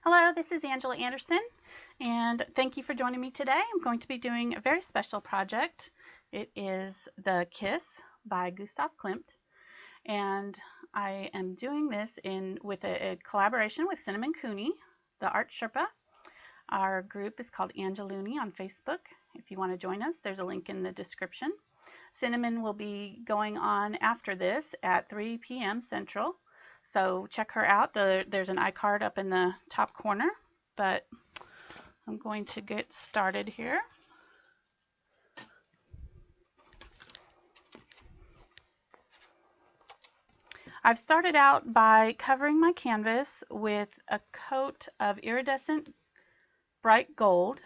Hello, this is Angela Anderson, and thank you for joining me today. I'm going to be doing a very special project. It is the Kiss by Gustav Klimt, and I am doing this with a collaboration with Cinnamon Cooney, the art Sherpa. Our group is called Angelooney on Facebook. If you want to join us, there's a link in the description. Cinnamon will be going on after this at 3 p.m. Central. So check her out. There's an iCard up in the top corner, but I'm going to get started here. I've started out by covering my canvas with a coat of Iridescent Bright gold.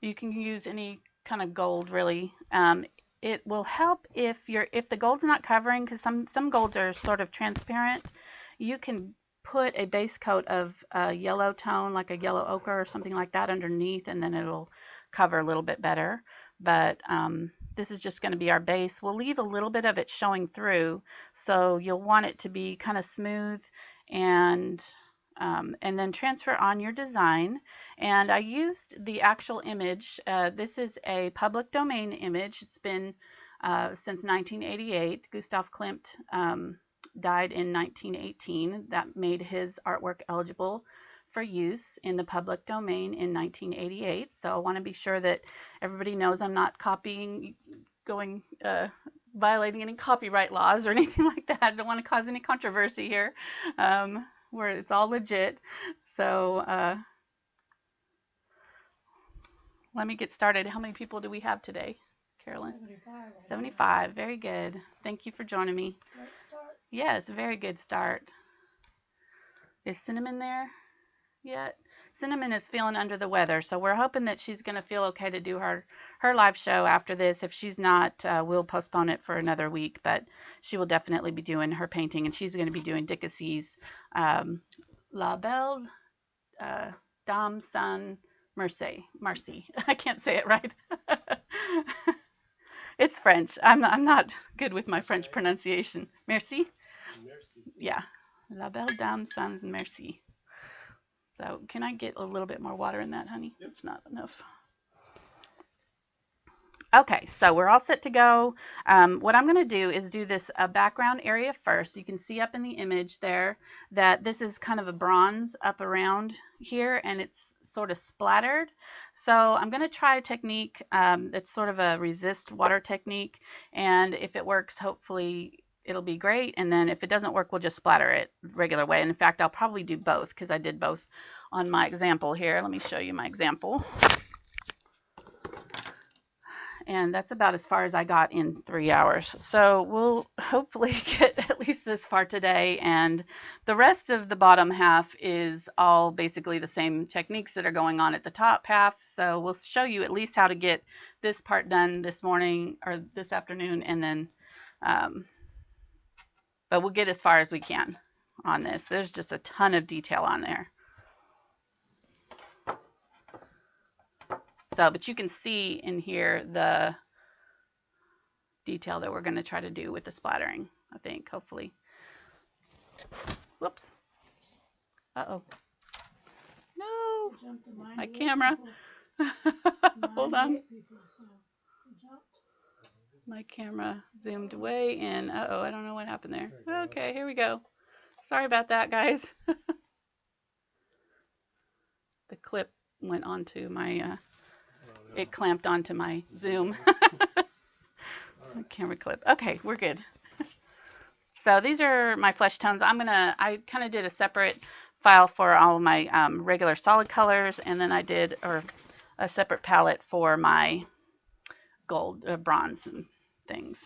You can use any kind of gold, really. It will help if the gold's not covering, because some golds are sort of transparent. You can put a base coat of a yellow tone, like a yellow ochre or something like that, underneath, and then it'll cover a little bit better. But this is just going to be our base. We'll leave a little bit of it showing through, so you'll want it to be kind of smooth and then transfer on your design. And I used the actual image. This is a public domain image. It's been since 1988. Gustav Klimt died in 1918. That made his artwork eligible for use in the public domain in 1988. So I want to be sure that everybody knows I'm not copying, violating any copyright laws or anything like that. I don't want to cause any controversy here. Where it's all legit. So let me get started. How many people do we have today, Carolyn? 75. Very good. Thank you for joining me. Great start. Yes, very good start. Is Cinnamon there yet? Cinnamon is feeling under the weather, so we're hoping that she's going to feel okay to do her live show after this. If she's not, we'll postpone it for another week, but she will definitely be doing her painting, and she's going to be doing Dicksee's La Belle Dame Sans Merci. I can't say it right. It's French. I'm not good with my French pronunciation. Merci? Merci. Yeah. La Belle Dame Sans Merci. So can I get a little bit more water in that, honey? Yep. It's not enough. Okay, so we're all set to go. What I'm going to do is do this background area first. You can see up in the image there that this is kind of a bronze up around here, and it's sort of splattered. So I'm going to try a technique. It's sort of a resist water technique, and if it works, hopefully it'll be great. And then if it doesn't work, we'll just splatter it regular way. And in fact, I'll probably do both because I did both on my example here. Let me show you my example. And that's about as far as I got in 3 hours. So we'll hopefully get at least this far today. And the rest of the bottom half is all basically the same techniques that are going on at the top half. So we'll show you at least how to get this part done this morning or this afternoon, and then but we'll get as far as we can on this. There's just a ton of detail on there. So, but you can see in here the detail that we're going to try to do with the splattering, I think, hopefully. Whoops. Uh-oh. No, my camera. Hold on. My camera zoomed way in. Uh-oh, I don't know what happened there. Okay, here we go. Sorry about that, guys. The clip went onto my, it clamped onto my Zoom. Camera clip. Okay, we're good. So these are my flesh tones. I kind of did a separate file for all of my regular solid colors, and then I did a separate palette for my gold, bronze and things.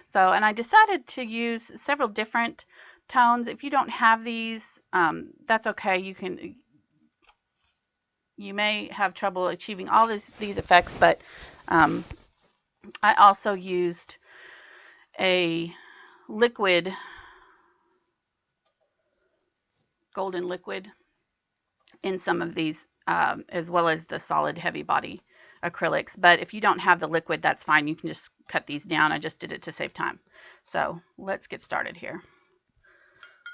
So, and I decided to use several different tones. If you don't have these, that's okay. You may have trouble achieving all these effects, but I also used a liquid, golden liquid in some of these, as well as the solid heavy body acrylics. But if you don't have the liquid, that's fine. You can just cut these down. I just did it to save time. So let's get started here.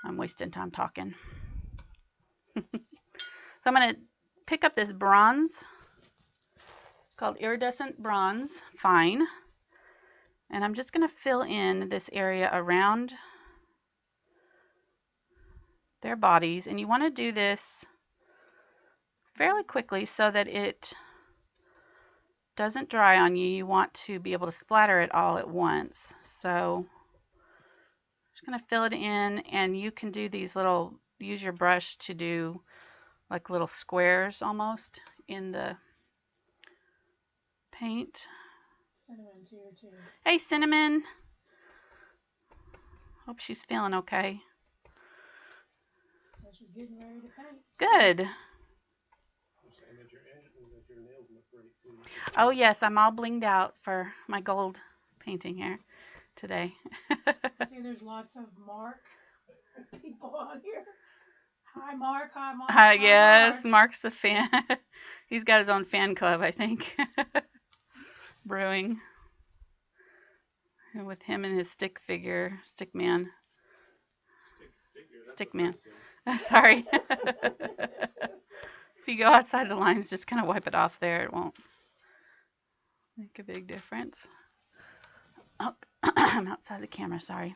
I'm wasting time talking. So I'm going to pick up this bronze. It's called Iridescent Bronze Fine. And I'm just going to fill in this area around their bodies. And you want to do this fairly quickly so that it doesn't dry on you. You want to be able to splatter it all at once. So I'm just going to fill it in, and you can do these little, use your brush to do like little squares almost in the paint. Cinnamon's here too. Hey, Cinnamon. Hope she's feeling okay. So she's getting ready to paint. Good. Oh yes, I'm all blinged out for my gold painting here today. See, there's lots of Mark people on here. Hi, Mark. Hi, Mark. Hi, yes, Mark. Mark's the fan. He's got his own fan club, I think. Brewing. And with him and his stick man. Stick man. Sorry. If you go outside the lines, just kind of wipe it off there. It won't make a big difference. Oh, I'm outside the camera, sorry.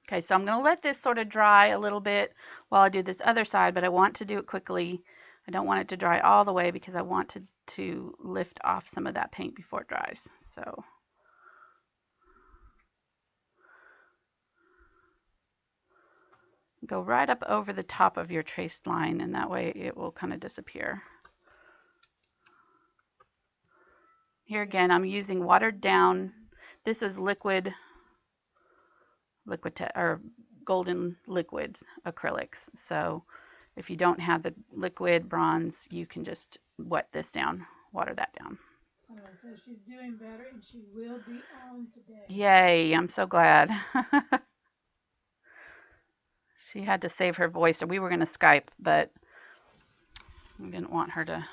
Okay, so I'm going to let this sort of dry a little bit while I do this other side, but I want to do it quickly. I don't want it to dry all the way because I want to lift off some of that paint before it dries. So go right up over the top of your traced line, and that way it will kind of disappear. Here again, I'm using watered down. This is Liquitex or golden liquid acrylics. So if you don't have the liquid bronze, you can just wet this down, water that down. Someone says she's doing better and she will be on today. Yay, I'm so glad. She had to save her voice, or we were going to Skype, but we didn't want her to.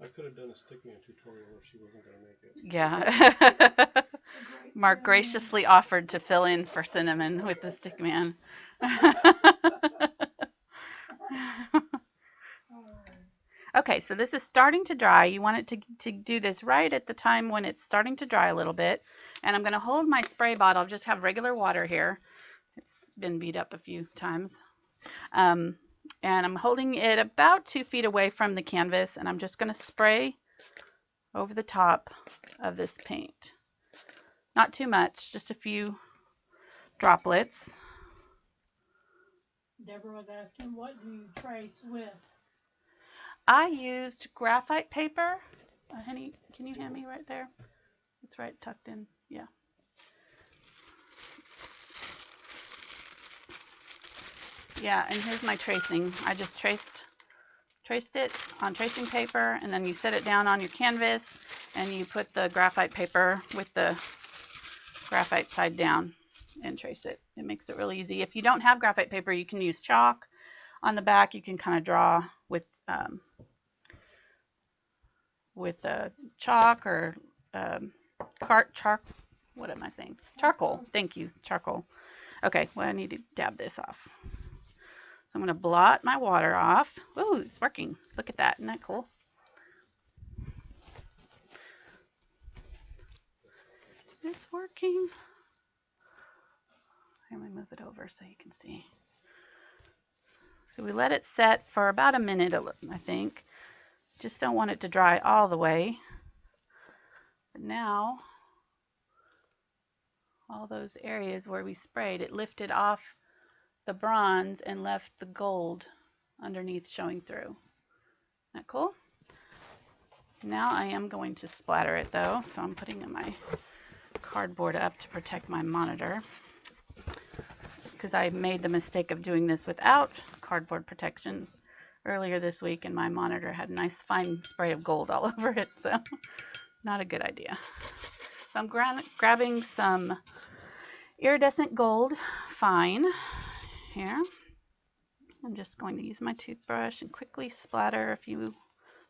I could have done a stick man tutorial if she wasn't going to make it. Yeah. Mark graciously offered to fill in for Cinnamon with the stick man. Okay, so this is starting to dry. You want it to do this right at the time when it's starting to dry a little bit. And I'm going to hold my spray bottle, just have regular water here. It's been beat up a few times. And I'm holding it about 2 feet away from the canvas, and I'm just going to spray over the top of this paint. Not too much, just a few droplets. Deborah was asking, what do you trace with? I used graphite paper. Honey, can you hand me right there? It's right tucked in. Yeah. Yeah, and here's my tracing. I just traced it on tracing paper, and then you set it down on your canvas, and you put the graphite paper with the graphite side down and trace it. It makes it really easy. If you don't have graphite paper, you can use chalk. On the back, you can kind of draw with chalk or what am I saying? Charcoal. Thank you, charcoal. Okay, well, I need to dab this off. So I'm going to blot my water off. Ooh, it's working. Look at that. Isn't that cool? It's working. Let me move it over so you can see. So we let it set for about a minute, I think. Just don't want it to dry all the way. But now, all those areas where we sprayed, it lifted off the bronze and left the gold underneath showing through. Isn't that cool? Now I am going to splatter it though, so I'm putting my cardboard up to protect my monitor, because I made the mistake of doing this without cardboard protection earlier this week, and my monitor had a nice fine spray of gold all over it, so not a good idea. So I'm grabbing some iridescent gold fine here. I'm just going to use my toothbrush and quickly splatter a few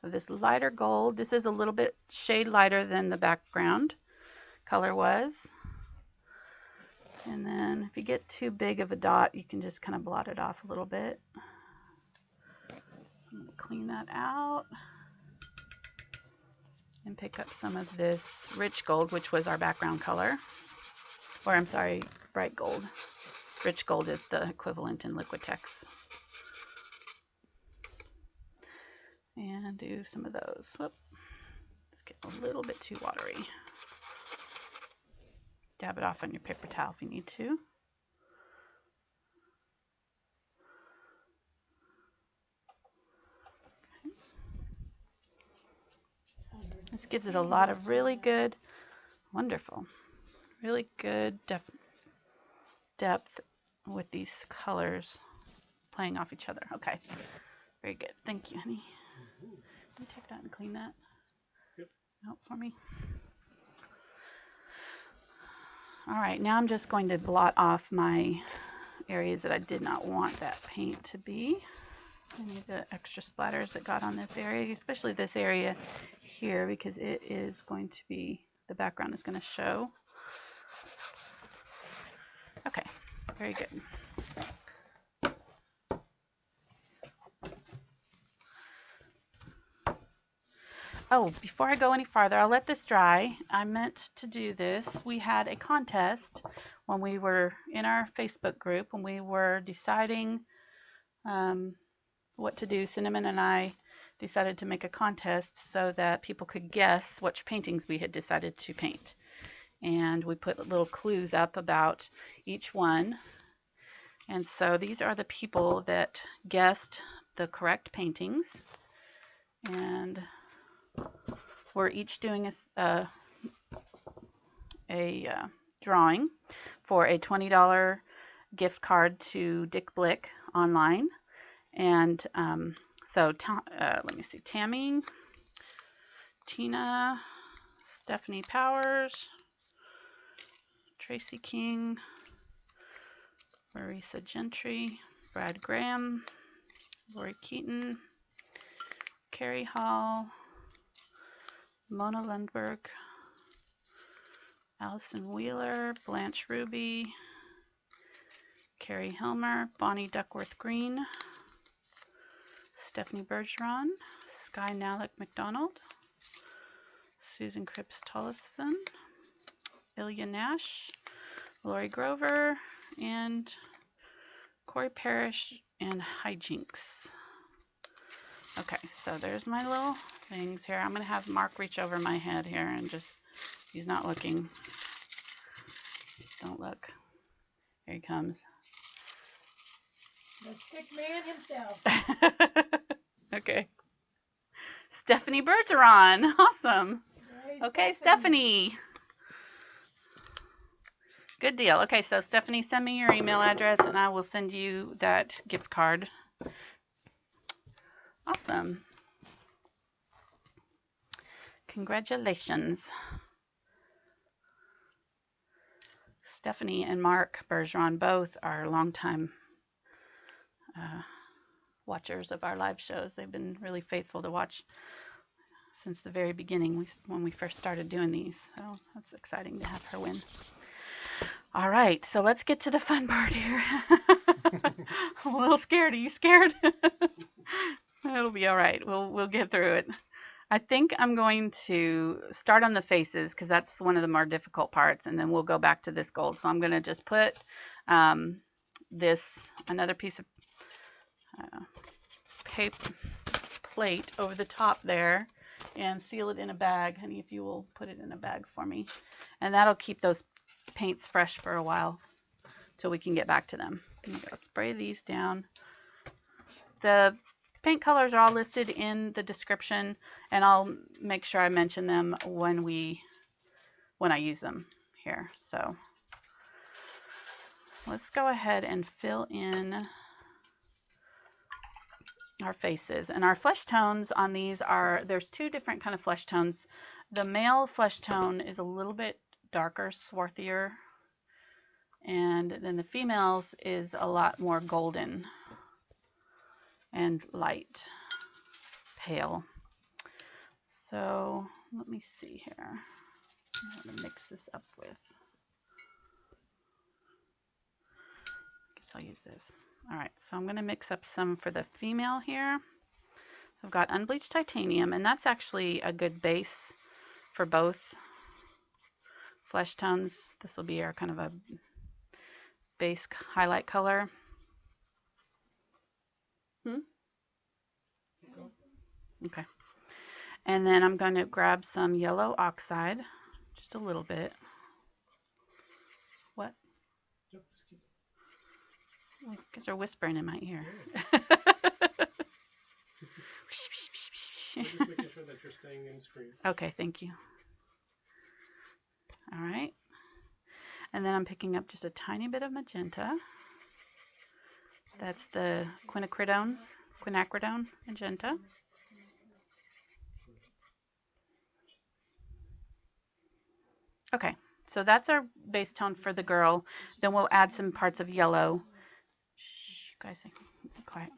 of this lighter gold. This is a little bit shade lighter than the background color was. And then if you get too big of a dot, you can just kind of blot it off a little bit. I'm gonna clean that out and pick up some of this rich gold, which was our background color. Or I'm sorry, bright gold. Rich gold is the equivalent in Liquitex. And do some of those. Whoop. Let's get a little bit too watery. Dab it off on your paper towel if you need to. This gives it a lot of really good, wonderful, really good depth with these colors playing off each other. Okay, very good. Thank you, honey. Can you take that and clean that out for me? All right, now I'm just going to blot off my areas that I did not want that paint to be. Any of the extra splatters that got on this area, especially this area here, because it is going to be, the background is going to show. Okay, very good. Oh, before I go any farther, I'll let this dry. I meant to do this. We had a contest when we were in our Facebook group, when we were deciding what to do. Cinnamon and I decided to make a contest so that people could guess which paintings we had decided to paint. And we put little clues up about each one. And so these are the people that guessed the correct paintings. And we're each doing a drawing for a $20 gift card to Dick Blick online. And so let me see, Tammy, Tina, Stephanie Powers, Tracy King, Marisa Gentry, Brad Graham, Lori Keaton, Carrie Hall, Mona Lundberg, Allison Wheeler, Blanche Ruby, Carrie Helmer, Bonnie Duckworth Green, Stephanie Bergeron, Sky Nalick McDonald, Susan Cripps Tollison, Ilya Nash, Lori Grover, and Corey Parrish and Hijinks. Okay, so there's my little things here. I'm going to have Mark reach over my head here and just, he's not looking. Don't look. Here he comes. The stick man himself. Okay. Stephanie Bergeron. Awesome. Yay, Okay, Stephanie. Good deal. Okay, so Stephanie, send me your email address and I will send you that gift card. Awesome. Congratulations. Stephanie and Mark Bergeron both are longtime watchers of our live shows. They've been really faithful to watch since the very beginning when we first started doing these. So that's exciting to have her win. All right, so let's get to the fun part here. I'm a little scared. Are you scared? It'll be all right. We'll get through it. I think I'm going to start on the faces because that's one of the more difficult parts, and then we'll go back to this gold. So I'm going to just put another piece of paper plate over the top there and seal it in a bag. Honey, if you will put it in a bag for me. And that'll keep those paints fresh for a while till we can get back to them. I'm going to spray these down. The paint colors are all listed in the description, and I'll make sure I mention them when I use them here. So let's go ahead and fill in our faces. And our flesh tones on these there's two different kind of flesh tones. The male flesh tone is a little bit darker, swarthier, and then the females is a lot more golden and light, pale. So let me see here. I'm going to mix this up with I'll use this. All right, so I'm going to mix up some for the female here. So I've got Unbleached Titanium, and that's actually a good base for both flesh tones. This will be our kind of a base highlight color. Okay. And then I'm going to grab some yellow oxide, just a little bit. What? Yep, just keep You guys are whispering in my ear. We're just making sure that you're staying in screen. Okay, thank you. All right. And then I'm picking up just a tiny bit of magenta. That's the Quinacridone Magenta. Okay, so that's our base tone for the girl. Then we'll add some parts of yellow. Shh, you guys, be quiet.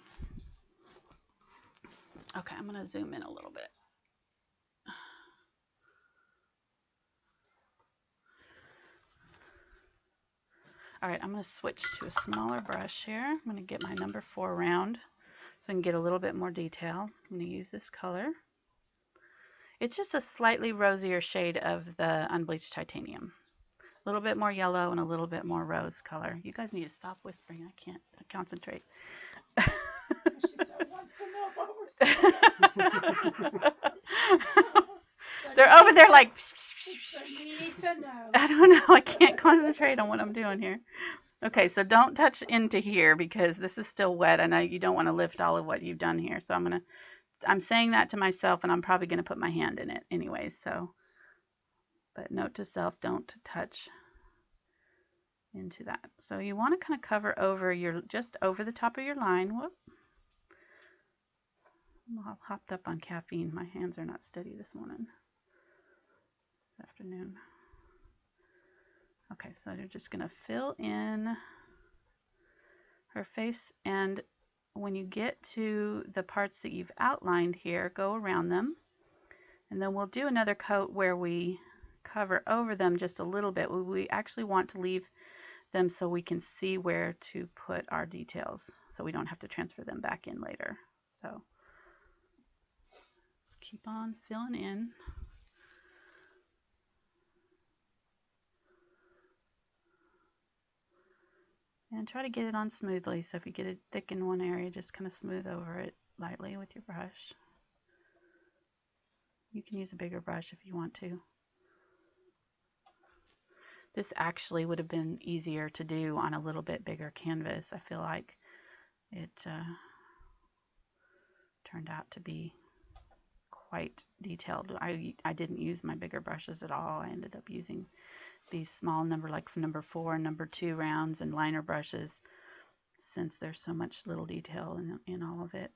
Okay, I'm going to zoom in a little bit. All right, I'm going to switch to a smaller brush here. I'm going to get my number 4 round so I can get a little bit more detail. I'm going to use this color. It's just a slightly rosier shade of the Unbleached Titanium. A little bit more yellow and a little bit more rose color. You guys need to stop whispering. I can't concentrate. She so wants to know what we're saying. They're over there like, They need to know. I don't know. I can't concentrate on what I'm doing here. Okay, so don't touch into here because this is still wet and you don't want to lift all of what you've done here. So I'm saying that to myself, and I'm probably going to put my hand in it anyways. So, but note to self, don't touch into that. So you want to kind of cover over just over the top of your line. Whoop. I'm all hopped up on caffeine. My hands are not steady this morning. This afternoon. Okay, so you're just going to fill in her face, and when you get to the parts that you've outlined here, go around them, and then we'll do another coat where we cover over them just a little bit. We actually want to leave them so we can see where to put our details, so we don't have to transfer them back in later. So just keep on filling in. And try to get it on smoothly. So if you get it thick in one area, just kind of smooth over it lightly with your brush. You can use a bigger brush if you want to. This actually would have been easier to do on a little bit bigger canvas. I feel like it turned out to be quite detailed. I didn't use my bigger brushes at all. I ended up using these small number 4 and number 2 rounds and liner brushes, since there's so much little detail in all of it.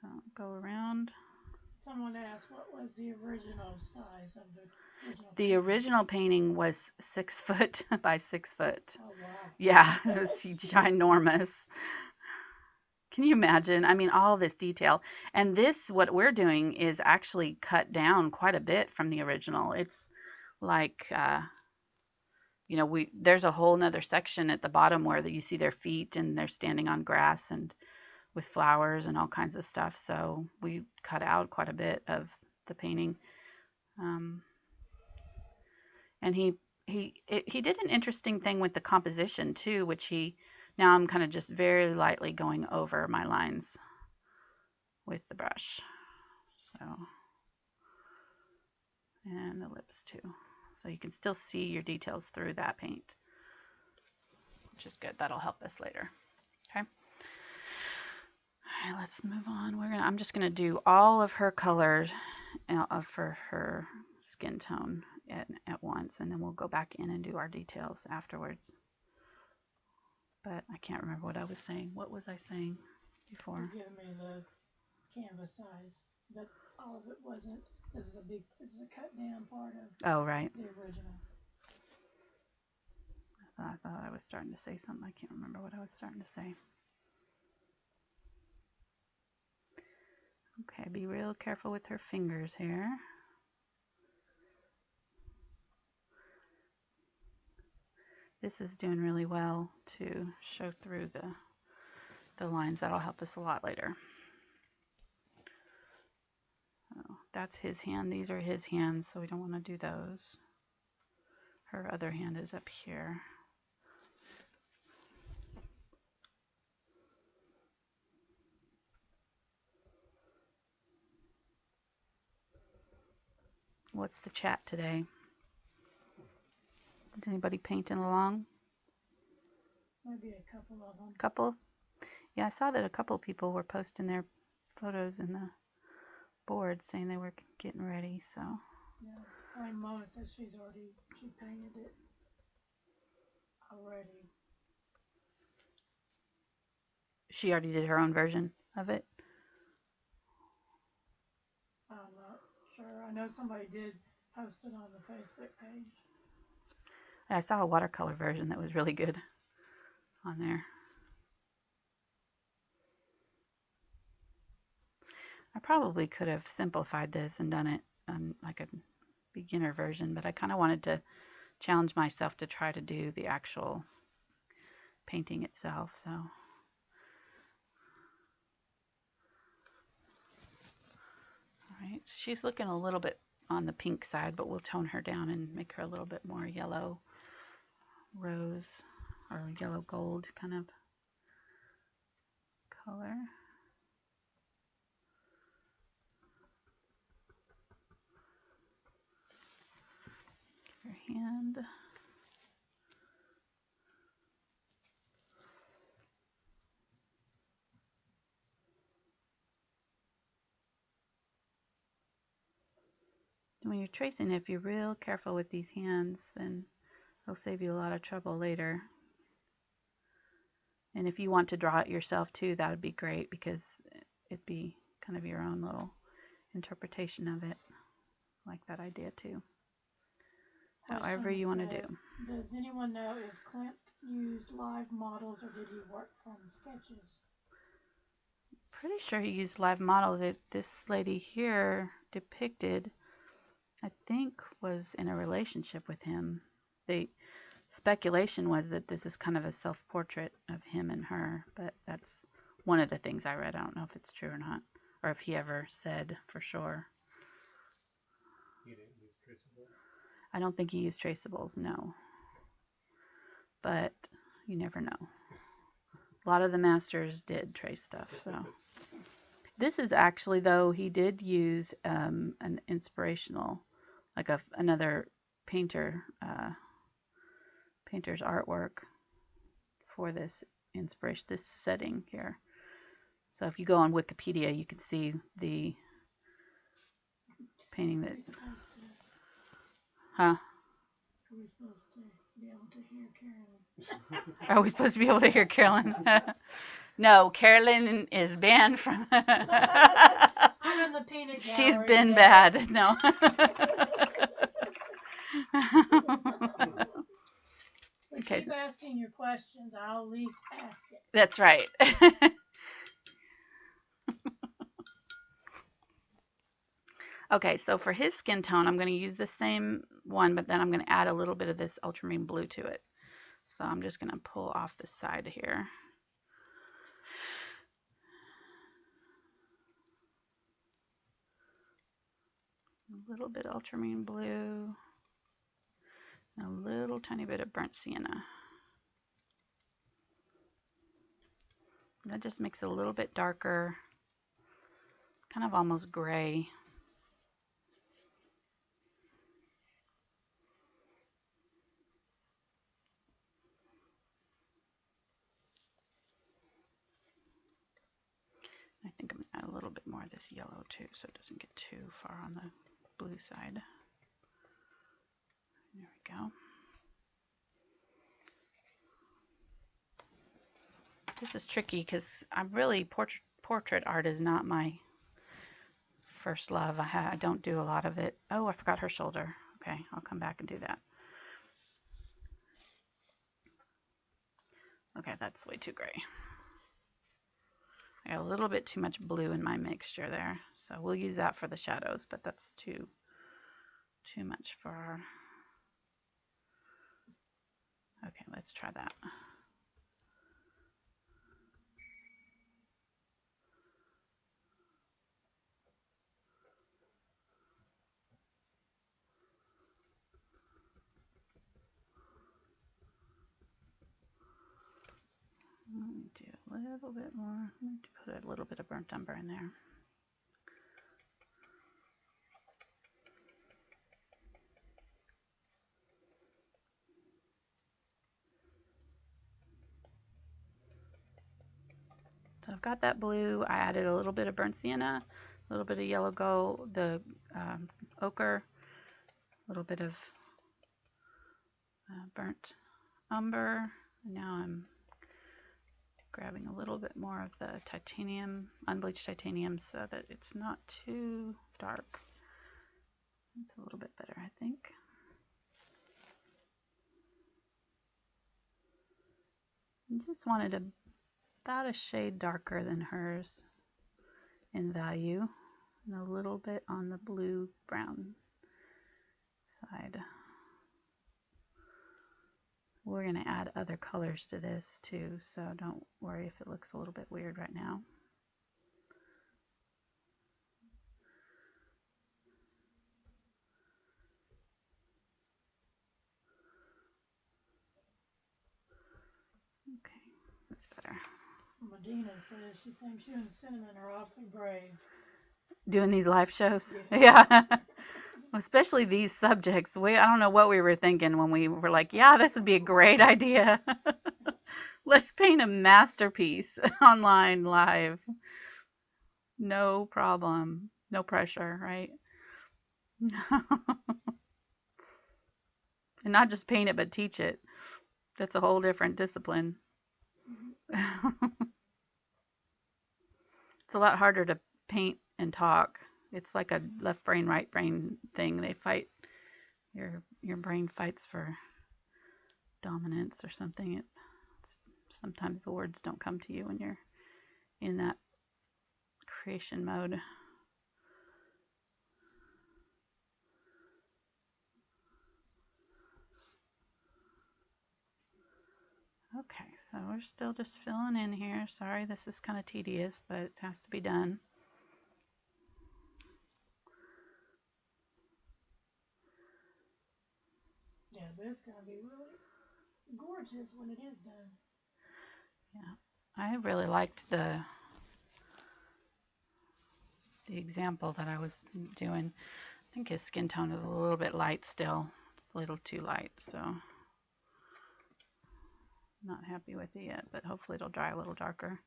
So go around. Someone asked what was the original size of the original The painting. original painting was 6 foot by 6 foot. Oh wow. Yeah, it was ginormous. Can you imagine? I mean, all this detail. And this, what we're doing, is actually cut down quite a bit from the original. It's like, you know, there's a whole nother section at the bottom where you see their feet and they're standing on grass and with flowers and all kinds of stuff. So we cut out quite a bit of the painting. And he did an interesting thing with the composition too, which now I'm kind of just very lightly going over my lines with the brush. So, and the lips too. So you can still see your details through that paint, which is good. That'll help us later. Okay. All right, let's move on. I'm just gonna do all of her colors for her skin tone at once, and then we'll go back in and do our details afterwards. But I can't remember what I was saying. What was I saying before? You gave me the canvas size, but all of it wasn't. This is a cut down part of Oh, right. the original. I thought I was starting to say something. I can't remember what I was starting to say. Okay, be real careful with her fingers here. this is doing really well to show through the lines. That'll help us a lot later. So that's his hand. These are his hands, so we don't want to do those. Her other hand is up here. What's the chat today? Is anybody painting along? Maybe a couple of them. Couple? Yeah, I saw that a couple people were posting their photos in the board saying they were getting ready, so. Yeah, my mom says she painted it already. She already did her own version of it? I'm not sure. I know somebody did post it on the Facebook page. I saw a watercolor version that was really good on there. I probably could have simplified this and done it on like a beginner version, but I kind of wanted to challenge myself to try to do the actual painting itself, so. All right, she's looking a little bit on the pink side, but we'll tone her down and make her a little bit more yellow rose or yellow gold kind of color. Her hand. When you're tracing, if you're real careful with these hands, then it'll save you a lot of trouble later. And if you want to draw it yourself too, that would be great because it'd be kind of your own little interpretation of it. I like that idea too. However you want to do. Does anyone know if Klimt used live models or did he work from sketches? Pretty sure he used live models. This lady here depicted, I think, was in a relationship with him. The speculation was that this is kind of a self-portrait of him and her, but that's one of the things I read. I don't know if it's true or not, or if he ever said for sure. He didn't use traceable? I don't think he used traceables, no. But you never know. A lot of the masters did trace stuff, so. This is actually, though, he did use an inspirational, like another painter's artwork for this inspiration, this setting here. So if you go on Wikipedia, you can see the painting that. Huh? Are we supposed to be able to hear Carolyn? Are we supposed to be able to hear Carolyn? No, Carolyn is banned from. I'm in the peanut gallery. She's been bad. No. Okay. Keep asking your questions. I'll at least ask it. That's right. Okay, so for his skin tone, I'm going to use the same one, but then I'm going to add a little bit of this ultramarine blue to it. So I'm just going to pull off the side here. A little bit of ultramarine blue, and a little tiny bit of burnt sienna. That just makes it a little bit darker, kind of almost gray. I think I'm going to add a little bit more of this yellow too, so it doesn't get too far on the blue side. There we go. This is tricky because I'm really, portrait art is not my first love. I don't do a lot of it. Oh, I forgot her shoulder. Okay, I'll come back and do that. Okay, that's way too gray. I got a little bit too much blue in my mixture there, so we'll use that for the shadows, but that's too much for our. Okay, let's try that. Let me do a little bit more. Let me put a little bit of burnt umber in there. So I've got that blue. I added a little bit of burnt sienna, a little bit of yellow gold, the ochre, a little bit of burnt umber. Now I'm grabbing a little bit more of the titanium, unbleached titanium, so that it's not too dark. It's a little bit better, I think. I just wanted about a shade darker than hers in value, and a little bit on the blue-brown side. We're going to add other colors to this too, so don't worry if it looks a little bit weird right now. Okay, that's better. Medina says she thinks you and Cinnamon are awfully brave. Doing these live shows? Yeah. Especially these subjects. I don't know what we were thinking when we were like, yeah, this would be a great idea. Let's paint a masterpiece online live. No problem. No pressure, right? And not just paint it, but teach it. That's a whole different discipline. It's a lot harder to paint and talk. It's like a left brain, right brain thing. They fight. Your brain fights for dominance or something. Sometimes the words don't come to you when you're in that creation mode. Okay, so we're still just filling in here. Sorry, this is kind of tedious, but it has to be done. Yeah, but it's going to be really gorgeous when it is done. Yeah, I really liked the example that I was doing. I think his skin tone is a little bit light still. It's a little too light, so not happy with it yet, but hopefully it'll dry a little darker.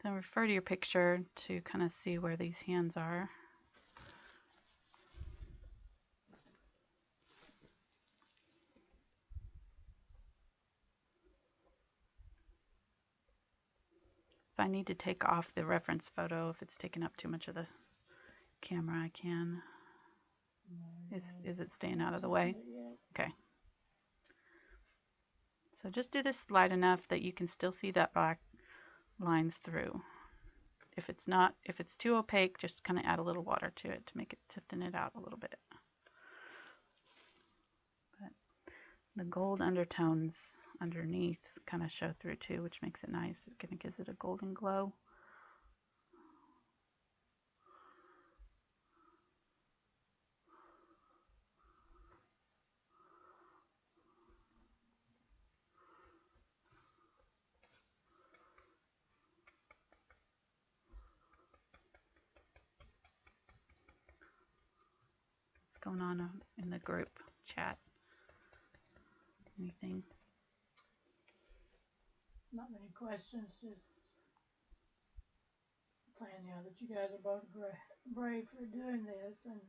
So refer to your picture to kind of see where these hands are. If I need to take off the reference photo, if it's taking up too much of the camera, I can. Is it staying out of the way? Okay. So just do this light enough that you can still see that black lines through. If it's too opaque, just kind of add a little water to it to thin it out a little bit. But the gold undertones underneath kind of show through too, which makes it nice. It kind of gives it a golden glow. What's going on in the group chat? Anything? Not many questions, just saying, that you guys are both brave for doing this, and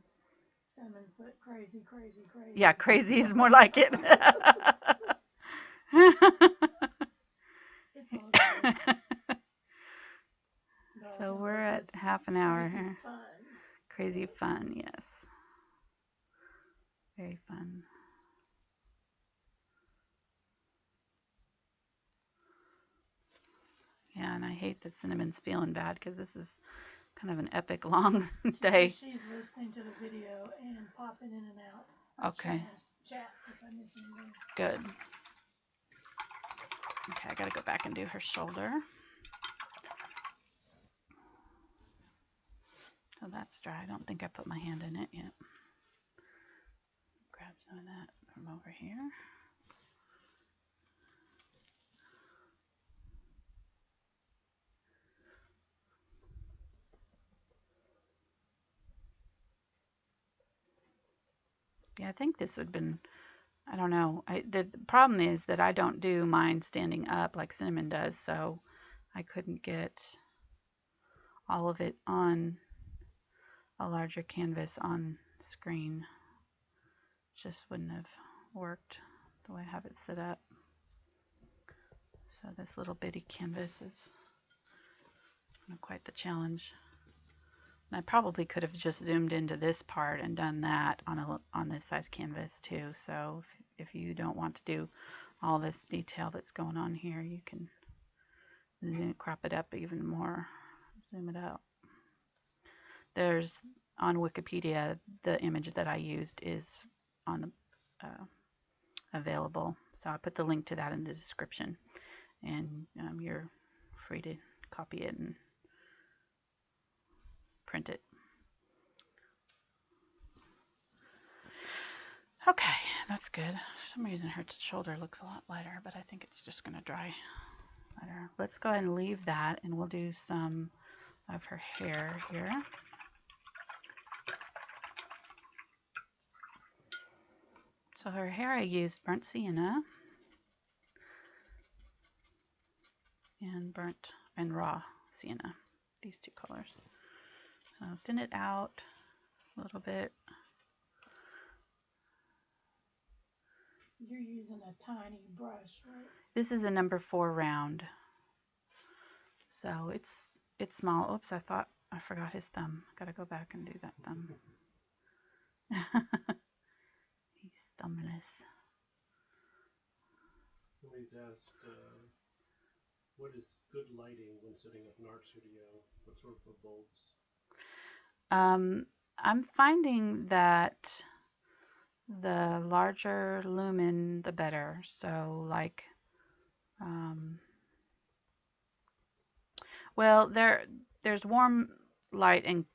Cinnamon's put crazy. Yeah, crazy is more like it. It's all good. So we're at half an hour here. Fun. Crazy fun, yes. Very fun. Yeah, and I hate that Cinnamon's feeling bad because this is kind of an epic long day. She's listening to the video and popping in and out. Okay. Chat if I miss anything. Good. Okay, I gotta go back and do her shoulder. So that's dry. I don't think I put my hand in it yet. Grab some of that from over here. Yeah, I think this would have been, I don't know. The problem is that I don't do mine standing up like Cinnamon does, so I couldn't get all of it on a larger canvas on screen. Just wouldn't have worked the way I have it set up. So this little bitty canvas is quite the challenge. And I probably could have just zoomed into this part and done that on this size canvas too. So if you don't want to do all this detail that's going on here, you can crop it up even more, zoom it out. There's on Wikipedia, the image that I used is on the available. So I put the link to that in the description, and you're free to copy it and print it. Okay, that's good. For some reason her shoulder looks a lot lighter, but I think it's just going to dry lighter. Let's go ahead and leave that, and we'll do some of her hair here. So her hair, I used burnt sienna and raw sienna, these two colors. So thin it out a little bit. You're using a tiny brush, right? This is a number 4 round. So it's small. Oops, I forgot his thumb. Gotta go back and do that thumb. He's thumbless. Somebody's asked, what is good lighting when setting up an art studio? What sort of bulbs? I'm finding that the larger lumen, the better. So like, well, there's warm light and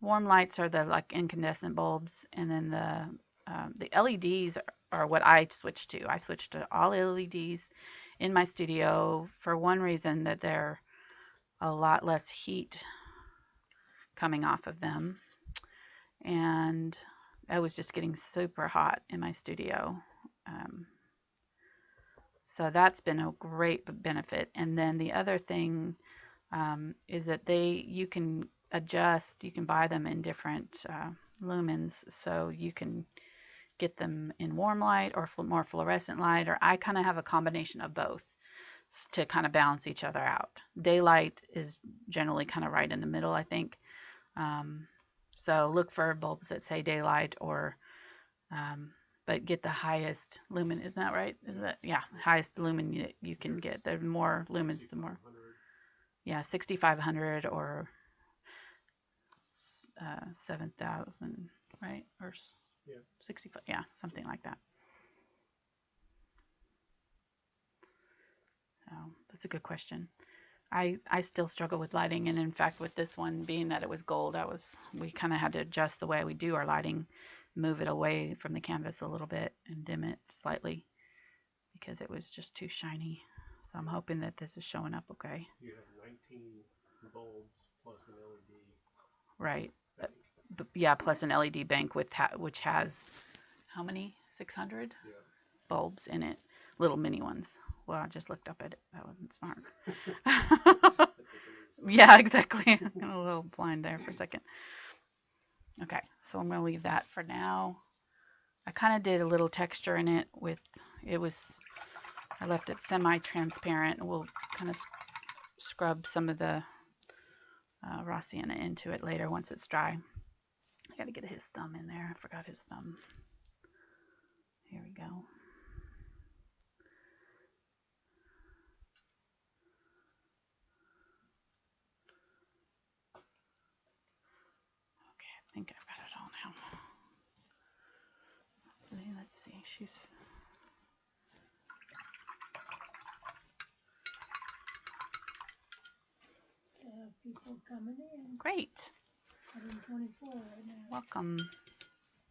warm lights are the like incandescent bulbs, and then the LEDs are what I switched to. I switched to all LEDs in my studio for one reason, that they're a lot less heat coming off of them, and I was just getting super hot in my studio. So that's been a great benefit. And then the other thing is that you can adjust, you can buy them in different lumens, so you can get them in warm light or more fluorescent light, or I kind of have a combination of both to kind of balance each other out. Daylight is generally kind of right in the middle, I think. So look for bulbs that say daylight, or but get the highest lumen. Isn't that right? Is that, yeah, highest lumen you can get. The more lumens, the more. Yeah, 6,500 or 7,000, right? Or yeah, 65. Yeah, something like that. So that's a good question. I still struggle with lighting, and in fact, with this one being that it was gold, we kind of had to adjust the way we do our lighting, move it away from the canvas a little bit and dim it slightly because it was just too shiny. So I'm hoping that this is showing up okay. You have 19 bulbs plus an LED. Right. Yeah, plus an LED bank which has how many? 600 yeah. bulbs in it, little mini ones. Well, I just looked up at it. That wasn't smart. Yeah, exactly. I'm a little blind there for a second. Okay, so I'm going to leave that for now. I kind of did a little texture in it I left it semi-transparent. We'll kind of scrub some of the raw sienna into it later once it's dry. I got to get his thumb in there. I forgot his thumb. Here we go. Okay, I think I've got it all now. she's... People coming in. Great. 124 right now. Welcome.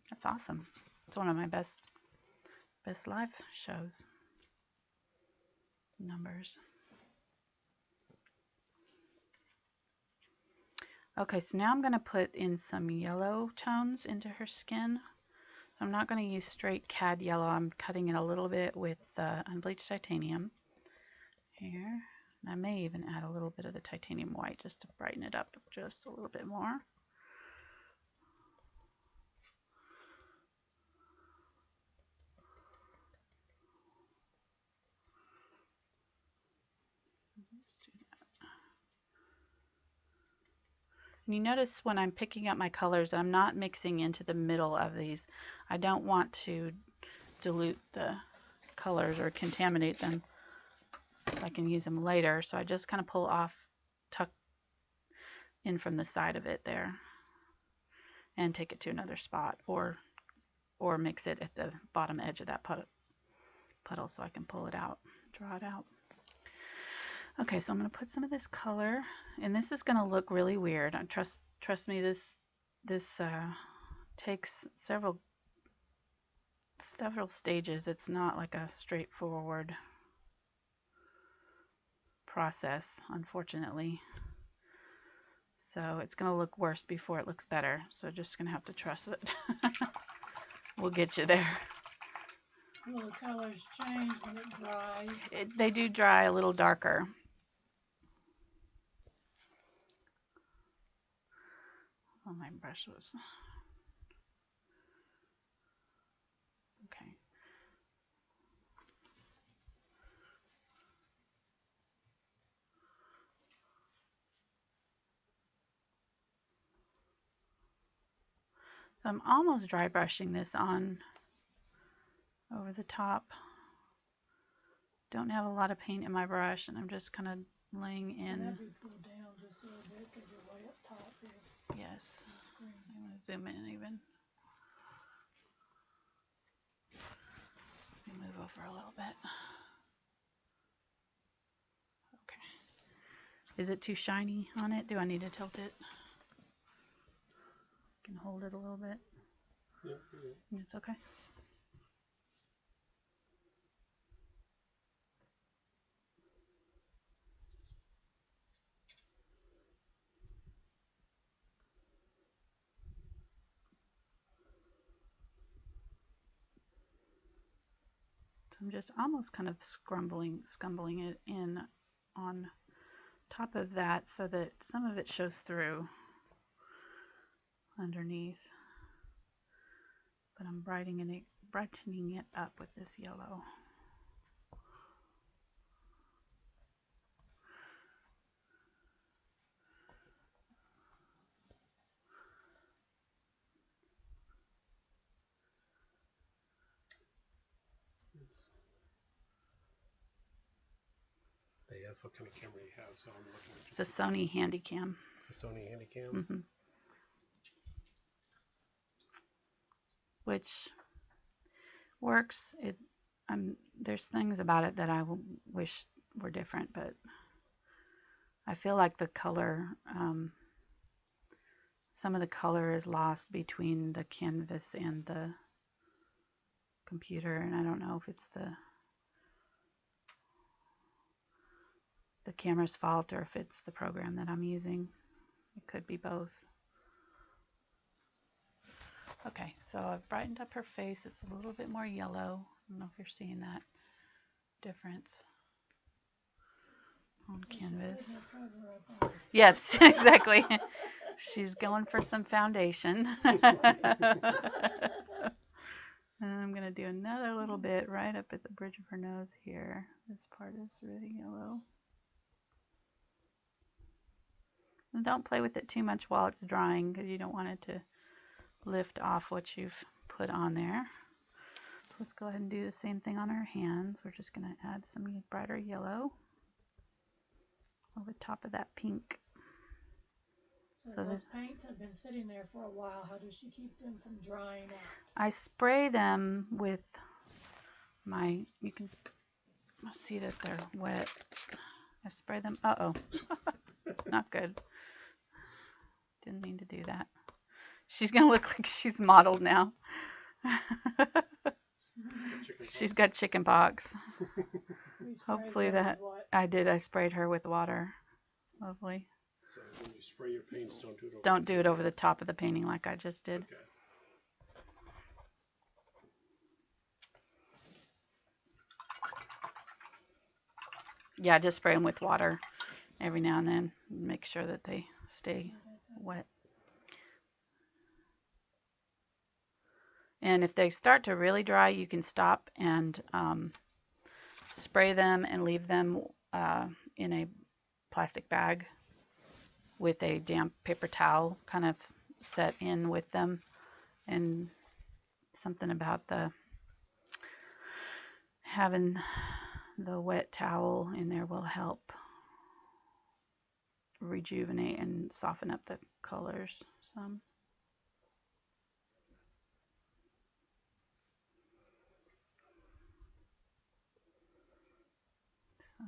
That's awesome. It's one of my best live shows. Numbers. Okay, so now I'm going to put in some yellow tones into her skin. I'm not going to use straight cad yellow. I'm cutting it a little bit with Unbleached Titanium here. And I may even add a little bit of the titanium white just to brighten it up just a little bit more. And you notice when I'm picking up my colors, I'm not mixing into the middle of these. I don't want to dilute the colors or contaminate them so I can use them later. So I just kind of pull off, tuck in from the side of it there, and take it to another spot, or mix it at the bottom edge of that puddle so I can pull it out, draw it out. Okay, so I'm going to put some of this color, and this is going to look really weird. Trust me, this takes several stages. It's not like a straightforward process, unfortunately. So it's going to look worse before it looks better. So just going to have to trust it. We'll get you there. Will the colors change when it dries? They do dry a little darker. Oh, my brush was... Okay. So I'm almost dry brushing this on over the top. Don't have a lot of paint in my brush, and I'm just kind of laying in. That'd be pulled down just a little bit because you're way up top here. Yes. I'm going to zoom in even. Let me move over a little bit. Okay. Is it too shiny on it? Do I need to tilt it? I can hold it a little bit. Yeah, yeah. It's okay. So I'm just almost kind of scumbling it in on top of that so that some of it shows through underneath. But I'm brightening it up with this yellow. They asked what kind of camera you have, so I'm looking at It's a Sony Handycam. a Sony Handycam. Mm-hmm. Which works. There's things about it that I wish were different, but I feel like the color, some of the color is lost between the canvas and the computer, and I don't know if it's the camera's fault or if it's the program that I'm using. It could be both. Okay, so I've brightened up her face. It's a little bit more yellow. I don't know if you're seeing that difference on canvas. Yes, exactly. She's going for some foundation. And I'm going to do another little bit right up at the bridge of her nose here. This part is really yellow. And don't play with it too much while it's drying because you don't want it to lift off what you've put on there. So let's go ahead and do the same thing on her hands. We're just going to add some brighter yellow over top of that pink. So those paints have been sitting there for a while. How does she keep them from drying out? I spray them with You can see that they're wet. I spray them. Uh-oh. Not good. Didn't mean to do that. She's going to look like she's modeled now. She's got chicken pox. Hopefully that I did. I sprayed her with water. Lovely. So when you spray your paints, don't do it over the top of the painting like I just did. Okay. Yeah, just spray them with water every now and then. Make sure that they stay wet. And if they start to really dry, you can stop and spray them and leave them in a plastic bag with a damp paper towel kind of set in with them. And something about having the wet towel in there will help rejuvenate and soften up the colors some. So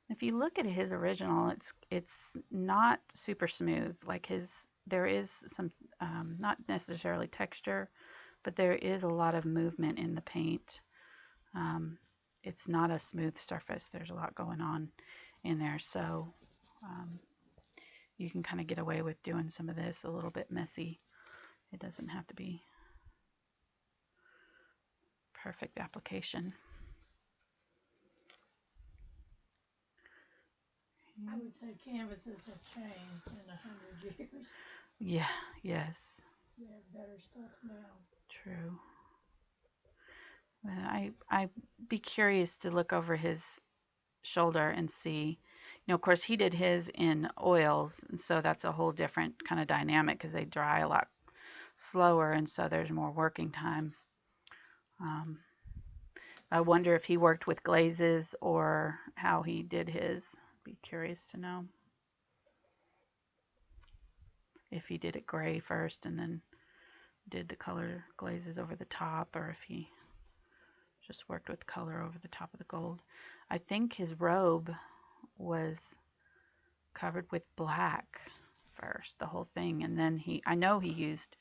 if you look at his original, it's not super smooth. Like there is some not necessarily texture, but there is a lot of movement in the paint. It's not a smooth surface. There's a lot going on in there, so you can kind of get away with doing some of this a little bit messy. It doesn't have to be perfect application. I would say canvases have changed in 100 years. Yeah, yes. We have better stuff now. True. But I'd be curious to look over his shoulder and see. You know, of course, he did his in oils, and so that's a whole different kind of dynamic because they dry a lot slower, and so there's more working time. I wonder if he worked with glazes or how he did his. Be curious to know if he did it gray first and then did the color glazes over the top, or if he just worked with color over the top of the gold. I think his robe was covered with black first, the whole thing, and then I know he used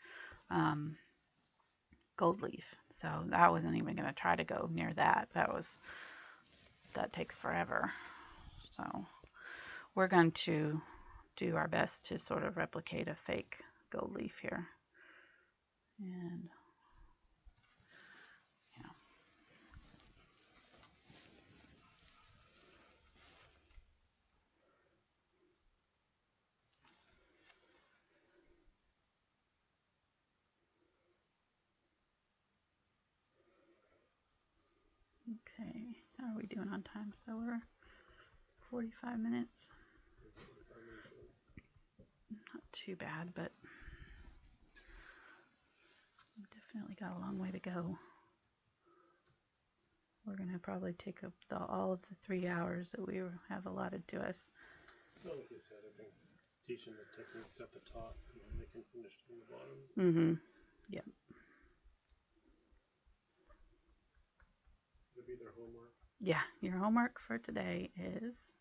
gold leaf, so I wasn't even going to try to go near that. That takes forever. So we're going to do our best to sort of replicate a fake gold leaf here. And yeah. Okay, how are we doing on time? So we're 45 minutes. Not too bad, but definitely got a long way to go. We're going to probably take up all of the 3 hours that we have allotted to us. Well, like you said, I think teaching the techniques at the top and then making finished on the bottom. Mm-hmm. Yep. It'll be their homework. Yeah, your homework for today is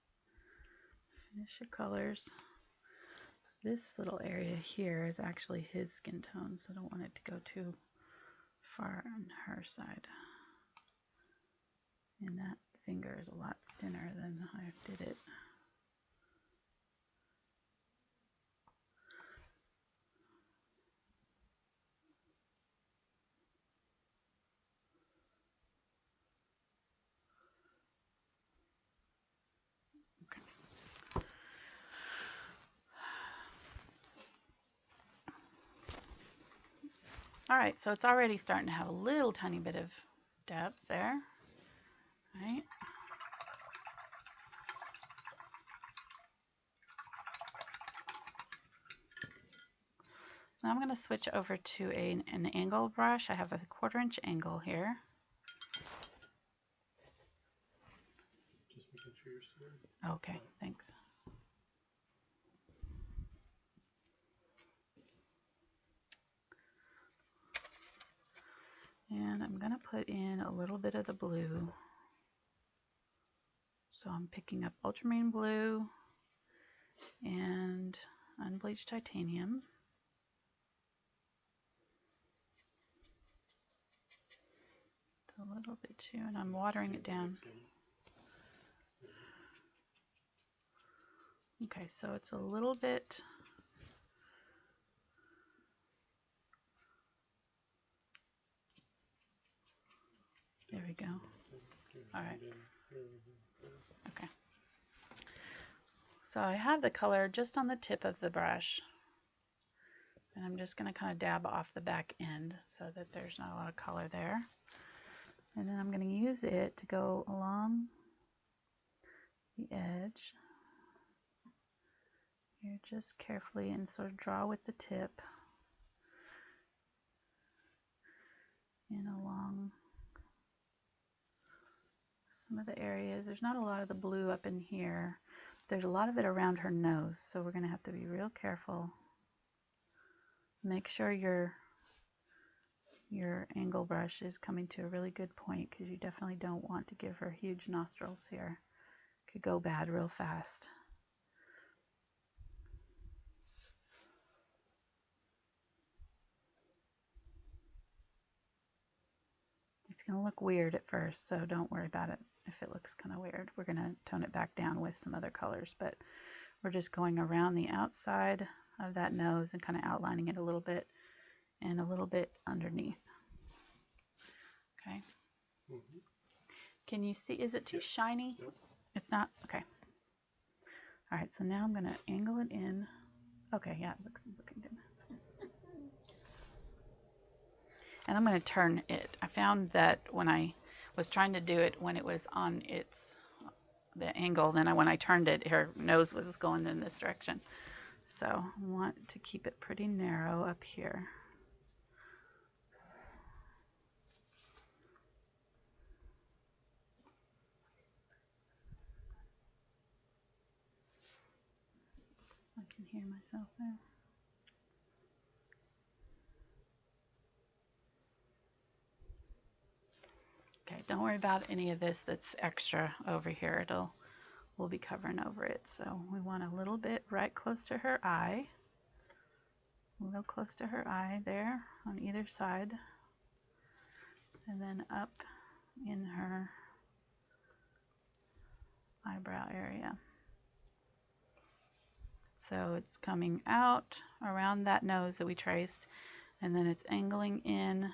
finish your colors. This little area here is actually his skin tone, so I don't want it to go too far on her side. And that finger is a lot thinner than I did it. All right, so it's already starting to have a little tiny bit of depth there, right? Now I'm going to switch over to an angle brush. I have a 1/4 inch angle here. Just making sure you're still. Okay, thanks. And I'm going to put in a little bit of the blue. So I'm picking up Ultramarine Blue and Unbleached Titanium. A little bit too, and I'm watering it down. Okay, so it's a little bit. There we go. All right. Okay. So I have the color just on the tip of the brush. And I'm just going to kind of dab off the back end so that there's not a lot of color there. And then I'm going to use it to go along the edge. Here, just carefully and sort of draw with the tip. And along some of the areas. There's not a lot of the blue up in here. There's a lot of it around her nose, so we're going to have to be real careful. Make sure your angle brush is coming to a really good point, because you definitely don't want to give her huge nostrils here. Could go bad real fast. It's going to look weird at first, so don't worry about it if it looks kind of weird. We're going to tone it back down with some other colors, but we're just going around the outside of that nose and kind of outlining it a little bit and a little bit underneath. Okay. Mm-hmm. Can you see? Is it too shiny? Nope. It's not? Okay. All right, so now I'm going to angle it in. Okay, yeah, it looks looking good. And I'm going to turn it. I found that when I was trying to do it when it was on the angle, then when I turned it, her nose was going in this direction. So I want to keep it pretty narrow up here. I can hear myself there. Okay, don't worry about any of this that's extra over here. We'll be covering over it. So we want a little bit right close to her eye. A little close to her eye there on either side. And then up in her eyebrow area. So it's coming out around that nose that we traced, and then it's angling in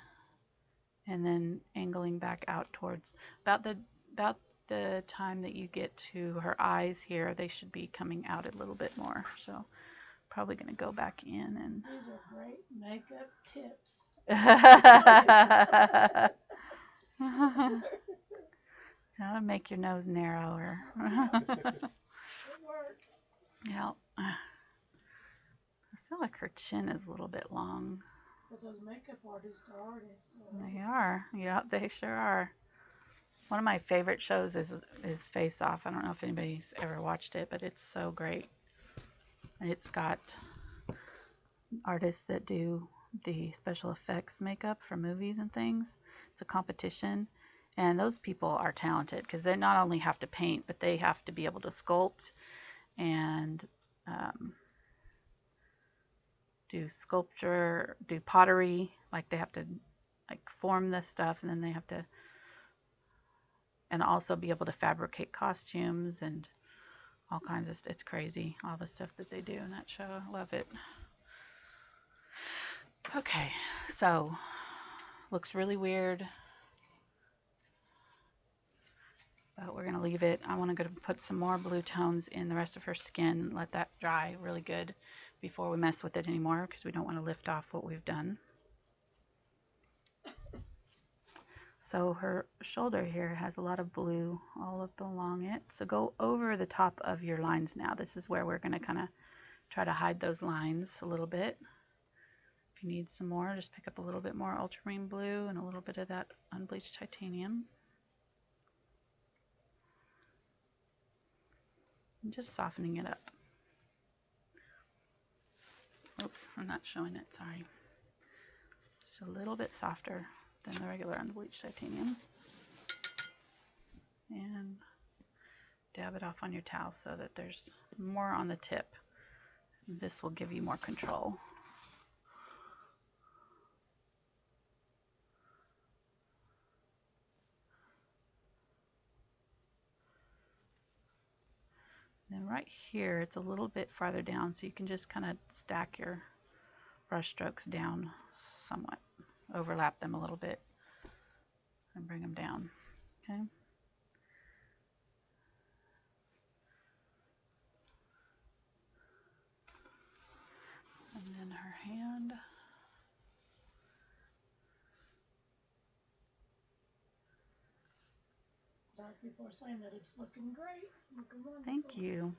and then angling back out towards about the time that you get to her eyes here. They should be coming out a little bit more. So probably going to go back in and These are great makeup tips. How to make your nose narrower. It works. Yeah. I feel like her chin is a little bit long. But those makeup artists are artists. So They are. Yeah, they sure are. One of my favorite shows is Face Off. I don't know if anybody's ever watched it, but it's so great. It's got artists that do the special effects makeup for movies and things. It's a competition, and those people are talented because they not only have to paint, but they have to be able to sculpt and do sculpture, do pottery. Like they have to like form this stuff, and then they have to, and also be able to fabricate costumes and all kinds of. It's crazy, all the stuff that they do in that show. I love it. Okay, so looks really weird, but we're gonna leave it. I want to go put some more blue tones in the rest of her skin, let that dry really good before we mess with it anymore, because we don't want to lift off what we've done. So her shoulder here has a lot of blue all up along it. So go over the top of your lines now. This is where we're going to kind of try to hide those lines a little bit. If you need some more, just pick up a little bit more ultramarine blue and a little bit of that unbleached titanium. And just softening it up. Oops, I'm not showing it, sorry. Just a little bit softer. than the regular unbleached titanium. And dab it off on your towel so that there's more on the tip. This will give you more control. And right here, it's a little bit farther down, so you can just kind of stack your brush strokes down somewhat, overlap them a little bit, and bring them down. Okay. And then her hand. People are saying that it's looking great. Looking wonderful. Thank you.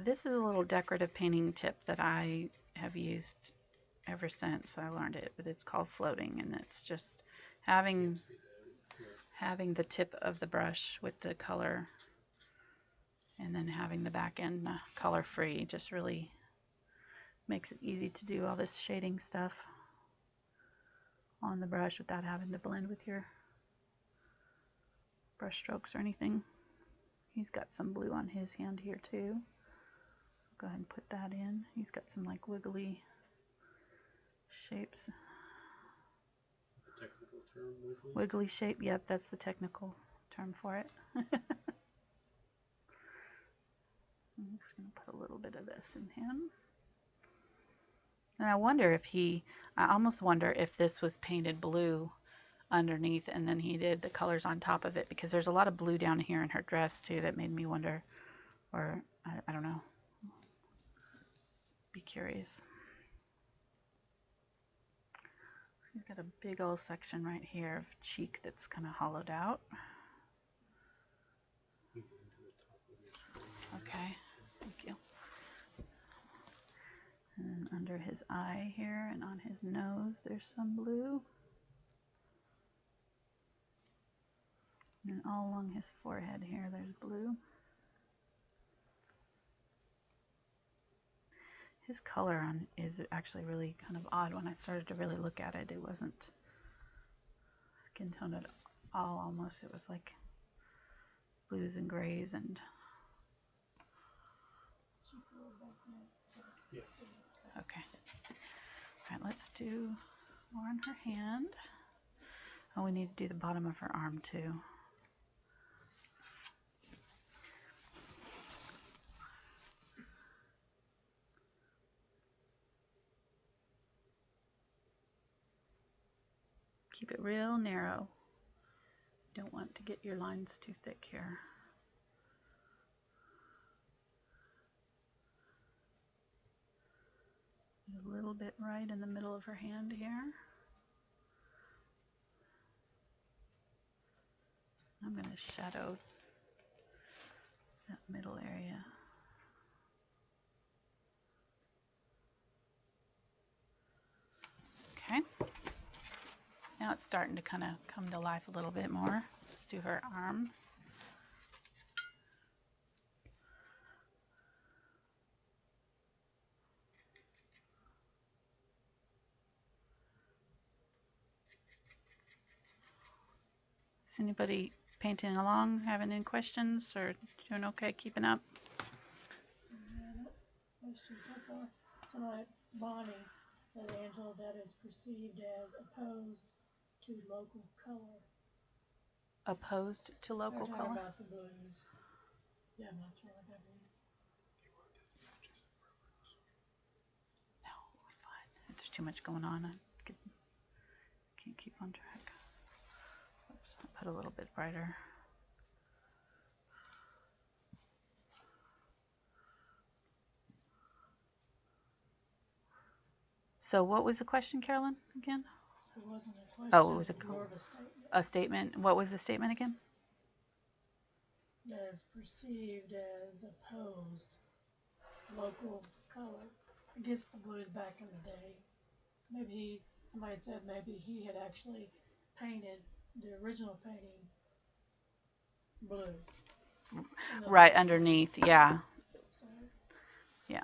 This is a little decorative painting tip that I have used ever since I learned it, but it's called floating, and it's just having the tip of the brush with the color and then having the back end color free just really makes it easy to do all this shading stuff on the brush without having to blend with your brush strokes or anything. He's got some blue on his hand here too. Go ahead and put that in. He's got some like wiggly shapes. The technical term, wiggly? Wiggly shape, yep, that's the technical term for it. I'm just going to put a little bit of this in him. And I almost wonder if this was painted blue underneath and then he did the colors on top of it, because there's a lot of blue down here in her dress too that made me wonder, or I don't know. Be curious. He's got a big old section right here of cheek that's kind of hollowed out. Okay, thank you. And then under his eye here and on his nose, there's some blue. And all along his forehead here, there's blue. His color is actually really kind of odd. When I started to really look at it, it wasn't skin tone at all almost. It was like blues and grays and... Yeah. Okay. All right, let's do more on her hand. Oh, we need to do the bottom of her arm too. Keep it real narrow. Don't want to get your lines too thick here. A little bit right in the middle of her hand here. I'm going to shadow that middle area. Okay. Now it's starting to kind of come to life a little bit more. Let's do her arm. Is anybody painting along, having any questions, or doing okay, keeping up? Questions so far. Somebody, Bonnie said, Angela, that is perceived as opposed to local color. Opposed to local They're color? talking about the blues. Yeah, I'm not sure what that means. No, we're fine. There's too much going on. I can't keep on track. Oops, I'll put a little bit brighter. So what was the question, Carolyn, again? It wasn't a question. Oh, it was more of a statement. A statement. What was the statement again? That is perceived as opposed local color. I guess the blues back in the day. Maybe somebody said maybe he had actually painted the original painting blue. Right underneath, yeah. So, Yeah.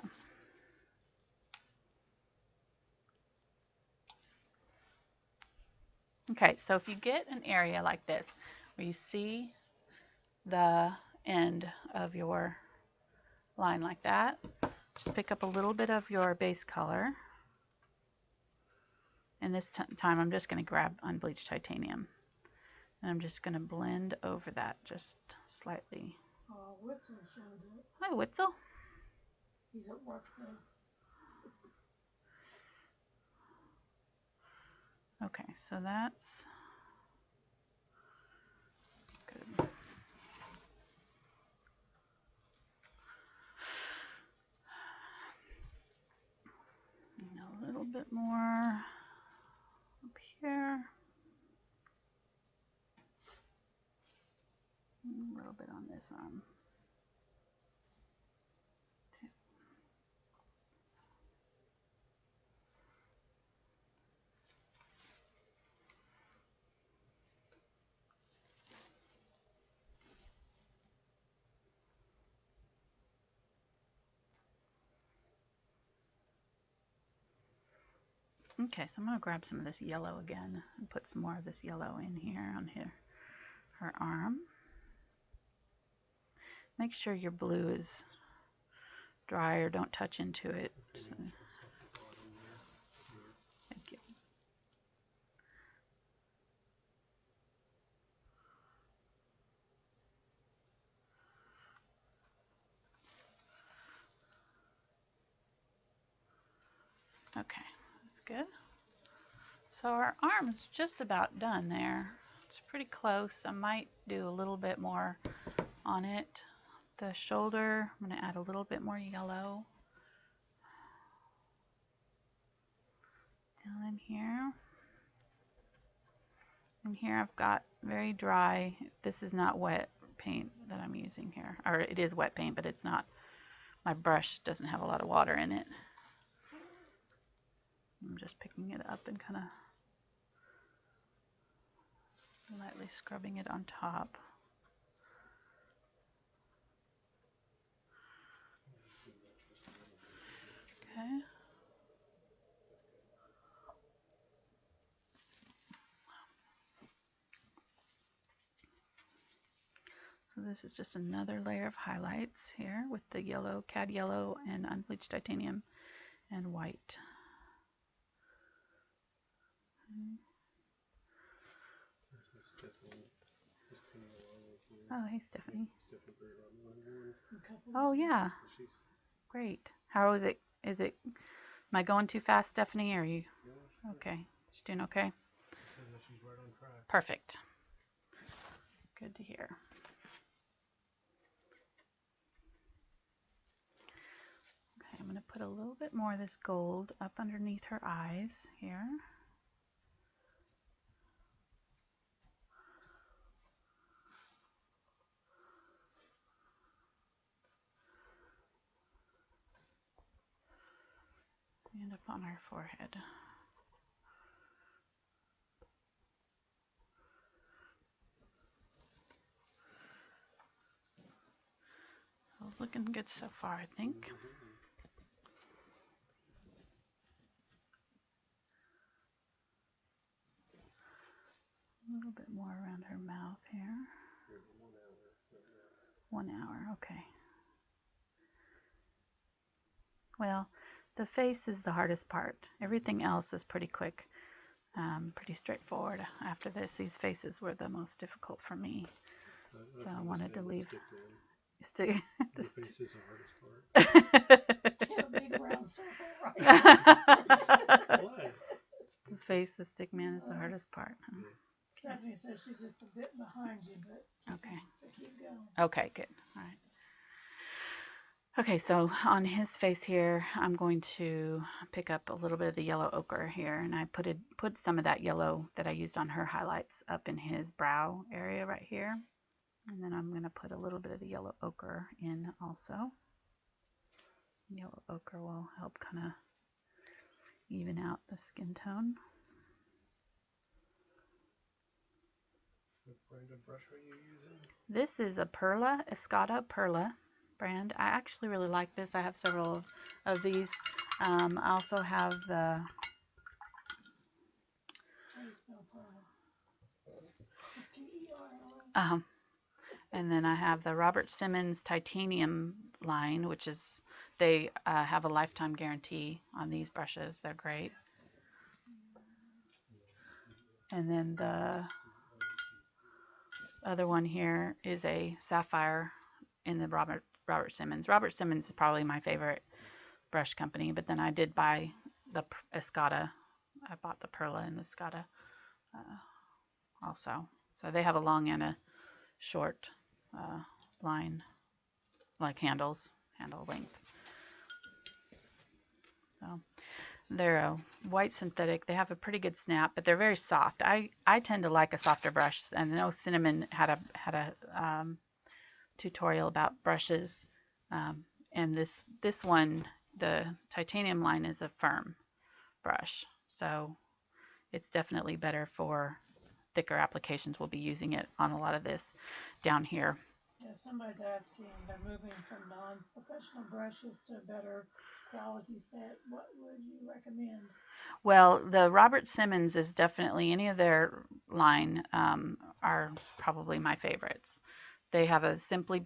Okay, so if you get an area like this where you see the end of your line like that, just pick up a little bit of your base color. And this time I'm just going to grab Unbleached Titanium. And I'm just going to blend over that just slightly. Witzel showed up. Hi, Witzel. He's at work though. Okay, so that's good. And a little bit more up here. A little bit on this arm. Too. Okay, so I'm going to grab some of this yellow again and put some more of this yellow in here on her arm. Make sure your blue is dry or don't touch into it. So, thank you. Okay, that's good. So our arm's just about done there. It's pretty close. I might do a little bit more on it. The shoulder, I'm going to add a little bit more yellow. Down in here. And here I've got very dry, this is not wet paint that I'm using here. Or it is wet paint, but it's not, my brush doesn't have a lot of water in it. I'm just picking it up and kind of lightly scrubbing it on top. Okay. So this is just another layer of highlights here with the yellow, cad yellow, and unbleached titanium and white. Oh, hey, Stephanie. Oh, yeah. Great. How is it? Am I going too fast, Stephanie? Or are you okay? She's doing okay? She's right on track. Perfect. Good to hear. Okay, I'm going to put a little bit more of this gold up underneath her eyes here. And up on her forehead. So looking good so far, I think. A little bit more around her mouth here. 1 hour, okay. Well, the face is the hardest part. Everything else is pretty quick, pretty straightforward. After this, these faces were the most difficult for me. So I wanted to leave. The face is the hardest part. Can't beat around circle, right? What? The face, the stick man, is the hardest part. Huh? Stephanie says she's just a bit behind you, but Okay. Keep going. Okay, good. All right. Okay, so on his face here, I'm going to pick up a little bit of the yellow ochre here, and I put some of that yellow that I used on her highlights up in his brow area right here. And then I'm going to put a little bit of the yellow ochre in also. Yellow ochre will help kind of even out the skin tone. What brand of brush are you using? This is a Perla, Escada Perla brand. I actually really like this. I have several of these. I also have the... How do you spell Perla? Um, and then I have the Robert Simmons Titanium line, which is, they have a lifetime guarantee on these brushes. They're great. And then the other one here is a sapphire in the Robert Simmons. Robert Simmons is probably my favorite brush company, but then I did buy the Escada. I bought the Perla and the Escada also. So they have a long and a short line, like handle length. So they're a white synthetic. They have a pretty good snap, but they're very soft. I tend to like a softer brush. And I know Cinnamon had a tutorial about brushes, and this one, the titanium line, is a firm brush, so it's definitely better for thicker applications. We'll be using it on a lot of this down here. Yeah, somebody's asking, they're moving from non-professional brushes to a better quality set. What would you recommend? Well, the Robert Simmons is definitely, any of their line are probably my favorites. They have a Simply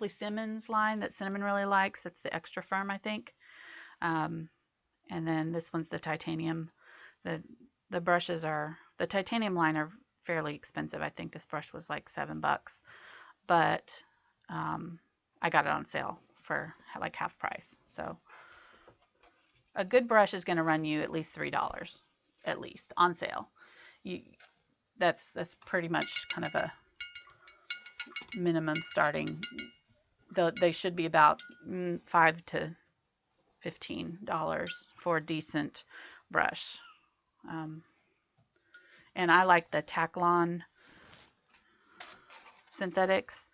Simmons line that Cinnamon really likes. That's the extra firm, I think. And then this one's the titanium. The brushes are, the titanium line are fairly expensive. I think this brush was like $7, but I got it on sale for like half price. So a good brush is going to run you at least $3, at least on sale. That's pretty much kind of a minimum starting. They should be about $5 to $15 for a decent brush. And I like the Taklon synthetics.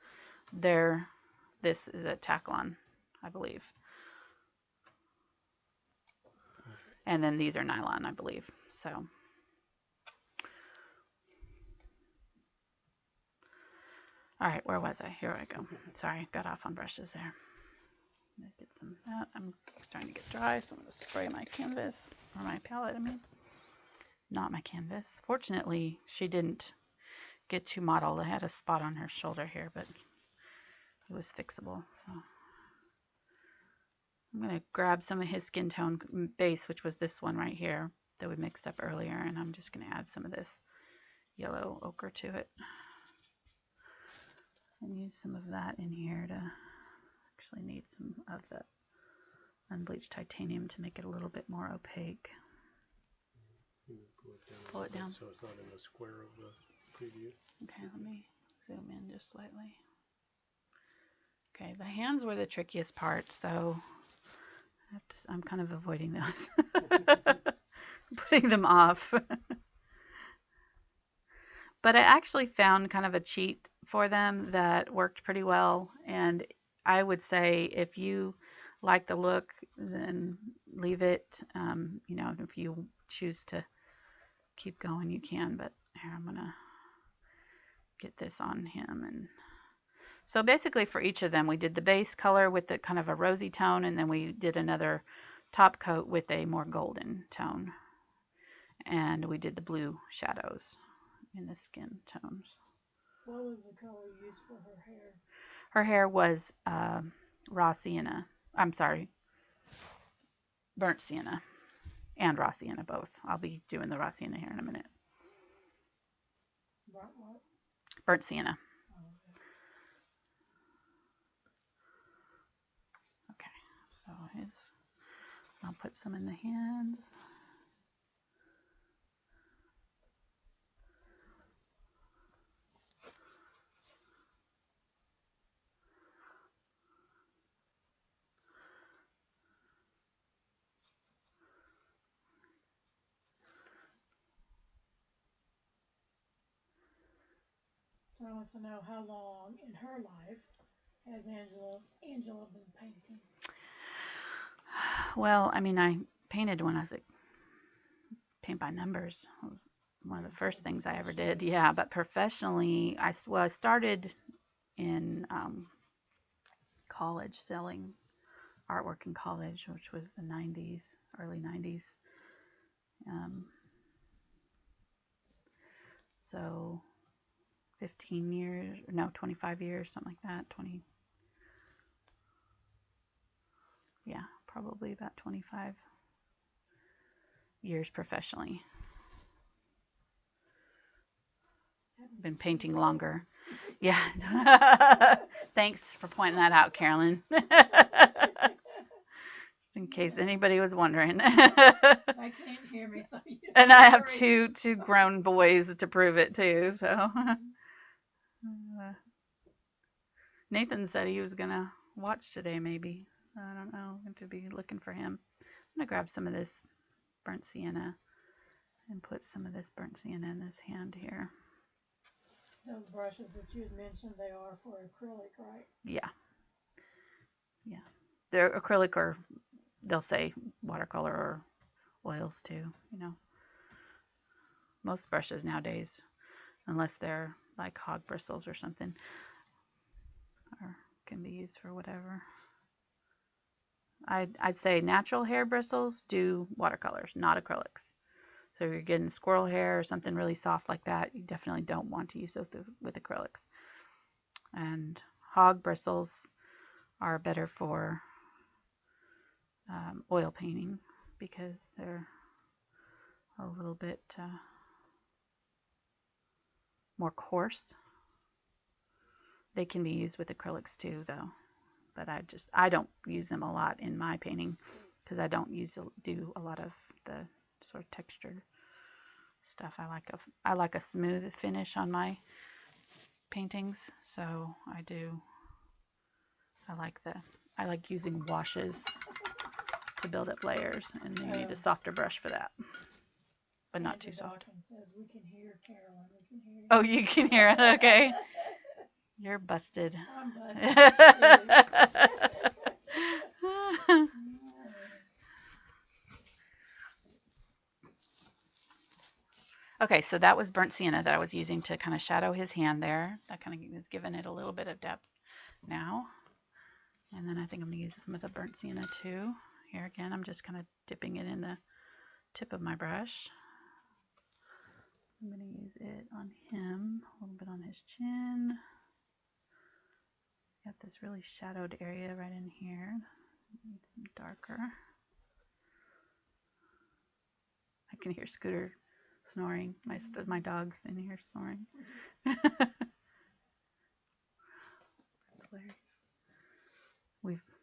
This is a Taklon, I believe. And then these are nylon, I believe. So, all right, where was I? Here I go. Sorry, got off on brushes there. Get some of that. I'm starting to get dry, so I'm going to spray my canvas, or my palette, I mean. Not my canvas. Fortunately, she didn't get too mottled. I had a spot on her shoulder here, but it was fixable. So I'm going to grab some of his skin tone base, which was this one right here that we mixed up earlier, and I'm just going to add some of this yellow ochre to it. And use some of that in here to actually need some of the unbleached titanium to make it a little bit more opaque. Pull it down so it's not in the square of the preview. Okay, let me zoom in just slightly. Okay, the hands were the trickiest part, so I'm kind of avoiding those. Putting them off. But I actually found kind of a cheat for them that worked pretty well, and I would say if you like the look, then leave it. You know, if you choose to keep going, you can, but here, I'm gonna get this on him. And so basically for each of them, we did the base color with the kind of a rosy tone, and then we did another top coat with a more golden tone, and we did the blue shadows in the skin tones. What was the color used for her hair? Her hair was raw sienna. I'm sorry, burnt sienna and raw sienna both. I'll be doing the raw sienna here in a minute. Burnt what? Burnt sienna. Oh, Okay, so I'll put some in the hands. So I want to know, how long in her life has Angela been painting? Well, I mean, I painted when I was paint by numbers. It was one of the first things I ever did. Yeah, but professionally, I started in college, selling artwork in college, which was the 90s, early 90s. So 15 years, no, 25 years, something like that. 20, yeah, probably about 25 years professionally. Been painting longer. Yeah. Thanks for pointing that out, Carolyn. In case anybody was wondering. I can't hear me, so you and I have two grown boys to prove it too. So Nathan said he was gonna watch today, maybe. I don't know. I'm going to be looking for him. I'm gonna grab some of this burnt sienna and put some of this burnt sienna in this hand here. Those brushes that you had mentioned, they are for acrylic, right? Yeah. Yeah. They're acrylic, or they'll say watercolor or oils too, you know. Most brushes nowadays, unless they're like hog bristles or something, or can be used for whatever. I'd say natural hair bristles do watercolors, not acrylics. So if you're getting squirrel hair or something really soft like that, you definitely don't want to use it with acrylics. And hog bristles are better for oil painting because they're a little bit more coarse. They can be used with acrylics too, though. But I don't use them a lot in my painting because I don't do a lot of the sort of textured stuff. I like a smooth finish on my paintings, so I like using washes to build up layers, and you need a softer brush for that, but not too soft. Says we can hear Carolyn. We can hear you. Oh, you can hear it. Okay. You're busted. I'm busted. Okay, so that was burnt sienna that I was using to kind of shadow his hand there. That kind of is giving it a little bit of depth now. And then I think I'm going to use some of the burnt sienna too. Here again, I'm just kind of dipping it in the tip of my brush. I'm going to use it on him, a little bit on his chin. Got this really shadowed area right in here. Need some darker. I can hear Scooter snoring. My dog's in here snoring. That's hilarious.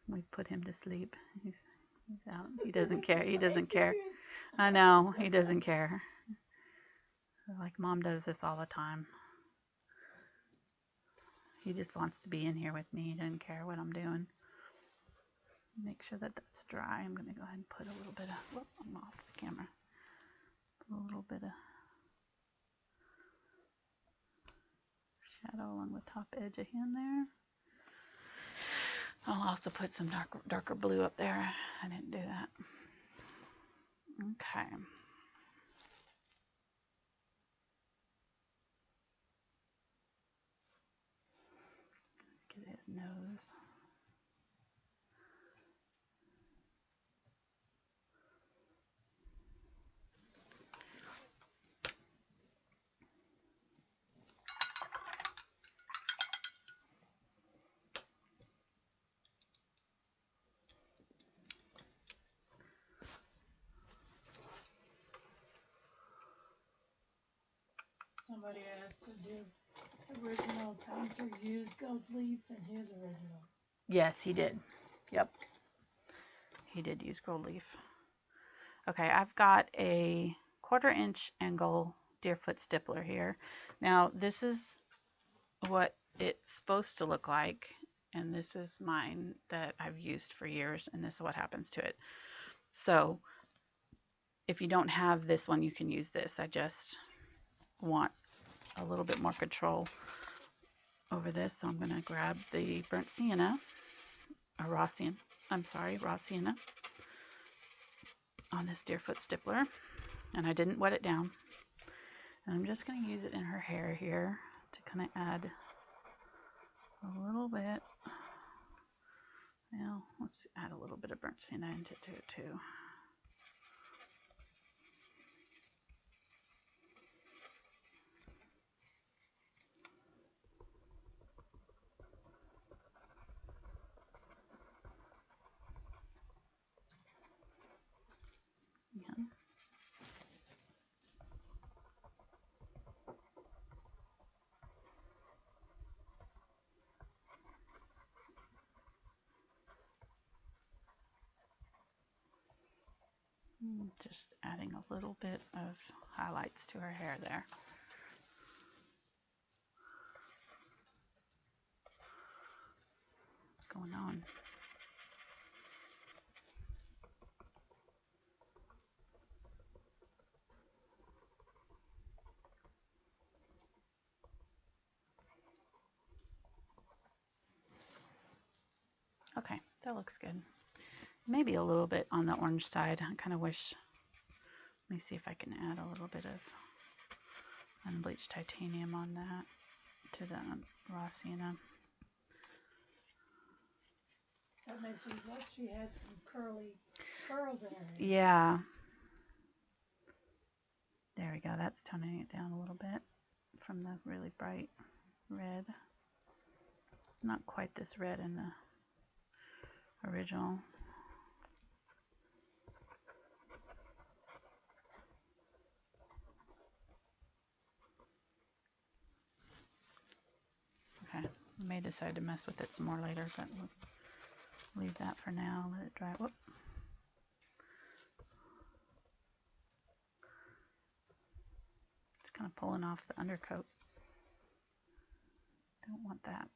We've put him to sleep. He's out. He doesn't care. He doesn't care. I know. He doesn't care. Like Mom does this all the time. He just wants to be in here with me. He doesn't care what I'm doing. Make sure that that's dry. I'm going to go ahead and put a little bit of, whoop, I'm off the camera. Put a little bit of shadow along the top edge of him there. I'll also put some darker blue up there. I didn't do that. Okay. Let's get his nose. Somebody asked, did the original painter use gold leaf in his original? Yes, he did. Yep. He did use gold leaf. Okay, I've got a 1/4 inch angle Deerfoot stippler here. Now, this is what it's supposed to look like, and this is mine that I've used for years, and this is what happens to it. So, if you don't have this one, you can use this. I just want a little bit more control over this, so I'm going to grab the burnt sienna, or raw sienna, raw sienna on this Deerfoot stippler, and I didn't wet it down. And I'm just going to use it in her hair here to kind of add a little bit. Well, let's add a little bit of burnt sienna into it too. Just adding a little bit of highlights to her hair there. What's going on? Okay, that looks good. Maybe a little bit on the orange side. I kind of wish, let me see if I can add a little bit of unbleached titanium on that to the raw sienna. That makes it look like she had some curly curls in her hair. Yeah. There we go. That's toning it down a little bit from the really bright red. Not quite this red in the original. Okay, I may decide to mess with it some more later, but we'll leave that for now. Let it dry. Whoop. It's kind of pulling off the undercoat. Don't want that.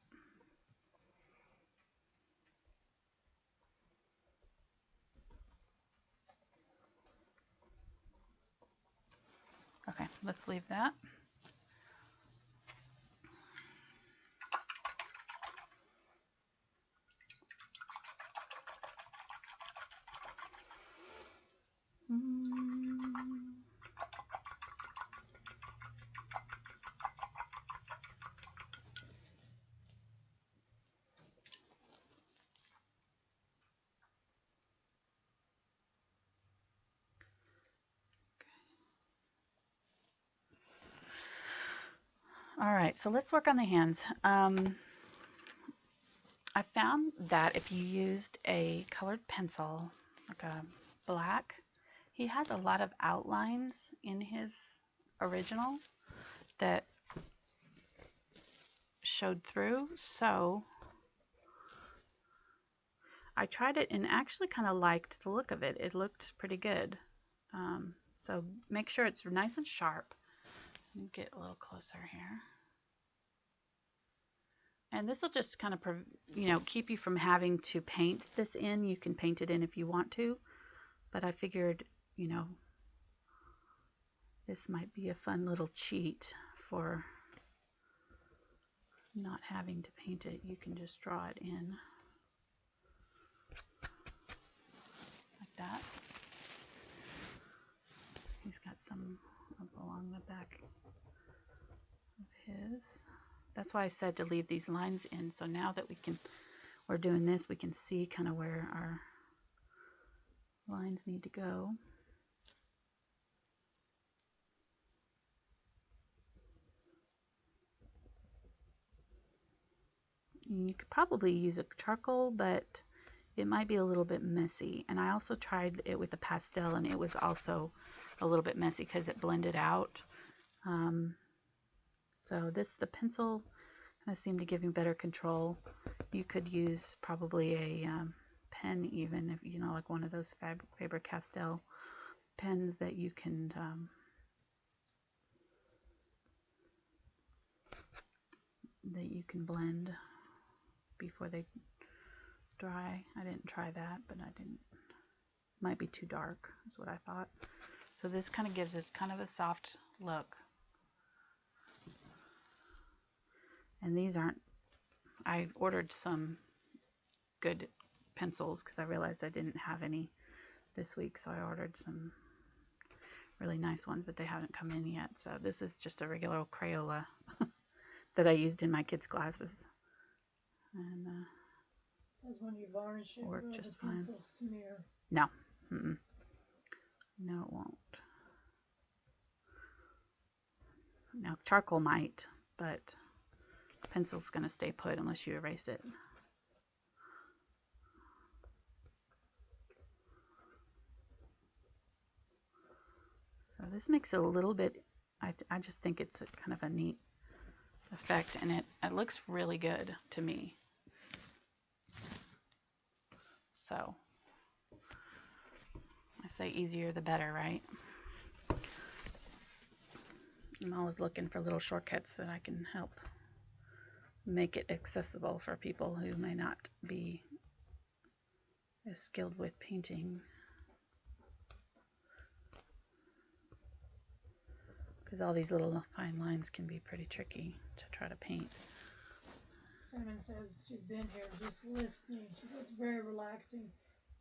Okay, let's leave that. All right, so let's work on the hands. I found that if you used a colored pencil, like a black, he has a lot of outlines in his original that showed through. So I tried it and actually kind of liked the look of it. It looked pretty good. So make sure it's nice and sharp. Let me get a little closer here. And this will just kind of, keep you from having to paint this in. You can paint it in if you want to, but I figured, this might be a fun little cheat for not having to paint it. You can just draw it in like that. He's got some up along the back of his. That's why I said to leave these lines in. So now that we're doing this, we can see kind of where our lines need to go. You could probably use a charcoal, but it might be a little bit messy. And I also tried it with a pastel, and it was also a little bit messy because it blended out. So the pencil kind of seemed to give you better control. You could use probably a pen, even if like one of those Faber-Castell pens that you can blend before they dry. I didn't try that, but might be too dark is what I thought. So this kind of gives it kind of a soft look. And these I ordered some good pencils because I realized I didn't have any this week, so I ordered some really nice ones, but they haven't come in yet. So this is just a regular old Crayola that I used in my kids' classes. And says when you varnish it, will the pencil smear? No. No, it won't. Now, charcoal might, but pencil's going to stay put unless you erase it. So this makes it a little bit, I just think it's kind of a neat effect, and it looks really good to me. So I say easier the better, right? I'm always looking for little shortcuts that I can help make it accessible for people who may not be as skilled with painting. Because all these little fine lines can be pretty tricky to try to paint. Cinnamon says she's been here just listening. She said it's very relaxing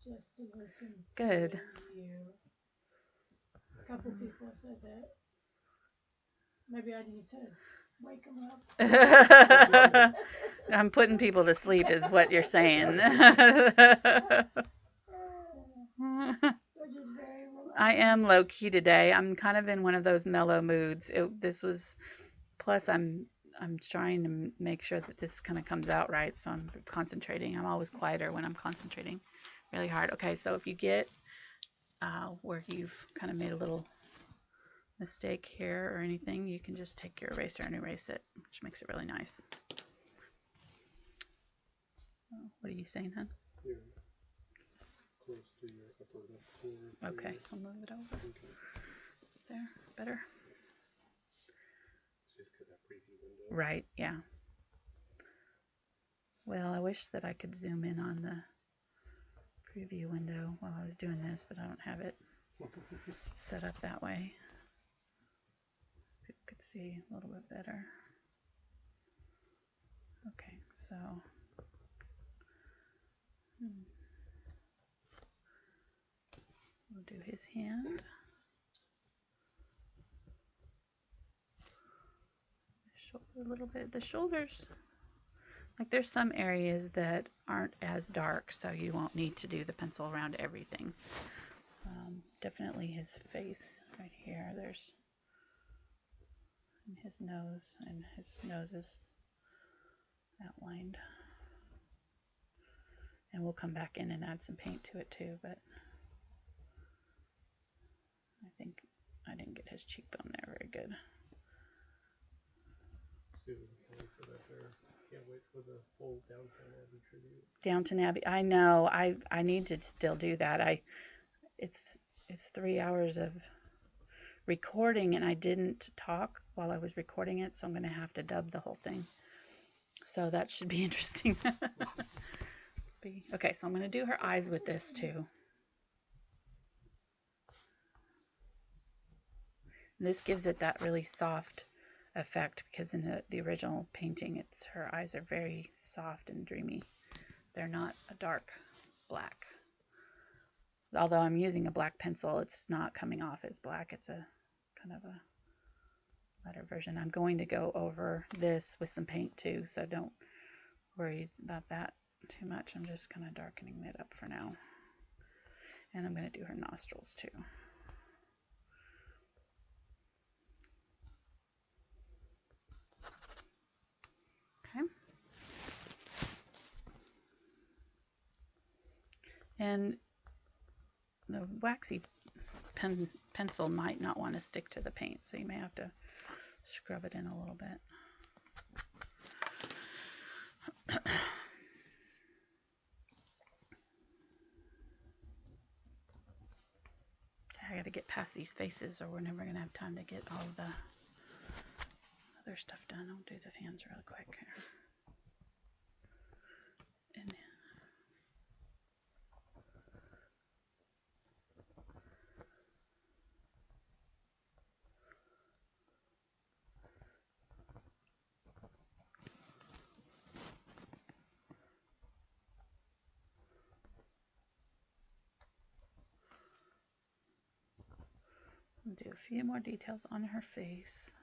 just to listen Good. to you. A couple people have said that. Maybe I need to wake them up. I'm putting people to sleep is what you're saying. They're just very relaxed. I am low key today. I'm kind of in one of those mellow moods. Plus I'm trying to make sure that this kind of comes out right, so I'm concentrating. I'm always quieter when I'm concentrating really hard. Okay, so if you get where you've kind of made a little mistake here or anything, you can just take your eraser and erase it, which makes it really nice. What are you saying, hon? You're close to your upper left corner. Okay, I'll move it over. Okay. There, better? Just cut that preview window. Right, yeah. Well, I wish that I could zoom in on the preview window while I was doing this, but I don't have it set up that way. People could see a little bit better. Okay, so we'll do his hand. Shoulder a little bit. The shoulders, like there's some areas that aren't as dark, so you won't need to do the pencil around everything. Definitely his face right here. There's his nose, and his nose is outlined. And we'll come back in and add some paint to it too, but I think I didn't get his cheekbone there very good. Can't wait for the whole Downtown Abbey tribute. Downton Abbey, I know. I need to still do that. It's 3 hours of recording, and I didn't talk while I was recording it, so I'm going to have to dub the whole thing. So that should be interesting. Okay, so I'm going to do her eyes with this too. And this gives it that really soft effect, because in the original painting, her eyes are very soft and dreamy. They're not a dark black. Although I'm using a black pencil, it's not coming off as black. It's a kind of a lighter version. I'm going to go over this with some paint too, so don't worry about that too much. I'm just kind of darkening it up for now. And I'm going to do her nostrils too. Okay. And the waxy pencil might not want to stick to the paint, so you may have to scrub it in a little bit. I got to get past these faces, or we're never going to have time to get all of the other stuff done. I'll do the hands really quick here. And I'll do a few more details on her face,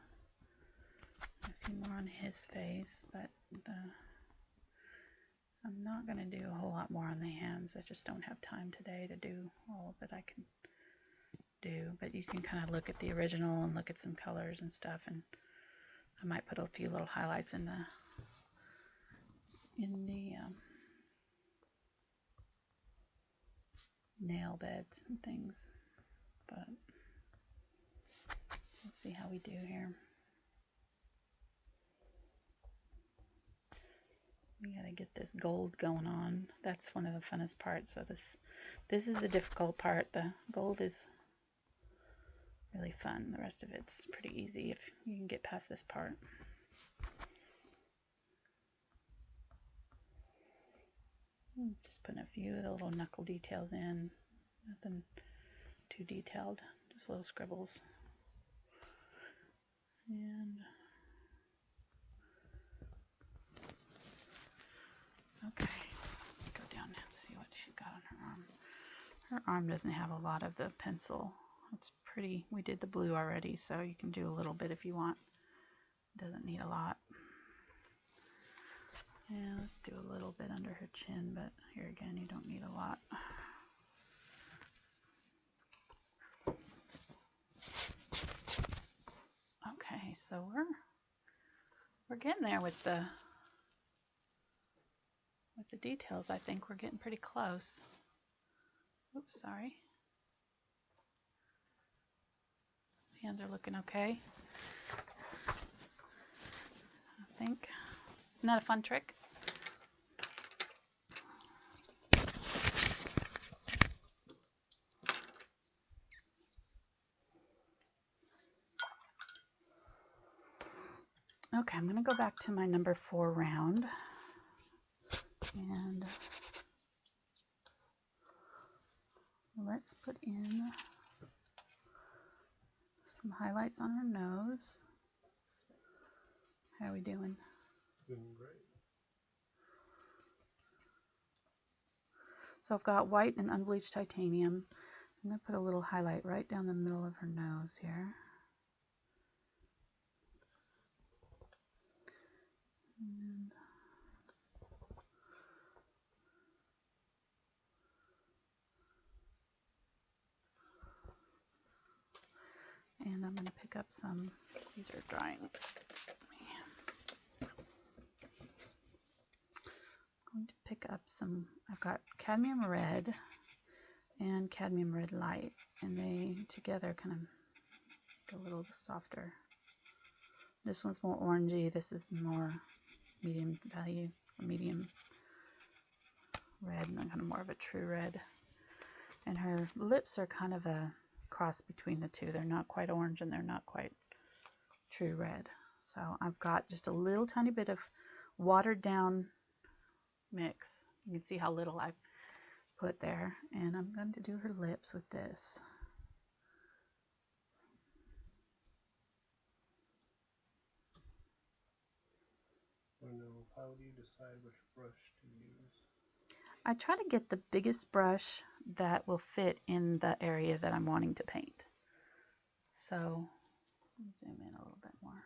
a few more on his face, but I'm not going to do a whole lot more on the hands. I just don't have time today to do all that I can do, but you can kind of look at the original and look at some colors and stuff, and I might put a few little highlights in the nail beds and things, but we'll see how we do here. We gotta get this gold going on. That's one of the funnest parts. So this is the difficult part. The gold is really fun. The rest of it's pretty easy if you can get past this part. Just putting a few of the little knuckle details in. Nothing too detailed, just little scribbles. And okay, let's go down and see what she's got on her arm. Her arm doesn't have a lot of the pencil. It's pretty. We did the blue already, so you can do a little bit if you want. It doesn't need a lot. Yeah, let's do a little bit under her chin, but here again, you don't need a lot. Okay, so we're getting there with the details. I think we're getting pretty close. Oops, sorry. Hands are looking okay, I think. Isn't that a fun trick? Okay, I'm going to go back to my number 4 round and let's put in some highlights on her nose. How are we doing? Doing great. So I've got white and unbleached titanium. I'm going to put a little highlight right down the middle of her nose here. And I'm going to pick up some, these are drying. I'm going to pick up some, I've got Cadmium Red and Cadmium Red Light, and they together kind of get a little softer. This one's more orangey, this is more medium value, medium red, and kind of more of a true red. And her lips are kind of a cross between the two. They're not quite orange and they're not quite true red. So I've got just a little tiny bit of watered down mix. You can see how little I've put there. And I'm going to do her lips with this. How do you decide which brush to use? I try to get the biggest brush that will fit in the area that I'm wanting to paint. So zoom in a little bit more.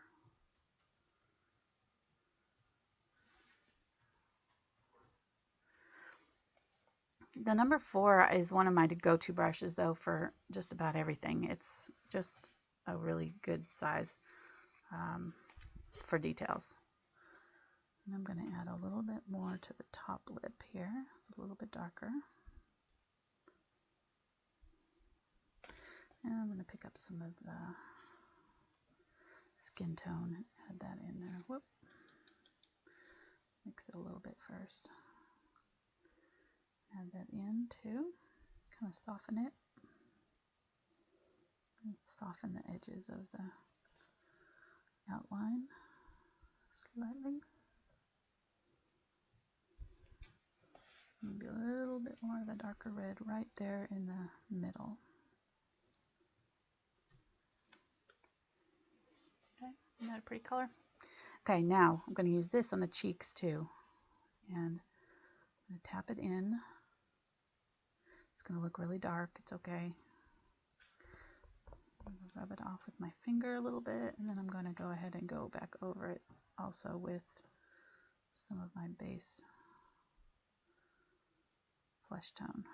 The number 4 is one of my go-to brushes though for just about everything. It's just a really good size for details. And I'm going to add a little bit more to the top lip here. It's a little bit darker. And I'm going to pick up some of the skin tone and add that in there. Whoop. Mix it a little bit first. Add that in too. Kind of soften it. And soften the edges of the outline slightly. Maybe a little bit more of the darker red right there in the middle. Okay, isn't that a pretty color? Okay, now I'm going to use this on the cheeks too. And I'm going to tap it in. It's going to look really dark. It's okay. I'm going to rub it off with my finger a little bit, and then I'm going to go ahead and go back over it also with some of my base flesh tone.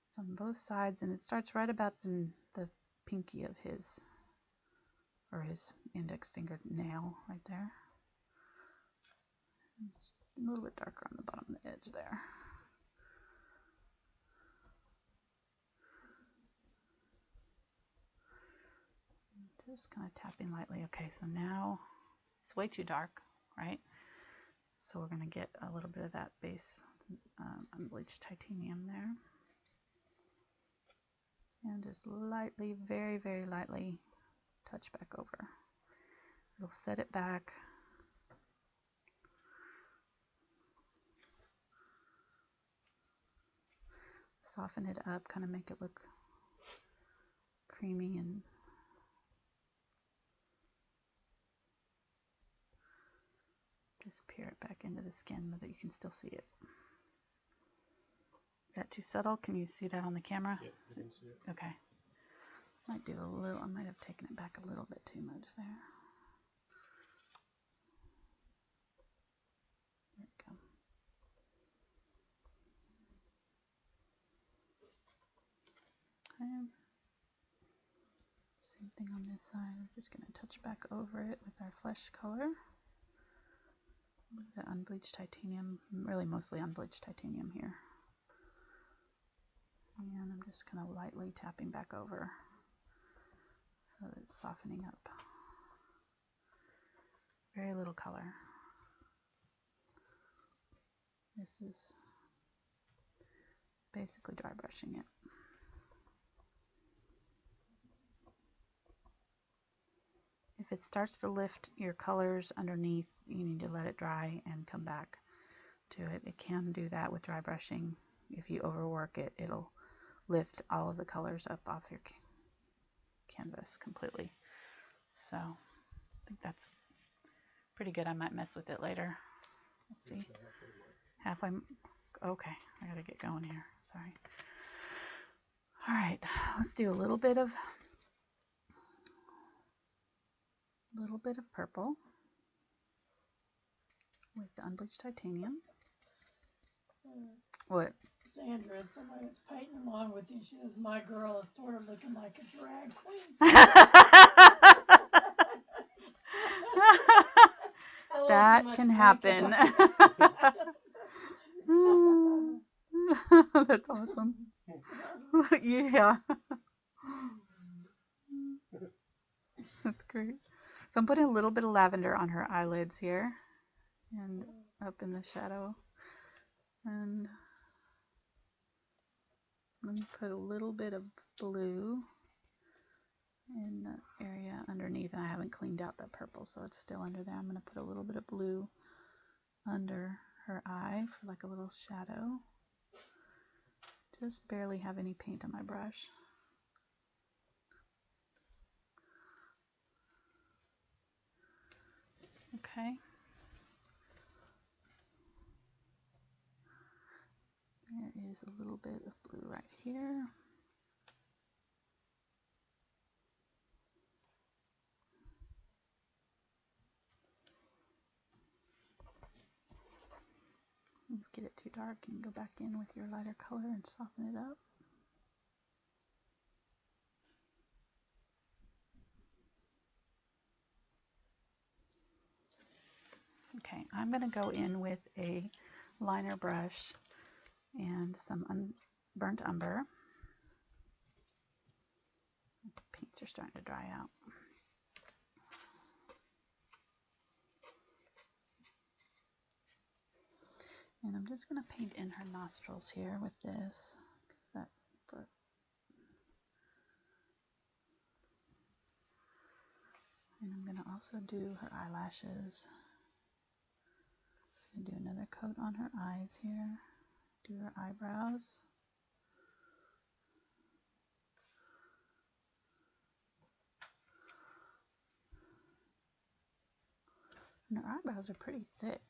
It's on both sides, and it starts right about the pinky of his, or his index finger nail right there. It's a little bit darker on the bottom of the edge there. Just kind of tapping lightly. Okay, so now it's way too dark, right? So we're going to get a little bit of that base unbleached titanium there. And just lightly, very, very lightly touch back over. It'll set it back. Soften it up, kind of make it look creamy and disappear it back into the skin so that you can still see it. Is that too subtle? Can you see that on the camera? Yeah, I can see it. Okay. Might do a little, I might have taken it back a little bit too much there. There we go. Okay. Same thing on this side. We're just going to touch back over it with our flesh color. The unbleached titanium, really mostly unbleached titanium here. And I'm just kind of lightly tapping back over so that it's softening up. Very little color. This is basically dry brushing it. If it starts to lift your colors underneath, you need to let it dry and come back to it. It can do that with dry brushing. If you overwork it, it'll lift all of the colors up off your canvas completely. So I think that's pretty good. I might mess with it later. Let's see. Halfway. Okay, I gotta get going here. Sorry. All right, let's do a little bit of purple with the unbleached titanium. What? Sandra, somebody was painting along with you. She says, my girl is sort of looking like a drag queen. That can happen. That's awesome. Yeah. That's great. So I'm putting a little bit of lavender on her eyelids here and up in the shadow. And let me put a little bit of blue in the area underneath, and I haven't cleaned out that purple, so it's still under there. I'm going to put a little bit of blue under her eye for like a little shadow. Just barely have any paint on my brush. Okay. There is a little bit of blue right here. If you get it too dark, you can go back in with your lighter color and soften it up. Okay, I'm going to go in with a liner brush and some burnt umber. The paints are starting to dry out. And I'm just going to paint in her nostrils here with this. And I'm going to also do her eyelashes. I'm going to do another coat on her eyes here. Do her eyebrows. And her eyebrows are pretty thick.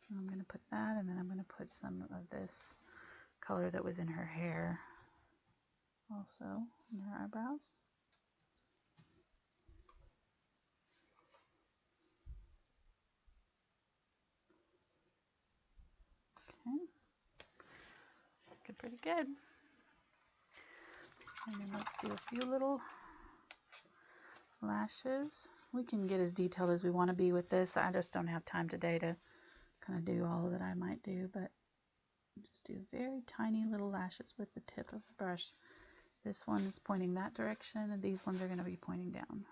And I'm going to put that, and then I'm going to put some of this color that was in her hair also in her eyebrows. Okay. Looking pretty good. And then let's do a few little lashes. We can get as detailed as we want to be with this. I just don't have time today to kind of do all that I might do, but just do very tiny little lashes with the tip of the brush. This one is pointing that direction, and these ones are going to be pointing down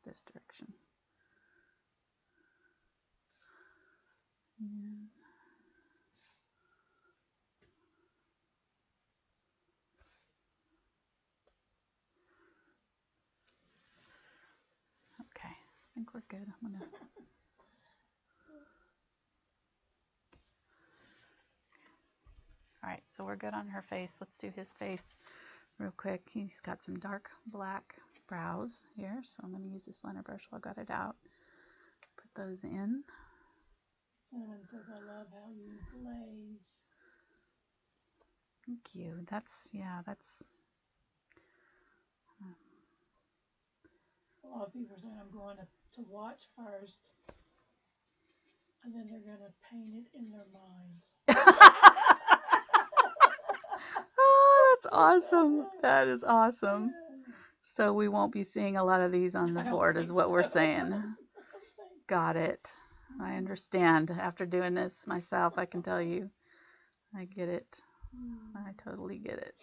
this direction. And okay, I think we're good. I'm gonna. All right, so we're good on her face. Let's do his face real quick. He's got some dark black brows here, so I'm going to use this liner brush while I got it out. Put those in. Cinnamon says, I love how you glaze. Thank you. That's, yeah, that's... A lot of people are saying I'm going to watch first, and then they're going to paint it in their minds. Oh, that's awesome. That is awesome. So we won't be seeing a lot of these on the board is what we're saying. Got it. I understand. After doing this myself, I can tell you. I get it. I totally get it.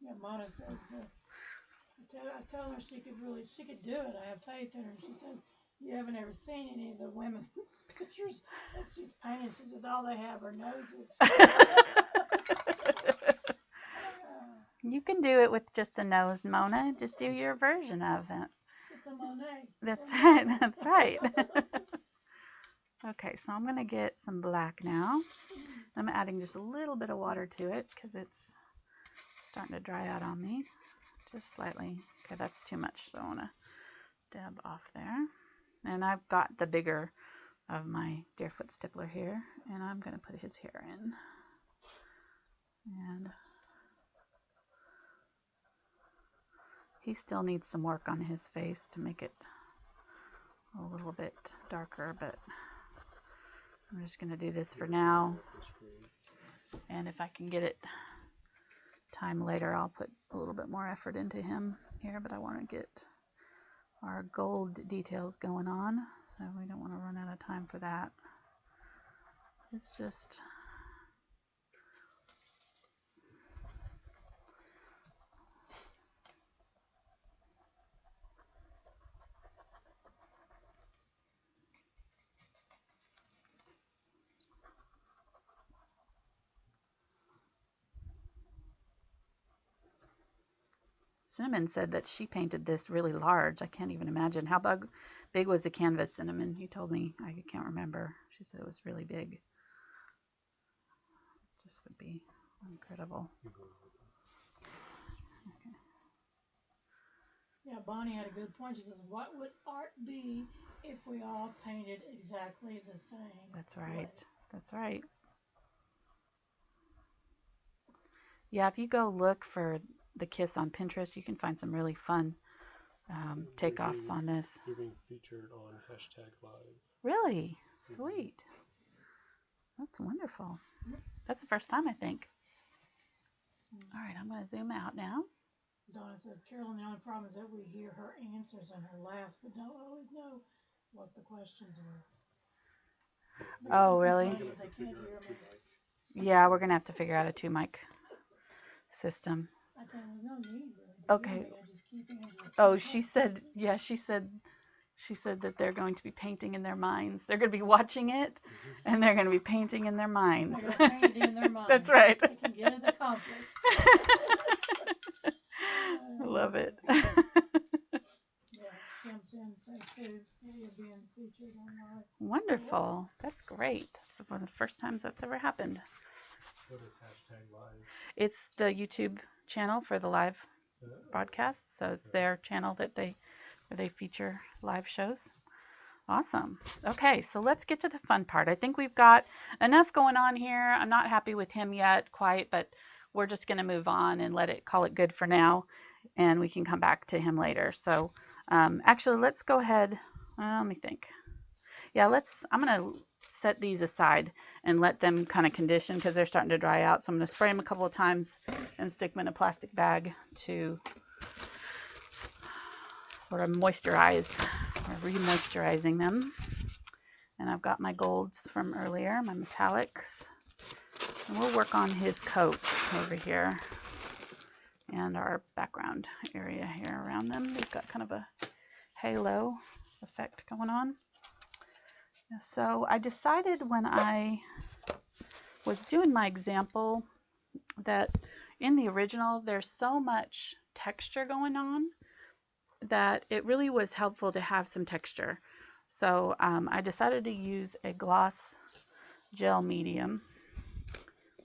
Yeah, Mona says, I was telling her she could do it. I have faith in her. She said, you haven't ever seen any of the women pictures that she's painted. She said, all they have are noses. You can do it with just a nose, Mona. Just do your version of it. It's a Monet. That's right. That's right. Okay, so I'm going to get some black now. I'm adding just a little bit of water to it because it's starting to dry out on me. Just slightly. Okay, that's too much, so I want to dab off there. And I've got the bigger of my Deerfoot stippler here, and I'm going to put his hair in. And he still needs some work on his face to make it a little bit darker, but I'm just going to do this for now. And if I can get it time later, I'll put a little bit more effort into him here, but I want to get our gold details going on, so we don't want to run out of time for that. It's just Cinnamon said that she painted this really large. I can't even imagine. How big was the canvas, Cinnamon? You told me. I can't remember. She said it was really big. It just would be incredible. Okay. Yeah, Bonnie had a good point. She says, what would art be if we all painted exactly the same? That's right. Way? That's right. Yeah, if you go look for the Kiss on Pinterest, you can find some really fun takeoffs on this. You're being featured on #live. Really? Sweet. That's wonderful. That's the first time, I think. All right, I'm going to zoom out now. Donna says, Carolyn, the only problem is that we hear her answers in her laughs, but don't always know what the questions were. Oh, really? They can't hear me. Yeah, we're going to have to figure out a 2-mic system. I tell them, there's no need, really. Okay. Oh, she said, yeah, she said that they're going to be painting in their minds. They're going to be watching it, and they're going to be painting in their minds. They're going to paint in their minds. That's right. They can get it accomplished. I love it. Yeah, Kim Sin says too, you're being featured on live. Wonderful. That's great. That's one of the first times that's ever happened. What is #live? It's the YouTube channel for the live broadcast. So it's their channel that where they feature live shows. Awesome. Okay, so let's get to the fun part. I think we've got enough going on here. I'm not happy with him yet quite, but we're just going to move on and call it good for now, and we can come back to him later. So actually, let's go ahead. Let me think. Yeah, I'm going to set these aside and let them kind of condition because they're starting to dry out. So I'm going to spray them a couple of times and stick them in a plastic bag to sort of moisturize or re-moisturizing them. And I've got my golds from earlier, my metallics. And we'll work on his coat over here and our background area here around them. They've got kind of a halo effect going on. So I decided when I was doing my example that in the original there's so much texture going on that it really was helpful to have some texture. So I decided to use a gloss gel medium.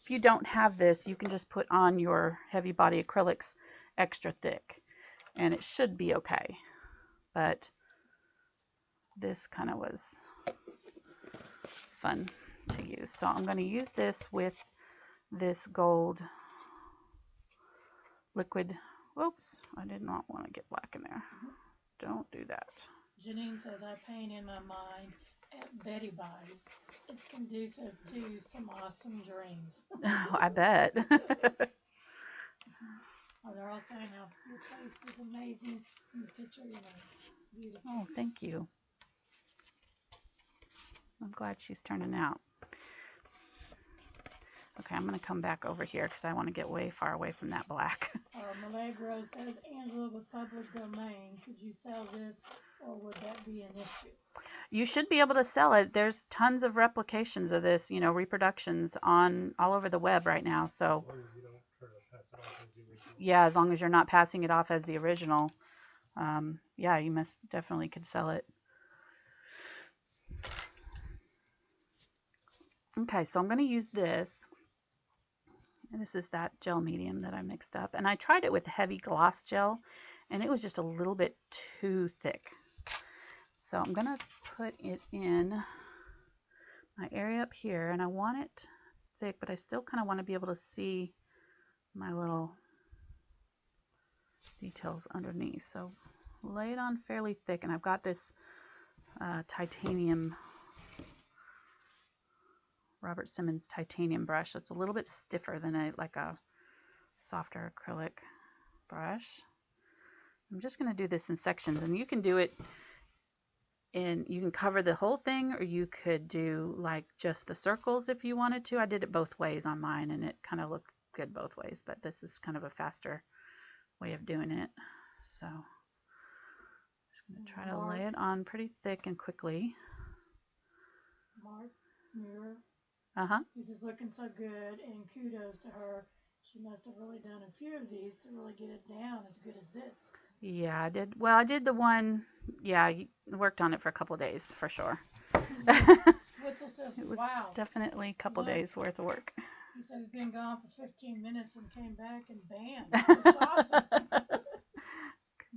If you don't have this, you can just put on your heavy body acrylics extra thick and it should be okay. But this kind of was fun to use. So I'm going to use this with this gold liquid. Whoops, I did not want to get black in there. Don't do that. Janine says, I paint in my mind at Betty Buys. It's conducive to some awesome dreams. Oh, I bet. Oh, they're all saying how your place is amazing in the picture, you know, beautiful. Oh, thank you. I'm glad she's turning out. Okay, I'm going to come back over here because I want to get way far away from that black. Milagro says, Angela, with public domain, could you sell this or would that be an issue? You should be able to sell it. There's tons of replications of this, you know, reproductions on all over the web right now. So, As long as you don't try to pass it off as the original. yeah, as long as you're not passing it off as the original, yeah, you must definitely could sell it. Okay, so I'm going to use this. And this is that gel medium that I mixed up. And I tried it with heavy gloss gel, and it was just a little bit too thick. So I'm going to put it in my area up here, and I want it thick, but I still kind of want to be able to see my little details underneath. So lay it on fairly thick, and I've got this titanium, Robert Simmons titanium brush. That's a little bit stiffer than a softer acrylic brush. I'm just going to do this in sections, and you can do it in, you can cover the whole thing, or you could do like just the circles if you wanted to. I did it both ways on mine, and it kind of looked good both ways, but this is kind of a faster way of doing it. So I'm just going to try to lay it on pretty thick and quickly. Mark Muir. Uh-huh. This is looking so good, and kudos to her. She must have really done a few of these to really get it down as good as this. Yeah, I did. Well, I did the one, yeah, I worked on it for a couple of days for sure. Witzel says, It was wow. definitely a couple days worth of work. He said he's been gone for 15 minutes and came back and bam. That's awesome.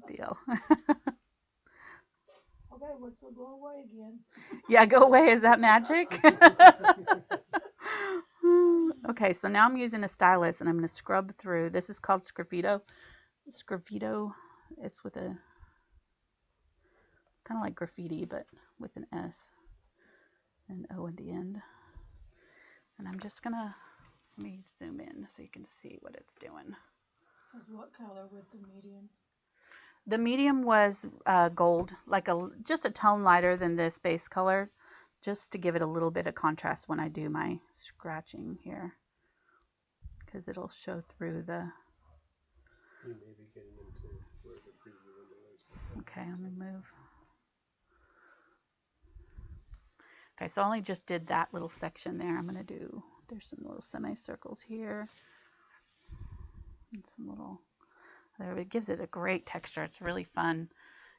Good deal. Okay, Witzel, go away again. Yeah, go away. Is that magic? Okay, so now I'm using a stylus, and I'm going to scrub through. This is called Sgraffito. Sgraffito. It's with a kind of like graffiti, but with an S and an O at the end. And I'm just gonna, let me zoom in so you can see what it's doing. Says what color with the medium? The medium was gold, like just a tone lighter than this base color, just to give it a little bit of contrast when I do my scratching here, because it'll show through the. You may be getting into where the preview window is. Okay, let me move. Okay, so I only just did that little section there. I'm going to do, there's some little semicircles here. And some little, there, it gives it a great texture. It's really fun.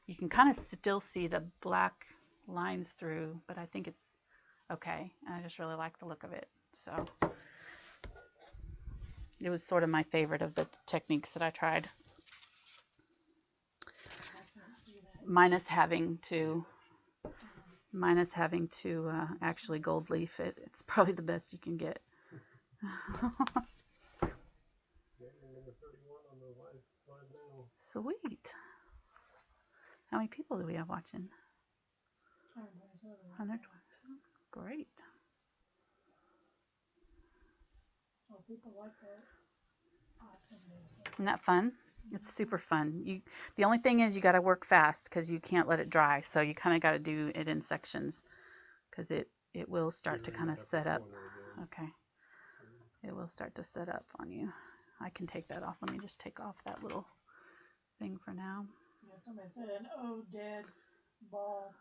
You can kind of still see the black lines through, but I think it's okay. And I just really like the look of it. So it was sort of my favorite of the techniques that I tried. Minus having to actually gold leaf it. It's probably the best you can get. Sweet. How many people do we have watching? 127. Great. Oh, people like that. Awesome. Isn't that fun? It's super fun. The only thing is you got to work fast because you can't let it dry. So you kind of got to do it in sections because it will start to kind of set up. Okay. It will start to set up on you. I can take that off. Let me just take off that little thing for now. Yeah, somebody said an dead ball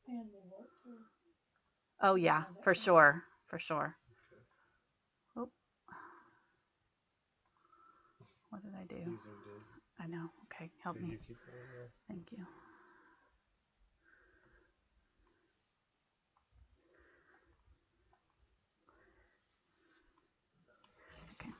pen would work too. Oh yeah, for sure, for sure. Okay. Oh, what did I do? You zoomed in. I know. Okay, help Okay, me. you keep going there. Thank you. Okay.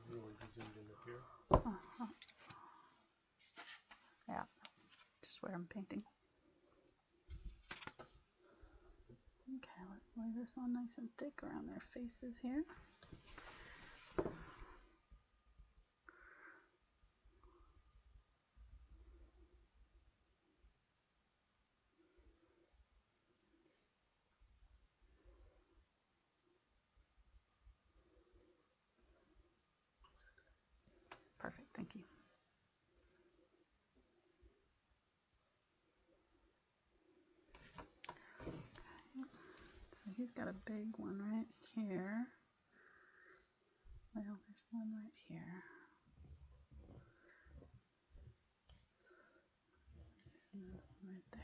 You want to be zoomed in up here? Uh-huh. Yeah, just where I'm painting. Okay, let's lay this on nice and thick around their faces here. Perfect, thank you. So he's got a big one right here. Well, there's one right here. And right there.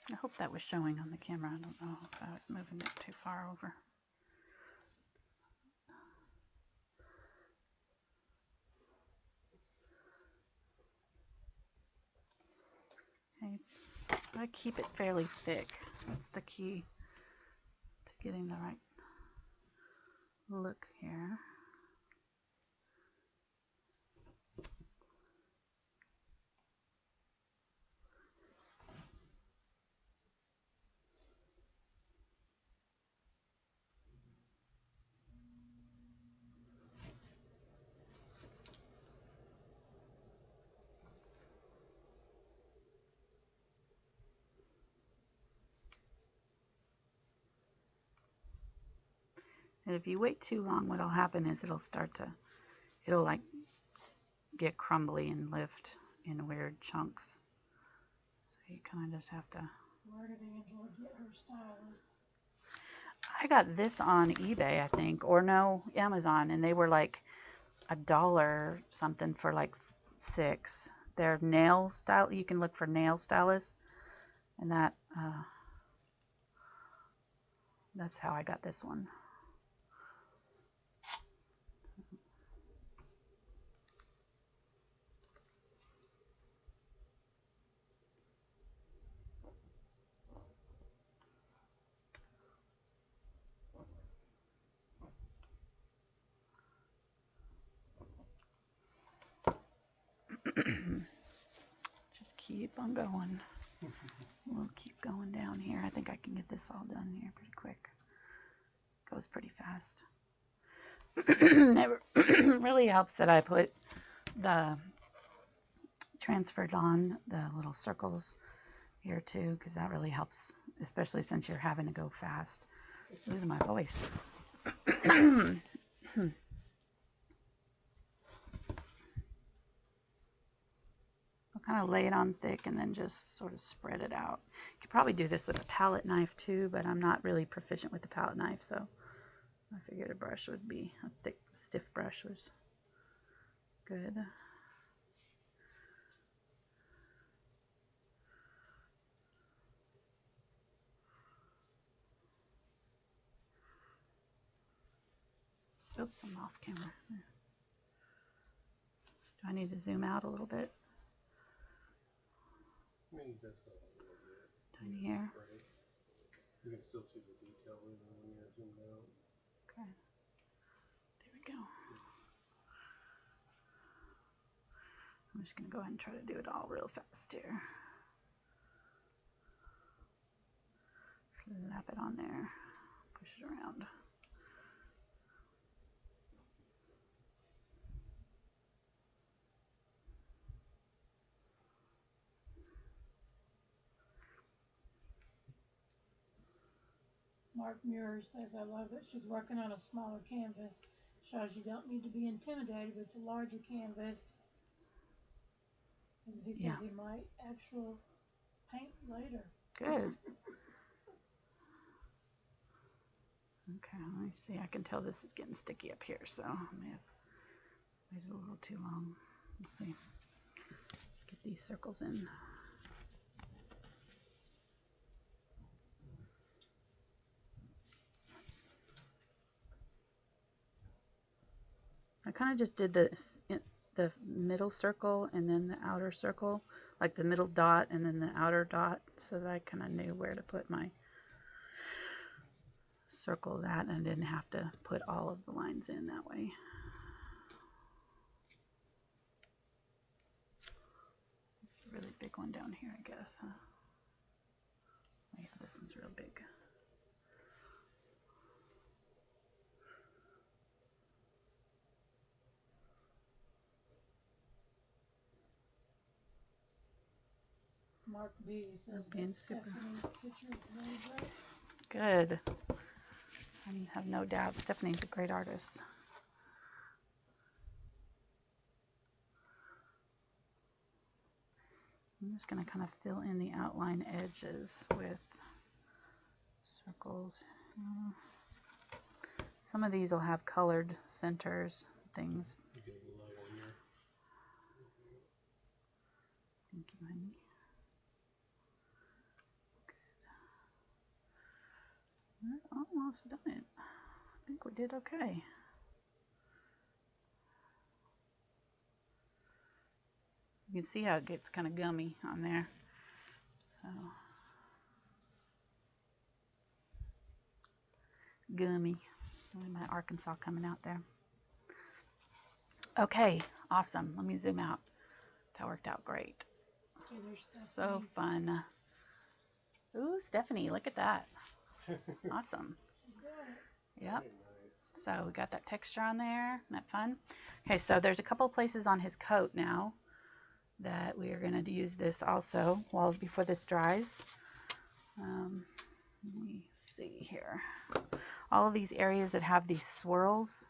I hope that was showing on the camera. I don't know if I was moving it too far over. Okay, I keep it fairly thick. That's the key to getting the right look here. And if you wait too long, what'll happen is it'll like get crumbly and lift in weird chunks. So you kind of just have to. Where did Angela get her stylus? I got this on eBay, I think, or no, Amazon, and they were like $1 something for like 6. They're nail style. You can look for nail stylus, and that's how I got this one. Just keep on going. We'll keep going down here. I think I can get this all done here pretty quick. Goes pretty fast. It really helps that I put the transferred on the little circles here too, because that really helps, especially since you're having to go fast. Losing my voice. I'll kind of lay it on thick and then just sort of spread it out. You could probably do this with a palette knife too, but I'm not really proficient with the palette knife, so I figured a brush would be, a thick, stiff brush was good. Oops, I'm off camera. Do I need to zoom out a little bit? Maybe just a little bit. Down here. Right. You can still see the detail even when you're zoomed out. Okay. There we go. I'm just going to go ahead and try to do it all real fast here. Slap it on there. Push it around. Mark Muir says, I love that she's working on a smaller canvas. Shows you don't need to be intimidated with a larger canvas. He says he might actually paint later. Good. Okay, let me see. I can tell this is getting sticky up here, so I may have waited a little too long. We'll see. Get these circles in. I kind of just did this the middle circle and then the outer circle, like the middle dot and then the outer dot, so that I kind of knew where to put my circles at, and I didn't have to put all of the lines in that way. Really big one down here, I guess, huh? Oh, yeah, this one's real big. Mark B says being that super. Stephanie's picture is really great. Good. I have no doubt Stephanie's a great artist. I'm just going to kind of fill in the outline edges with circles. Some of these will have colored centers, things. You get a low on there. Thank you, honey. Good. We're almost done it. I think we did okay. You can see how it gets kind of gummy on there. So, gummy. My Arkansas coming out there. Okay, awesome. Let me zoom out. That worked out great. Okay, there's So fun. Ooh, Stephanie, look at that. Awesome. Yep. Very nice. So we got that texture on there. Isn't that fun? Okay, so there's a couple places on his coat now that we are going to use this also before this dries. Let me see here. All of these areas that have these swirls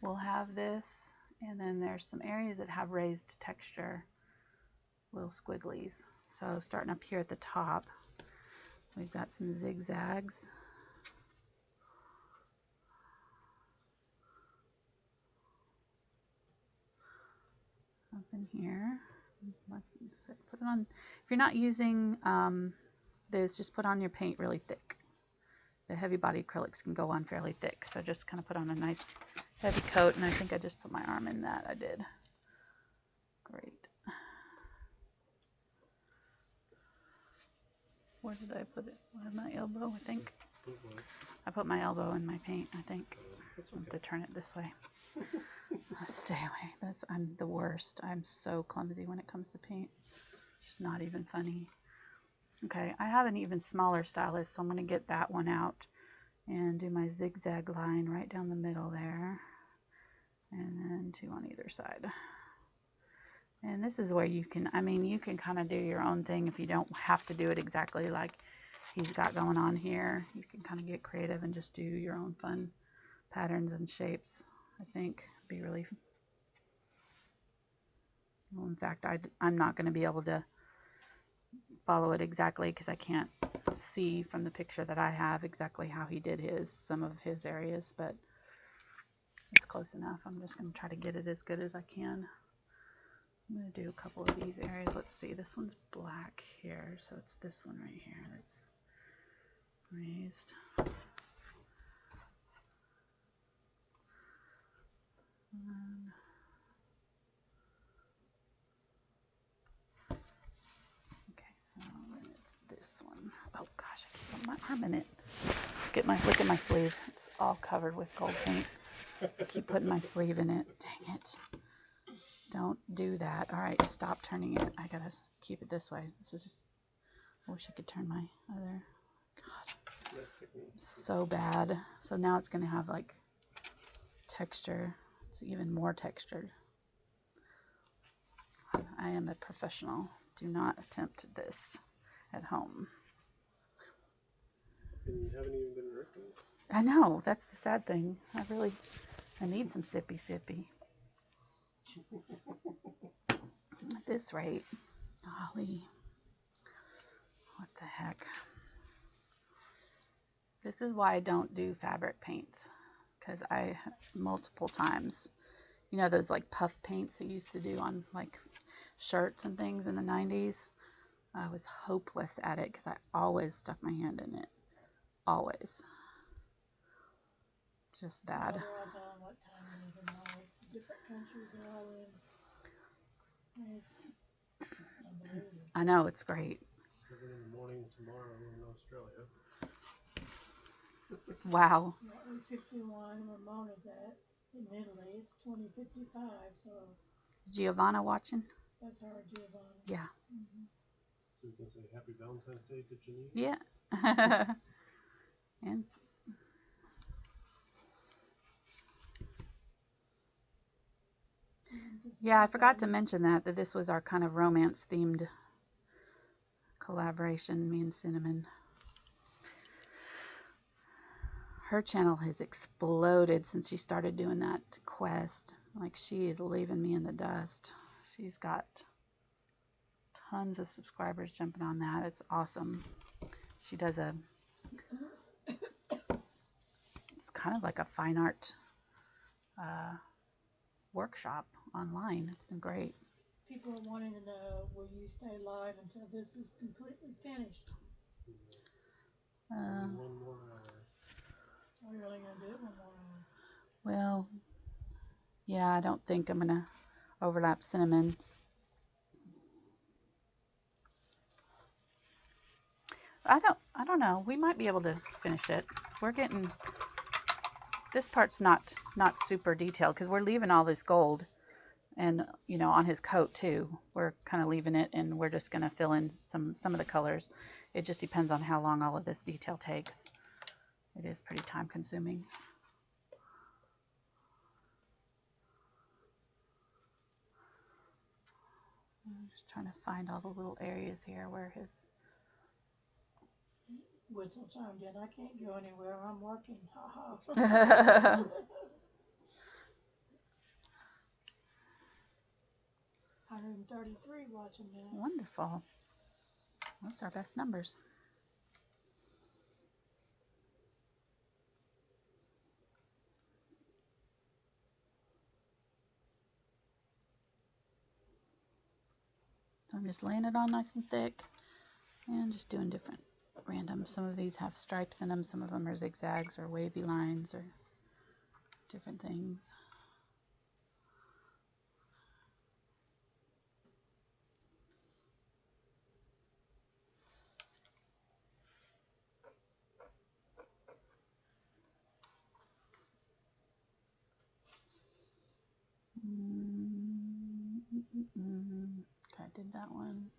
will have this, and then there's some areas that have raised texture, little squigglies. So starting up here at the top, we've got some zigzags. Up in here. Put it on. If you're not using this, just put on your paint really thick. The heavy body acrylics can go on fairly thick, so just kind of put on a nice heavy coat, and I think I just put my arm in that. I did. Great. Where did I put it? My elbow, I think. I put my elbow in my paint, I think. That's I have okay. to turn it this way. Stay away. I'm the worst. I'm so clumsy when it comes to paint. It's not even funny. Okay, I have an even smaller stylus, so I'm going to get that one out and do my zigzag line right down the middle there, and then two on either side. And this is where you can, you can kind of do your own thing if you don't have to do it exactly like he's got going on here. You can kind of get creative and just do your own fun patterns and shapes. I think be really, well, in fact, I'm not going to be able to follow it exactly because I can't see from the picture that I have exactly how he did some of his areas, but it's close enough. I'm just going to try to get it as good as I can. I'm going to do a couple of these areas. Let's see, this one's black here, so it's this one right here that's raised. Okay, so then it's this one. Oh gosh, I keep putting my arm in it. Look at my sleeve. It's all covered with gold paint. I keep putting my sleeve in it. Dang it. Don't do that. All right, stop turning it. I gotta keep it this way. This is just, I wish I could turn my other, God, so bad. So now it's gonna have like texture. It's even more textured. I am a professional. Do not attempt this at home. And you haven't even been drinking? I know, that's the sad thing. I need some sippy sippy. At this rate, golly, what the heck. This is why I don't do fabric paints, because multiple times, you know, those like puff paints they used to do on like shirts and things in the 90s. I was hopeless at it because I always stuck my hand in it. Always. Just bad. They're all telling what time it is in all different countries they're all in. It's unbelievable. I know, it's great. 7 in the morning tomorrow in Australia. Wow. Yeah, 8:51 where Mona's at in Italy. It's 20:55, so. Giovanna watching? That's our Giovanna. Yeah. Mm-hmm. So we can say Happy Valentine's Day to Janine? Yeah. And yeah, I forgot to mention that this was our kind of romance themed collaboration, me and Cinnamon. Her channel has exploded since she started doing that quest. Like, she is leaving me in the dust. She's got tons of subscribers jumping on that. It's awesome. She does it's kind of like a fine art workshop online. It's been great. People are wanting to know, will you stay live until this is completely finished? 1 more hour. Are you only going to do it 1 more hour? Well, yeah, I don't think I'm going to overlap Cinnamon. I don't know. We might be able to finish it. We're getting, this part's not super detailed because we're leaving all this gold, and you know, on his coat too. We're kind of leaving it, and we're just going to fill in some of the colors. It just depends on how long all of this detail takes. It is pretty time consuming. I'm just trying to find all the little areas here where his Witzel chimed in, I can't go anywhere, I'm working. Ha ha. 133 watching now. Wonderful. Those are our best numbers. So I'm just laying it on nice and thick and just doing different random. Some of these have stripes in them, some of them are zigzags or wavy lines or different things. Okay, did that one.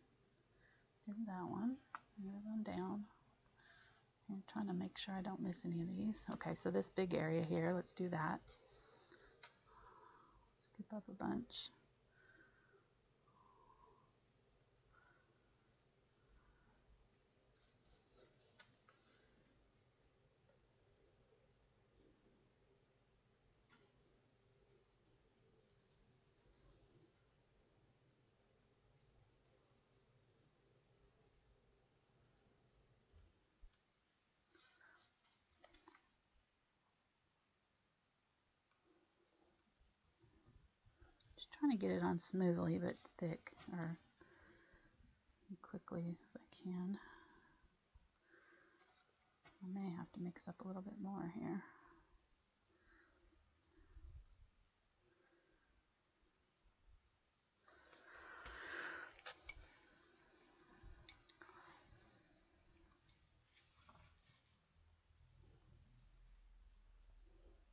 Did that one. Move them down. I'm trying to make sure I don't miss any of these. Okay, so this big area here, let's do that. Scoop up a bunch. Just trying to get it on smoothly but thick, or quickly as I can. I may have to mix up a little bit more here.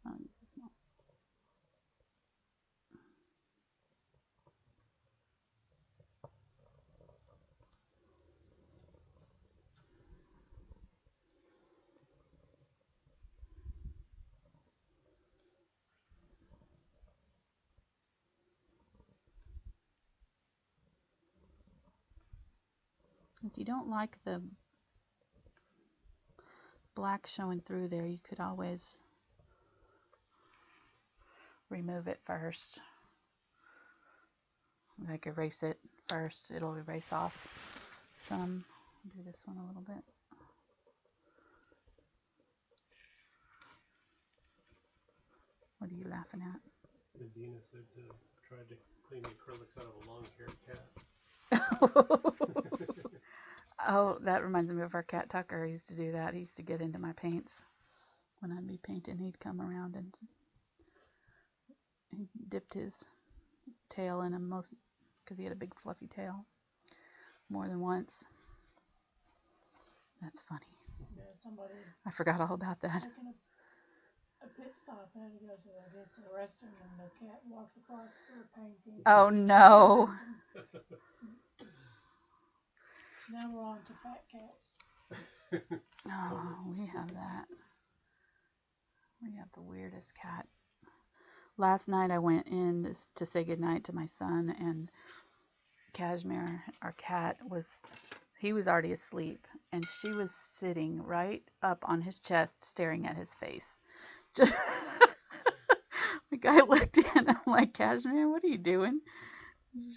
Oh, this is small. If you don't like the black showing through there, you could always remove it first. Like erase it first. It'll erase off some. I'll do this one a little bit. What are you laughing at? Medina said tried to clean acrylics out of a long-haired cat. Oh, that reminds me of our cat Tucker. He used to do that. He used to get into my paints. When I'd be painting, he'd come around and he dipped his tail in him, because he had a big fluffy tail, more than once. That's funny. Yeah, somebody I forgot all about that. taking a pit stop and had to go to, I guess, to the restroom, and their cat walked across their painting. Oh no. Now we're on to fat cats. Oh, we have that. We have the weirdest cat. Last night I went in to say goodnight to my son, and Cashmere, our cat, he was already asleep, and she was sitting right up on his chest staring at his face. Just like, I looked in, I'm like, Cashmere, what are you doing?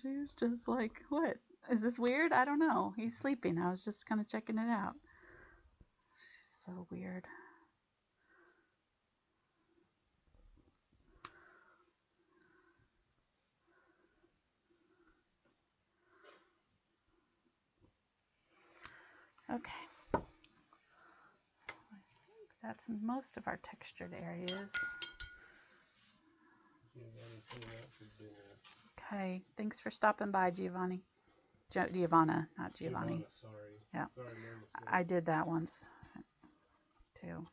She was just like, what? Is this weird? I don't know. He's sleeping. I was just kind of checking it out. She's so weird. Okay. I think that's most of our textured areas. Okay. Thanks for stopping by, Giovanni. Giovanna, not Giovanni. Sorry. Yeah. Sorry, I did that once too.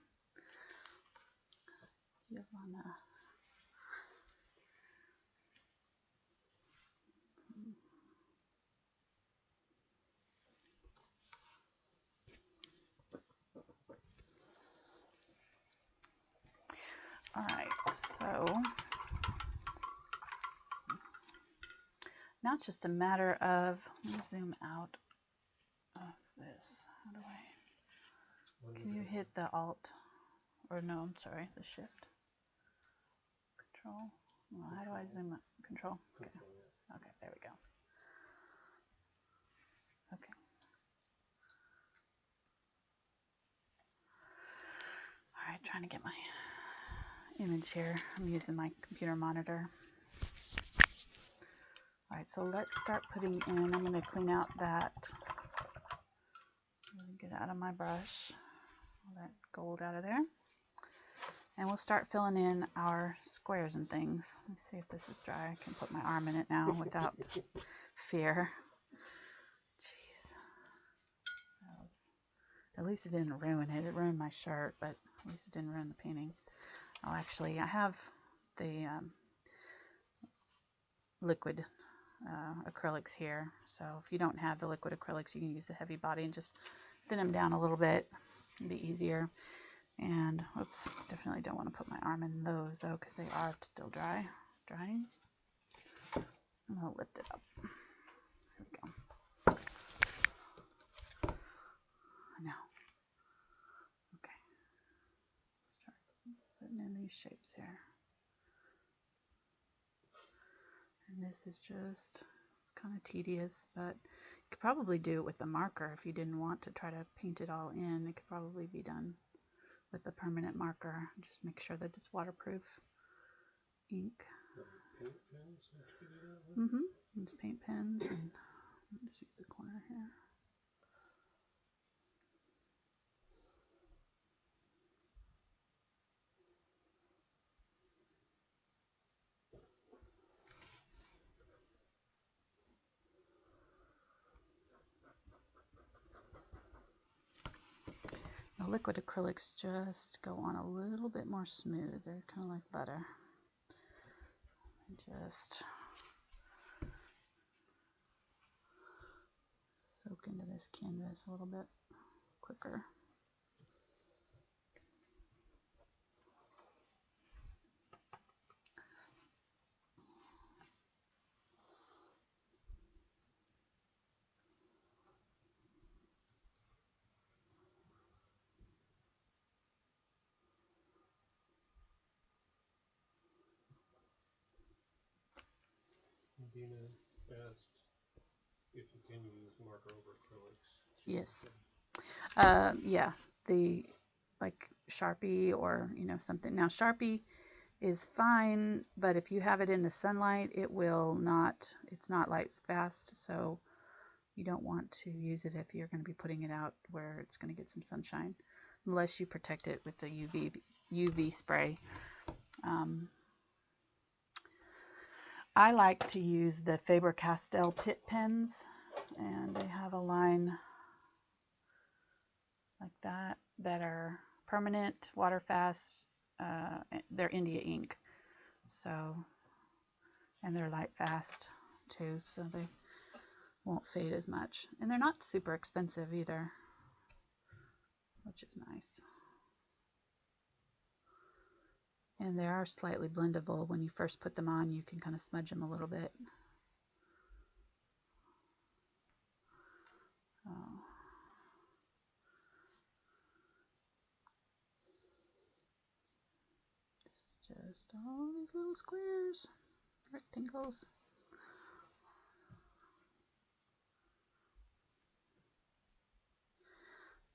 Giovanna. All right, so now it's just a matter of, let me zoom out of this. How do I, can you hit the Alt, or no, I'm sorry, the Shift, Control, well, how do I zoom up, Control, okay, okay, there we go, okay. All right, trying to get my image here. I'm using my computer monitor. All right, so let's start putting in, I'm going to clean out that, get out of my brush, all that gold out of there. And we'll start filling in our squares and things. Let's see if this is dry. I can put my arm in it now without fear. Jeez. At least it didn't ruin it. It ruined my shirt, but at least it didn't ruin the painting. Oh, actually, I have the liquid acrylics here. So if you don't have the liquid acrylics, you can use the heavy body and just thin them down a little bit. It'll be easier. And whoops, definitely don't want to put my arm in those though, because they are still drying. I'm gonna lift it up. Here we go. I know. Okay. Start putting in these shapes here. And this is just, it's kind of tedious, but you could probably do it with the marker if you didn't want to try to paint it all in. It could probably be done with the permanent marker. Just make sure that it's waterproof ink. Paint pens? Just paint pens, and I'll just use the corner here. The liquid acrylics just go on a little bit more smooth. They're kind of like butter. Just soak into this canvas a little bit quicker. Dina asked if you can use marker over acrylics. Yes. Yeah, the like Sharpie or something. Now Sharpie is fine, but if you have it in the sunlight, it's not light fast, so you don't want to use it if you're going to be putting it out where it's going to get some sunshine, unless you protect it with the UV spray. I like to use the Faber-Castell Pitt pens, and they have a line like that are permanent, water fast. They're India ink, so, and they're light fast too, so they won't fade as much, and they're not super expensive either, which is nice. And they are slightly blendable. When you first put them on, you can kind of smudge them a little bit. Oh. Just all these little squares, rectangles.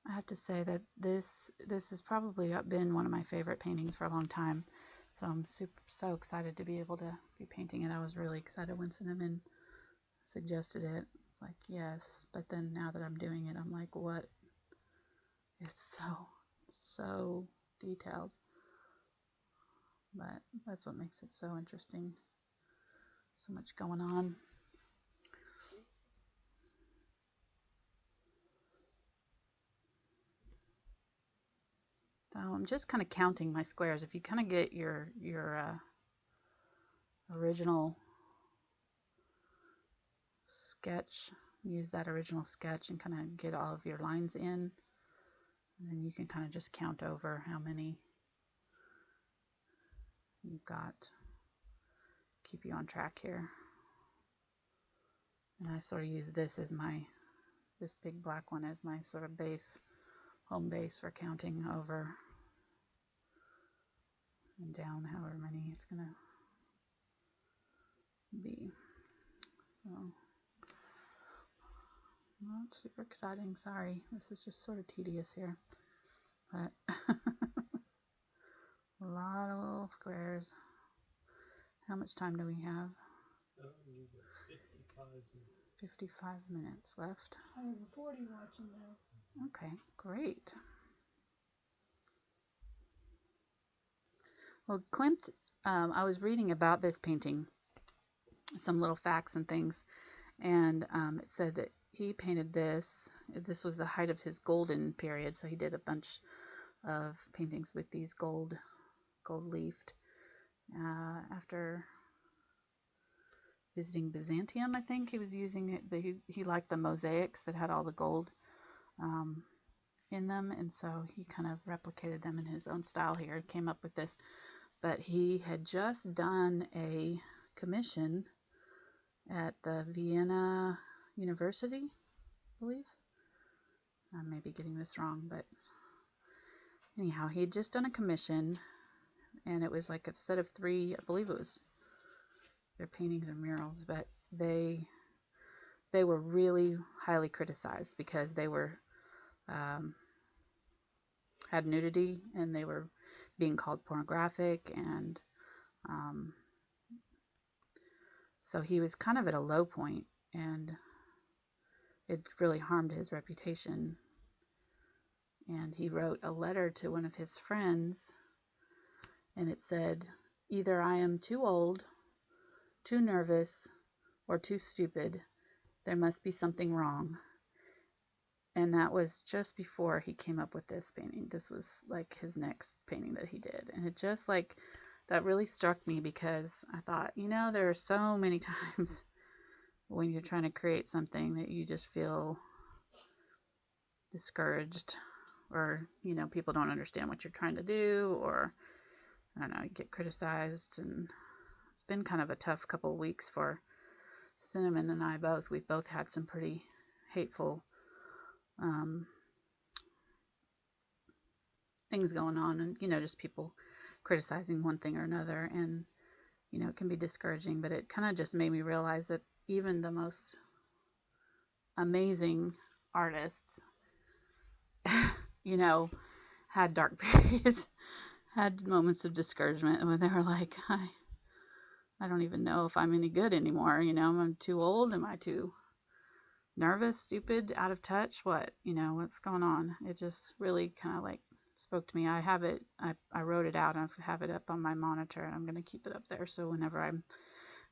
I have to say that this has probably been one of my favorite paintings for a long time. So I'm so excited to be able to be painting it. I was really excited when Cinnamon suggested it. It's like, yes, but then now that I'm doing it, I'm like, what? It's so detailed. But that's what makes it so interesting. So much going on. So I'm just kind of counting my squares. If you kind of get your original sketch, use that original sketch and kind of get all of your lines in, and then you can kind of just count over how many you've got. Keep you on track here. And I sort of use this as this big black one as my sort of base, home base for counting over and down however many it's going to be. So, not super exciting, sorry. This is just sort of tedious here. But a lot of little squares. How much time do we have? 55 minutes left. I have 40 watching now. Okay, great. Well, Klimt, I was reading about this painting, some little facts and things, and it said that he painted this. This was the height of his golden period, so he did a bunch of paintings with these gold leafed. After visiting Byzantium, I think he was using it. He liked the mosaics that had all the gold in them, and so he kind of replicated them in his own style here, came up with this. But he had just done a commission at the Vienna University, I believe. I may be getting this wrong, but anyhow, he had just done a commission, and it was like a set of 3, I believe it was their paintings or murals, but they were really highly criticized because they were had nudity, and they were being called pornographic, and so he was kind of at a low point, and it really harmed his reputation. And he wrote a letter to one of his friends, and it said, either I am too old, too nervous, or too stupid. There must be something wrong. And that was just before he came up with this painting. This was like his next painting that he did. And it just like, that really struck me, because I thought, there are so many times when you're trying to create something that you just feel discouraged, or, people don't understand what you're trying to do, or, I don't know, you get criticized. And it's been kind of a tough couple of weeks for Cinnamon and I both. We've both had some pretty hateful things going on, and just people criticizing one thing or another. And you know, it can be discouraging, but it kind of just made me realize that even the most amazing artists, you know, had dark periods, had moments of discouragement when they were like, I don't even know if I'm any good anymore. You know, I'm too old. Am I too nervous, stupid, out of touch? What, you know, what's going on? It just really kind of like spoke to me. I have it, I wrote it out. I have it up on my monitor, and I'm going to keep it up there. So whenever I'm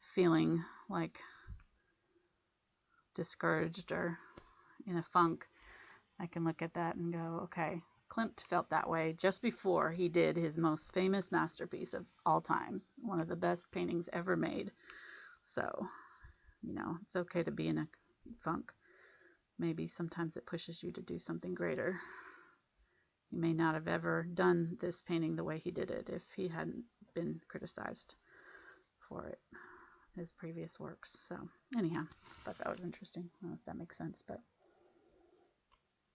feeling like discouraged or in a funk, I can look at that and go, okay, Klimt felt that way just before he did his most famous masterpiece of all times, one of the best paintings ever made. So, you know, it's okay to be in a funk. Maybe sometimes it pushes you to do something greater. He may not have ever done this painting the way he did it if he hadn't been criticized for it, his previous works. So anyhow, I thought that was interesting. I don't know if that makes sense, but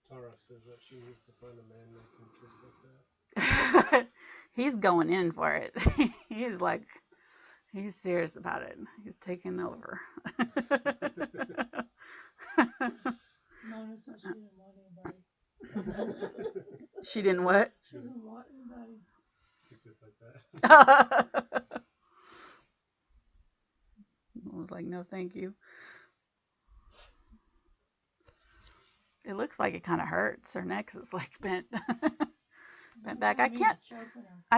Tara says that she needs to find a man that can kiss like that. he's going in for it. He's like, he's serious about it. He's taking over. Mona said she didn't want anybody. She didn't what? She doesn't want anybody. To kiss like that. I was like, no, thank you. It looks like it kind of hurts. Her neck is like bent, bent back. I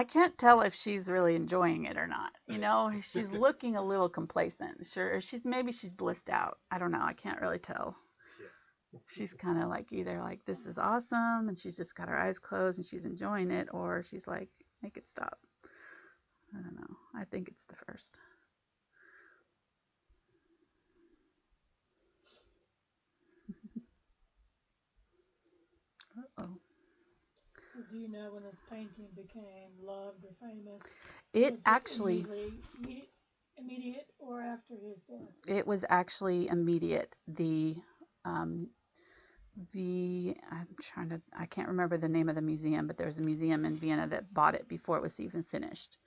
can't tell if she's really enjoying it or not. You know, she's looking a little complacent. Sure, maybe she's blissed out. I don't know. I can't really tell. Yeah. She's kind of like either like, this is awesome, and she's just got her eyes closed and she's enjoying it, or she's like, make it stop. I don't know. I think it's the first. Uh-oh. So do you know when this painting became loved or famous? It actually immediate or after his death? It was actually immediate. I can't remember the name of the museum, but there's a museum in Vienna that bought it before it was even finished.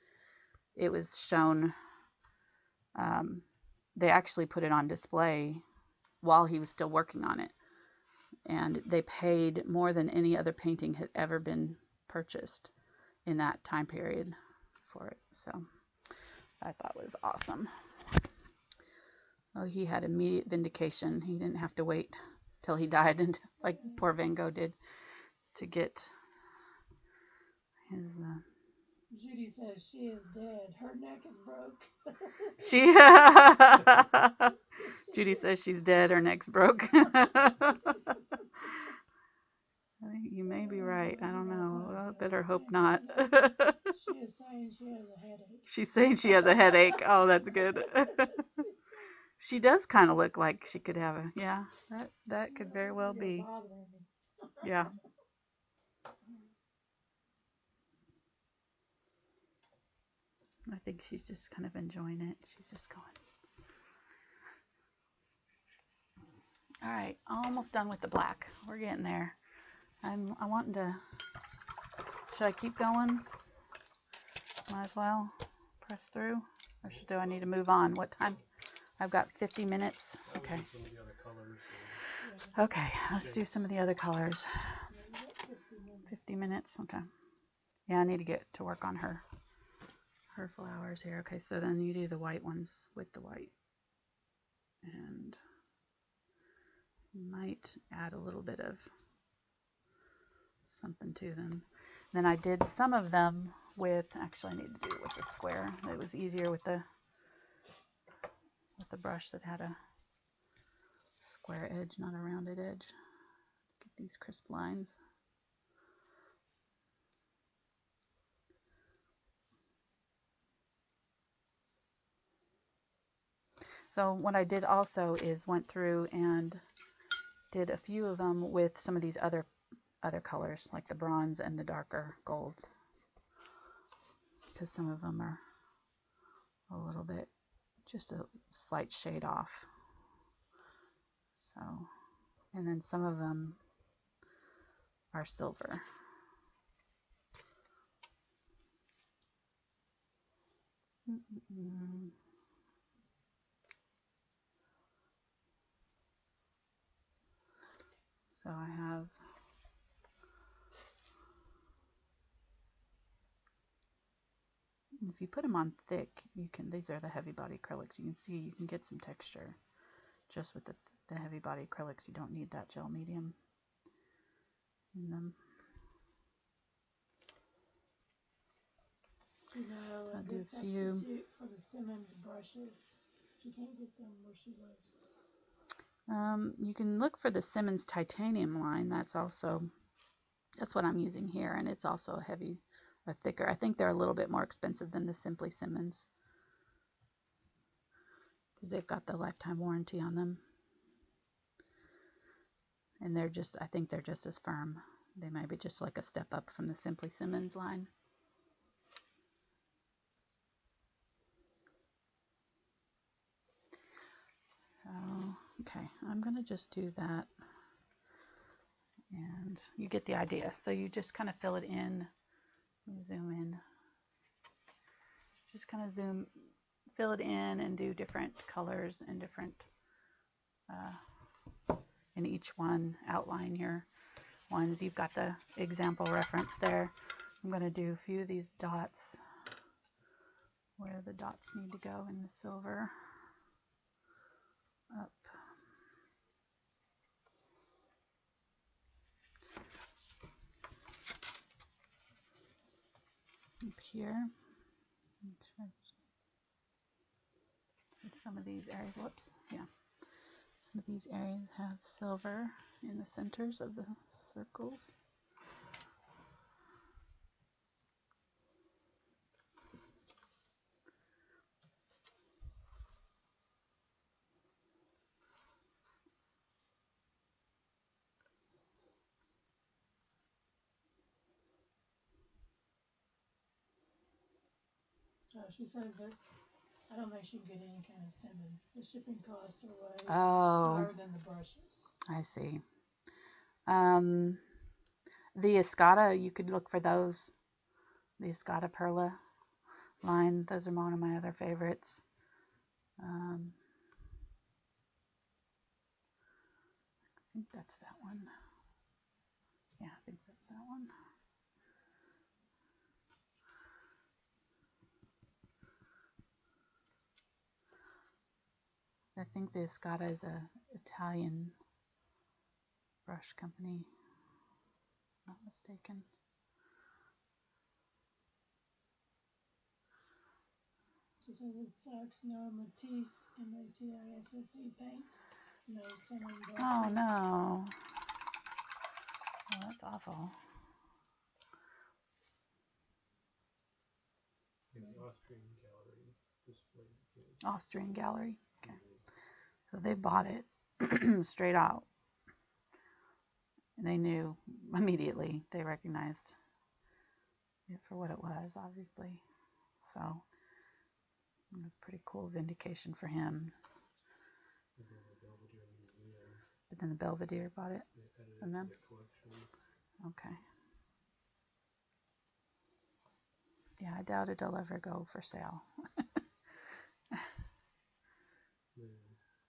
It was shown, they actually put it on display while he was still working on it. And they paid more than any other painting had ever been purchased in that time period for it. So I thought it was awesome. Well, he had immediate vindication. He didn't have to wait till he died, and like poor Van Gogh did, to get his. Judy says she is dead. Her neck is broke. Judy says she's dead. Her neck's broke. You may be right. I don't know. Well, I better hope not. She is saying she has a headache. She's saying she has a headache. Oh, that's good. She does kind of look like she could have a, yeah, that could very well be. Yeah. I think she's just kind of enjoying it. She's just going. All right, almost done with the black. We're getting there. I'm wanting to, should I keep going? Might as well press through, or do I need to move on? What time? I've got 50 minutes. Okay. Okay, let's do some of the other colors. 50 minutes. Okay. Yeah, I need to get to work on her flowers here. Okay, so then you do the white ones with the white, and you might add a little bit of something to them. Then I did some of them with, actually I need to do it with the square. It was easier with the brush that had a square edge, not a rounded edge. Get these crisp lines. So what I did also is went through and did a few of them with some of these other colors, like the bronze and the darker gold, because some of them are a little bit, just a slight shade off. So, and then some of them are silver. Mm-mm-mm. So I have if you put them on thick, you can, these are the heavy body acrylics. You can see you can get some texture just with the heavy body acrylics. You don't need that gel medium in them. You know, I'll a do good a few. substitute for the Simmons brushes. She can't get them where she lives. You can look for the Simmons Titanium line. That's what I'm using here, and it's also heavy or thicker. I think they're a little bit more expensive than the Simply Simmons because they've got the lifetime warranty on them, and I think they're just as firm. They might be just like a step up from the Simply Simmons line. Okay, I'm gonna just do that, and you get the idea. So you just kind of fill it in. Let me zoom in. Just kind of fill it in, and do different colors and different in each one. Outline your ones. You've got the example reference there. I'm gonna do a few of these dots where the dots need to go in the silver. Up. Up here. Some of these areas, whoops, yeah. Some of these areas have silver in the centers of the circles. She says that I don't think she can get any kind of Simmons. The shipping costs are way higher than the brushes. I see. The Escada, you could look for those. The Escada Perla line. Those are one of my other favorites. I think that's that one. Yeah, I think that's that one. I think the Escada is a Italian brush company, not mistaken. She says it sucks. No Matisse, M-A-T-I-S-S-E paint. No Cinnamon brushes. Oh no. Oh, that's awful. In the Austrian gallery displayed again. Austrian gallery. Okay. So they bought it straight out. And they knew immediately. They recognized it for what it was, obviously. So it was pretty cool vindication for him. But then the Belvedere bought it from them? Okay. Yeah, I doubt it'll ever go for sale.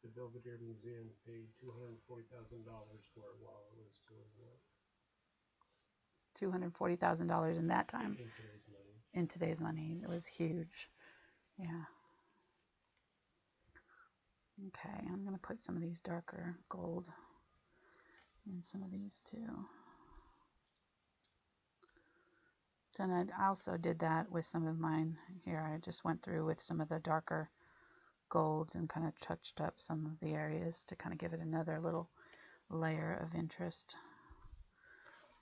The Belvedere Museum paid $240,000 for it while it was still in what? $240,000 in that time. In today's money. In today's money. It was huge. Yeah. Okay, I'm going to put some of these darker gold in some of these too. Then I also did that with some of mine here. I just went through with some of the darker golds and kind of touched up some of the areas to kind of give it another little layer of interest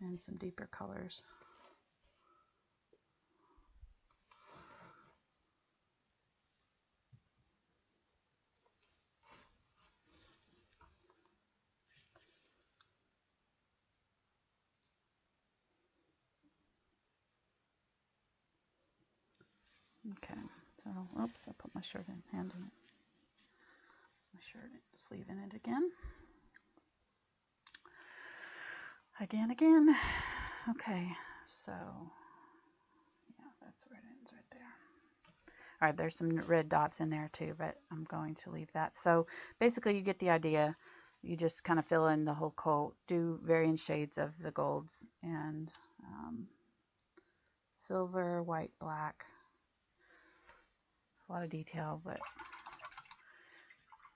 and some deeper colors. Okay, so, oops, I put my hand in it. My shirt sleeve in it again. Again. Okay, so, yeah, that's where it ends right there. All right, there's some red dots in there too, but I'm going to leave that. So basically you get the idea. You just kind of fill in the whole coat, do varying shades of the golds, and silver, white, black. It's a lot of detail, but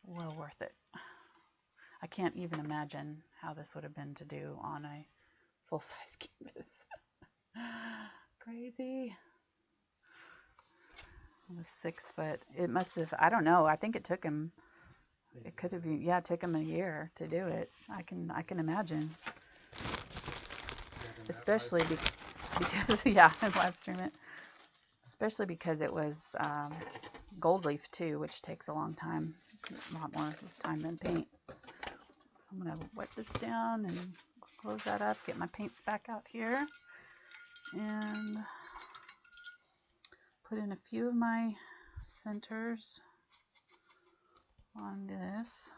well worth it. I can't even imagine how this would have been to do on a full-size canvas. Crazy. It was 6 foot. It must have, I don't know. I think it took him, it could have been, yeah, it took him a year to do it. I can imagine. Especially because, yeah, I live stream it. Especially because it was gold leaf too, which takes a long time, a lot more time than paint. So I'm gonna wipe this down and close that up, get my paints back out here, and put in a few of my centers on this.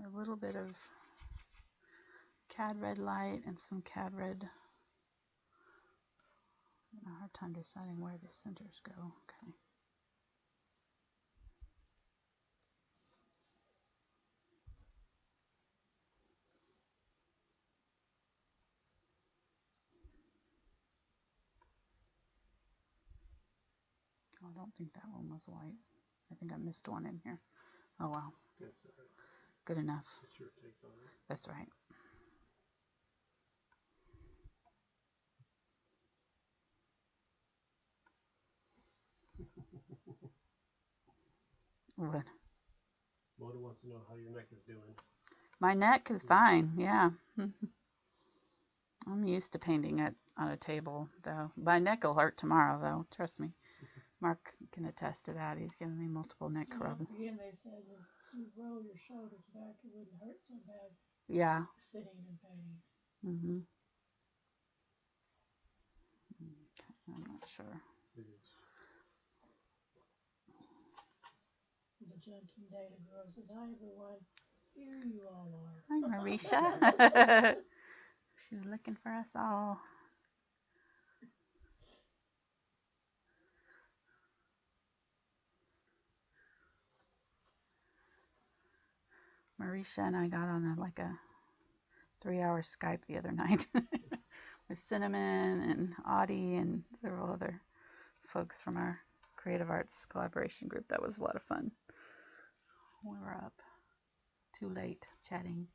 A little bit of Cad Red light and some Cad Red. I'm having a hard time deciding where the centers go. Okay. Oh, I don't think that one was white. I think I missed one in here. Oh well. That's all right. Good enough. It's your take on it. That's right. What? Mona wants to know how your neck is doing. My neck is fine, yeah. I'm used to painting it on a table, though. My neck will hurt tomorrow, though. Trust me. Mark can attest to that. He's given me multiple neck rubs. Again, they said if you roll your shoulders back, it wouldn't hurt so bad. Yeah. Sitting and painting. Mm-hmm. Okay, I'm not sure. The junkie data girl says, "Hi everyone, here you all are." Hi, Marisha. She was looking for us all. Marisha and I got on like a 3-hour Skype the other night with Cinnamon and Audie and several other folks from our creative arts collaboration group. That was a lot of fun. We were up too late chatting.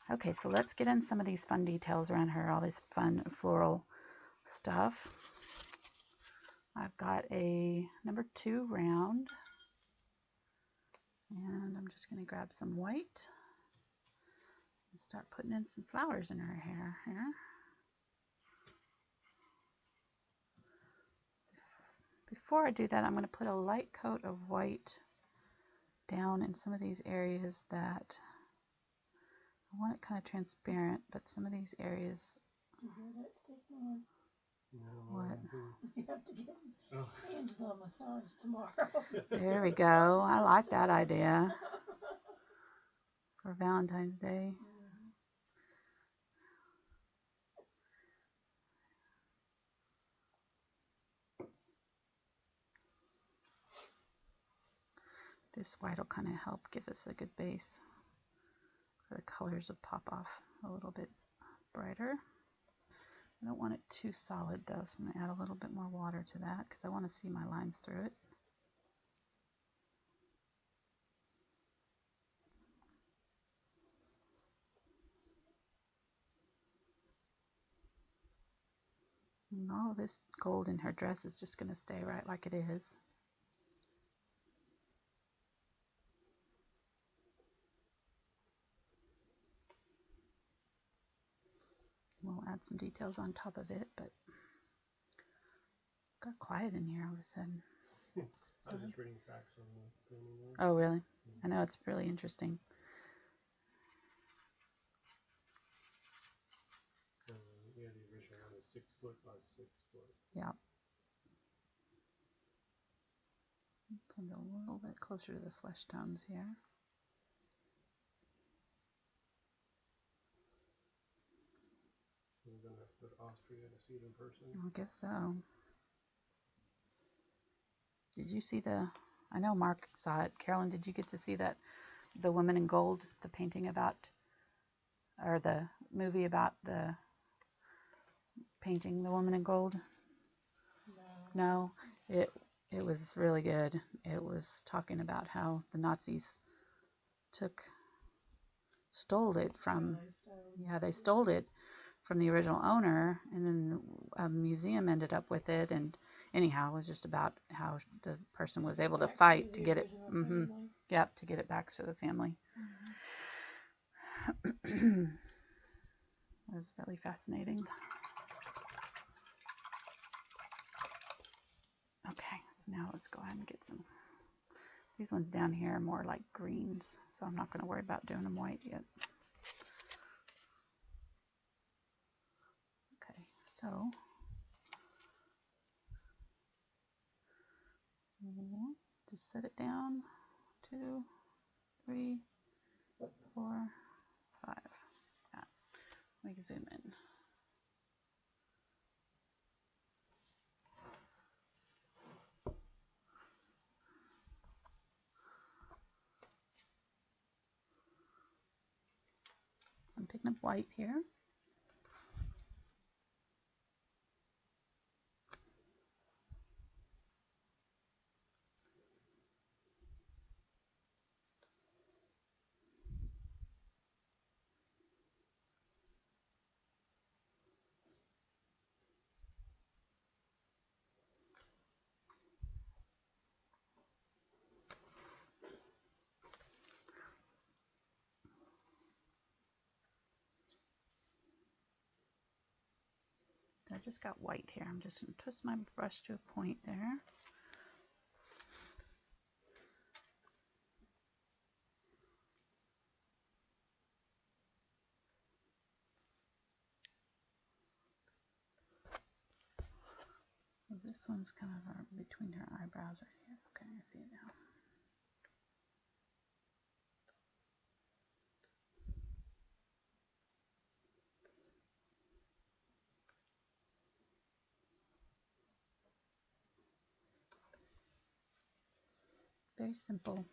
Okay, so let's get in some of these fun details around her, all this fun floral stuff. I've got a number 2 round, and I'm just going to grab some white and start putting in some flowers in her hair here. Before I do that, I'm going to put a light coat of white down in some of these areas that I want it kind of transparent, but some of these areas. You hear that, Stickman? No, What? You have to get Angela a massage tomorrow. There we go. I like that idea for Valentine's Day. This white will kind of help give us a good base for the colors to pop off a little bit brighter. I don't want it too solid though, so I'm going to add a little bit more water to that because I want to see my lines through it. And all of this gold in her dress is just going to stay right like it is. We'll add some details on top of it, but got quiet in here all of a sudden. I was just reading facts on the painting. Oh, really? I know, it's really interesting. Yeah, the original one is 6 foot by 6 foot. Yeah. Let's get a little bit closer to the flesh tones here. We're going to have to go to Austria to see it in person. I guess so. Did you see the, I know Mark saw it. Carolyn, did you get to see that, The Woman in Gold, the painting about, or the movie about the painting, The Woman in Gold? No, it was really good. It was talking about how the Nazis stole it from, they stole it from the original owner, and then a museum ended up with it, and anyhow, it was just about how the person was able to fight to get it, yep, to get it back to the family. It was really fascinating. Okay, so now let's go ahead and get some. These ones down here are more like greens, so I'm not going to worry about doing them white yet. Okay, so just set it down. 2, 3, 4, 5. Yeah, we can zoom in. I'm picking up white here. I just got white here. I'm just going to twist my brush to a point there. This one's kind of between her eyebrows right here. Okay, I see it now. Very simple.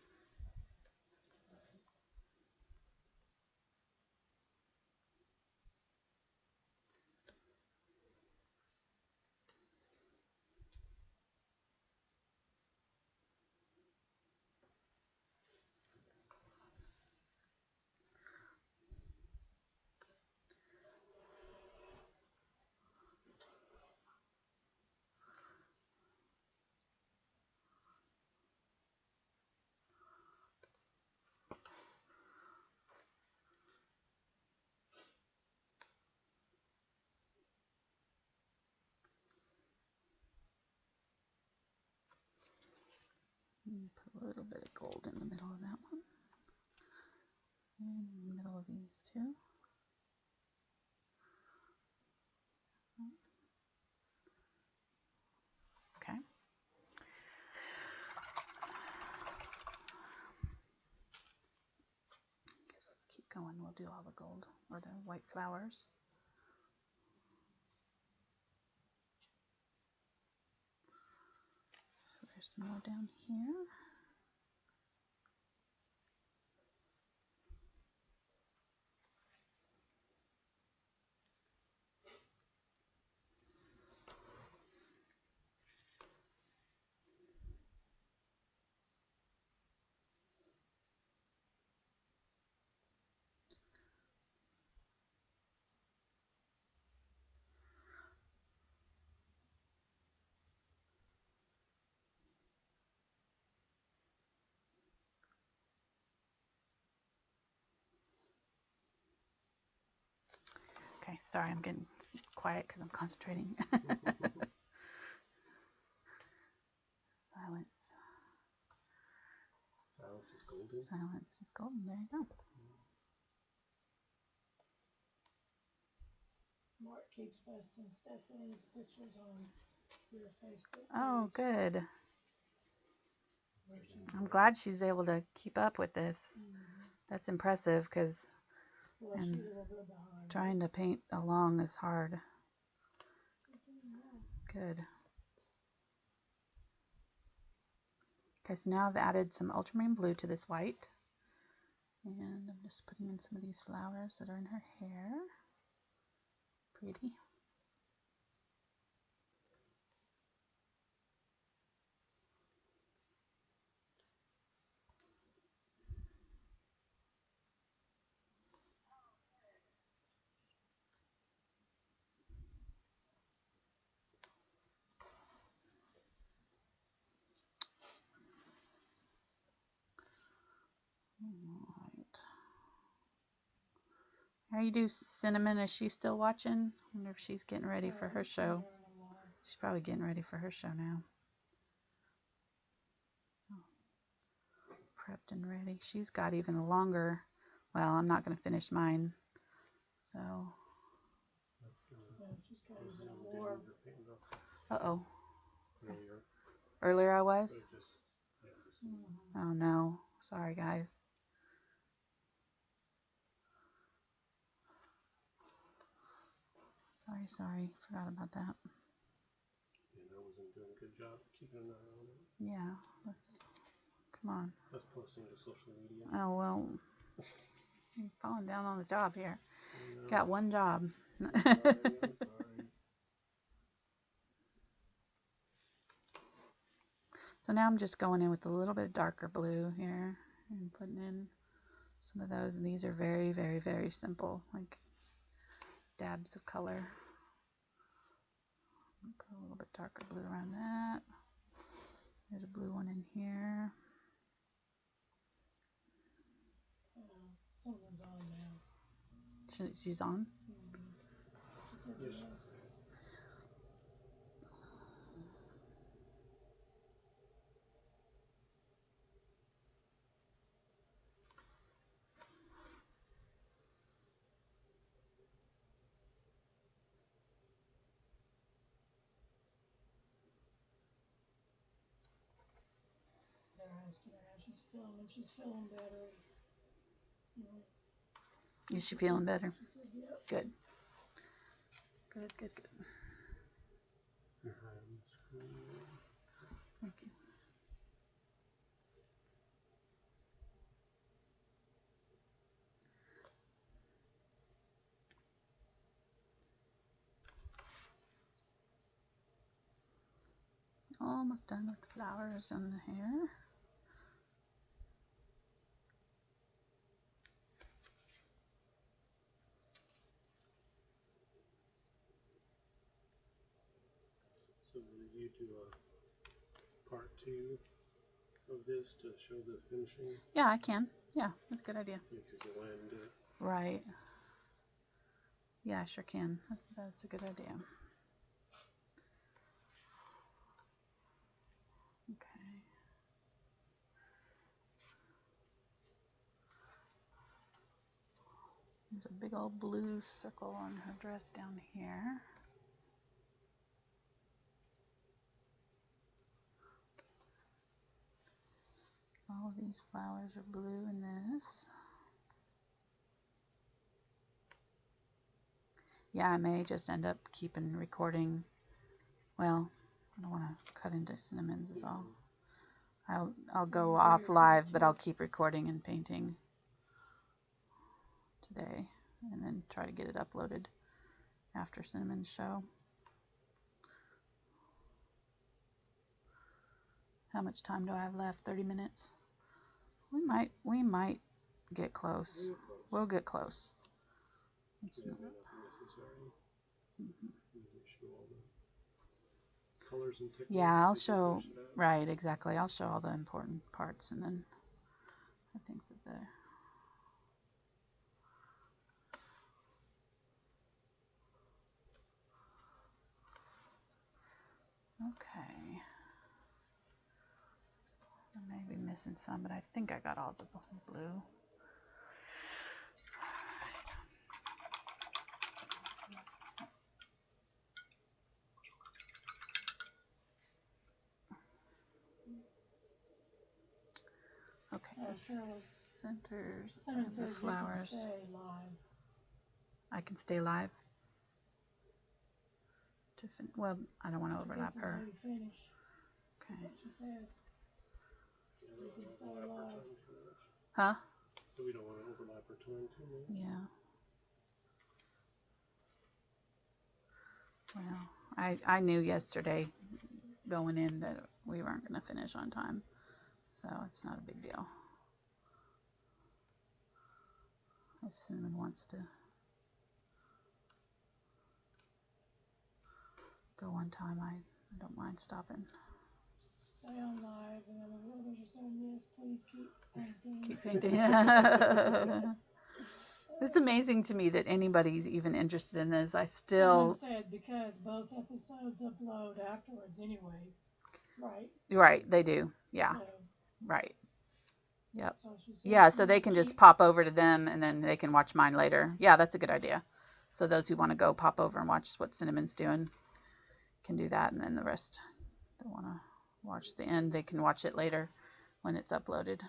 Put a little bit of gold in the middle of that one. And in the middle of these two. Okay. Guess let's keep going. We'll do all the gold or the white flowers. So there's some more down here. Okay, sorry, I'm getting quiet because I'm concentrating. Silence. Silence is golden. Silence is golden. There you go. Mark keeps posting Stephanie's pictures on your Facebook page. Oh, good. I'm glad she's able to keep up with this. That's impressive because Well, she's a little bit behind. trying to paint along is hard. Good. Okay, so now I've added some ultramarine blue to this white. And I'm just putting in some of these flowers that are in her hair. Pretty. Alright. How you do, Cinnamon? Is she still watching? I wonder if she's getting ready for her show. She's probably getting ready for her show now. Oh, prepped and ready. She's got even a longer. Well, I'm not going to finish mine. So. Uh-oh. Earlier I was? Oh no. Sorry, guys. Sorry. Forgot about that. And I wasn't doing a good job keeping an eye on it. Yeah. Come on. That's posting to social media. Oh, well. I'm falling down on the job here. Got one job. I'm sorry. So now I'm just going in with a little bit darker blue here and putting in some of those. And these are very, very, very simple, like dabs of color. Put a little bit darker blue around that. There's a blue one in here. Someone's on now. She's on? She said yes. They're asking her how she's feeling. She's feeling better. You know, Is she feeling better? she said, yep. Good. Good. Thank you. Almost done with the flowers on the hair. So will you do a part 2 of this to show the finishing? Yeah, I can. Yeah, that's a good idea. Because you'll end it. Right. Yeah, I sure can. That's a good idea. Okay. There's a big old blue circle on her dress down here. All of these flowers are blue in this. Yeah, I may just end up keeping recording. Well, I don't want to cut into Cinnamon's is all. I'll go off live, but I'll keep recording and painting today, and then try to get it uploaded after Cinnamon's show. How much time do I have left? 30 minutes? We might get close. We'll get close. It's Yeah, not, may not be necessary. mm-hmm. You show all the colors and techniques. Yeah, I'll show, right, exactly. I'll show all the important parts, and then I think that okay. I may be missing some, but I think I got all the blue. Okay, the centers of the flowers. You can stay live. I can stay live Well, I don't want to overlap Guess her. until you finish. Okay. What she said. You You can stay don't overlap alive. our time too much. Huh? So we don't want to overlap our time too much. Yeah. Well, I knew yesterday going in that we weren't going to finish on time, so it's not a big deal. If Cinnamon wants to go one time, I don't mind stopping. Stay on live, and then the others are saying yes. Please keep painting. Keep painting. It's amazing to me that anybody's even interested in this. I still. Someone said because both episodes upload afterwards anyway, right? Right, they do. Yeah. So, Right. Yep. so she said, Yeah, so they can just pop over to them and then they can watch mine later. Yeah, that's a good idea. So those who want to go pop over and watch what Cinnamon's doing can do that, and then the rest that want to watch the end, they can watch it later when it's uploaded.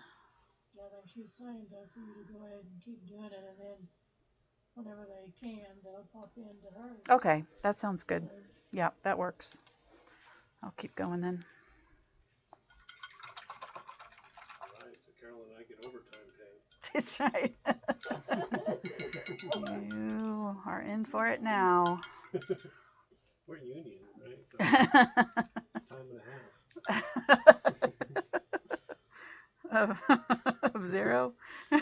Yeah, I think she's saying though for you to go ahead and keep doing it, and then whenever they can, they'll pop into her. Okay, that sounds good. So, Yeah, that works. I'll keep going then. Alright, so Carol and I get overtime pay. That's right. You are in for it now. We're union, right? So time and a half. Of 0? Oh,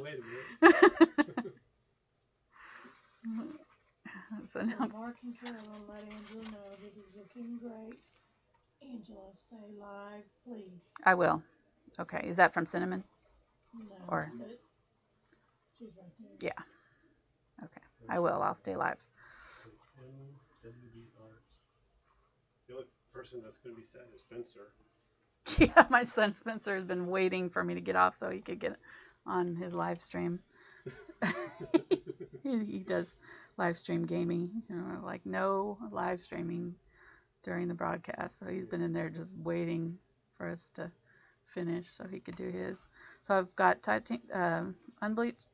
wait a minute. So now, Mark and Carolyn let Angela know this is looking great. Angela, stay live, please. I will. Okay, is that from Cinnamon? No, Or- but she's right there. Yeah. Okay, I will. I'll stay live. MWD Art. The only person that's going to be sad is Spencer. Yeah, my son Spencer has been waiting for me to get off so he could get on his live stream. He does live stream gaming, like no live streaming during the broadcast. So he's been in there just waiting for us to finish so he could do his. So I've got Unbleached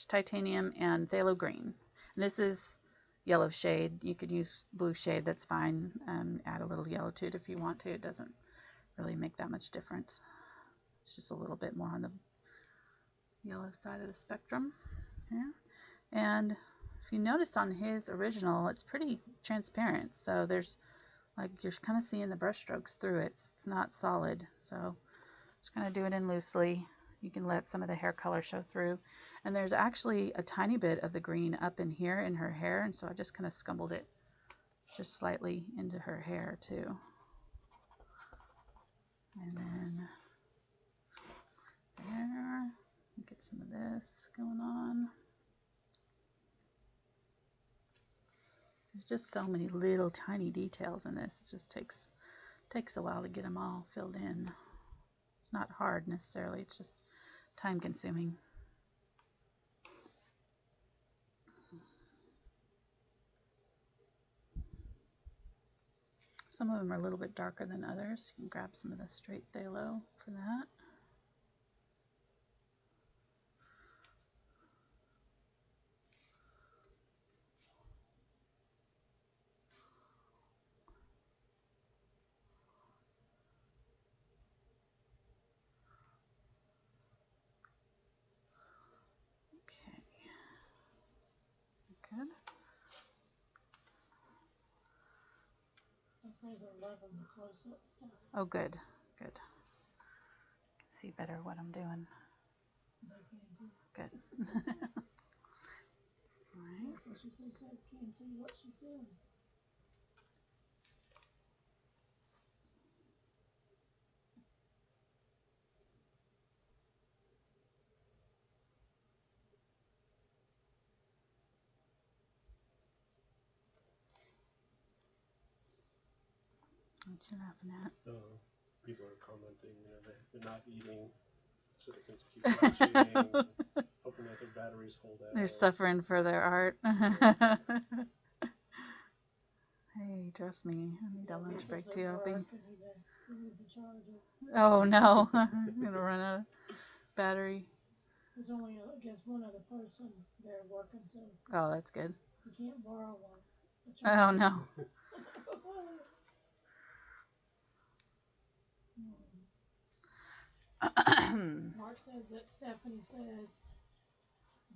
Titanium and Phthalo Green. And this is yellow shade. You could use blue shade, that's fine. Add a little yellow to it if you want to. It doesn't really make that much difference. It's just a little bit more on the yellow side of the spectrum. Yeah. And if you notice on his original, it's pretty transparent. So there's like, you're kind of seeing the brush strokes through it. It's not solid. So just kind of do it in loosely. You can let some of the hair color show through. And there's actually a tiny bit of the green up in here in her hair. And so I just kind of scumbled it just slightly into her hair too. And then there, get some of this going on. There's just so many little tiny details in this. It just takes a while to get them all filled in. It's not hard necessarily, it's just time consuming. Some of them are a little bit darker than others. You can grab some of the straight phthalo for that. Okay. Good. I say they're loving the close-up stuff. Oh, good. Good. See better what I'm doing. They can do. Good. All right. Well, she said can't see what she's doing. What you laughing at? People are commenting, they're not eating, so they can keep watching, hoping that their batteries hold out. They're suffering for their art. Hey, trust me, I need a lunch break too. I'll be... He needs a charger. Oh no, I'm gonna run out of battery. There's only, I guess, one other person there working, so Oh, that's good. you can't borrow one. Oh no. Mark says that Stephanie says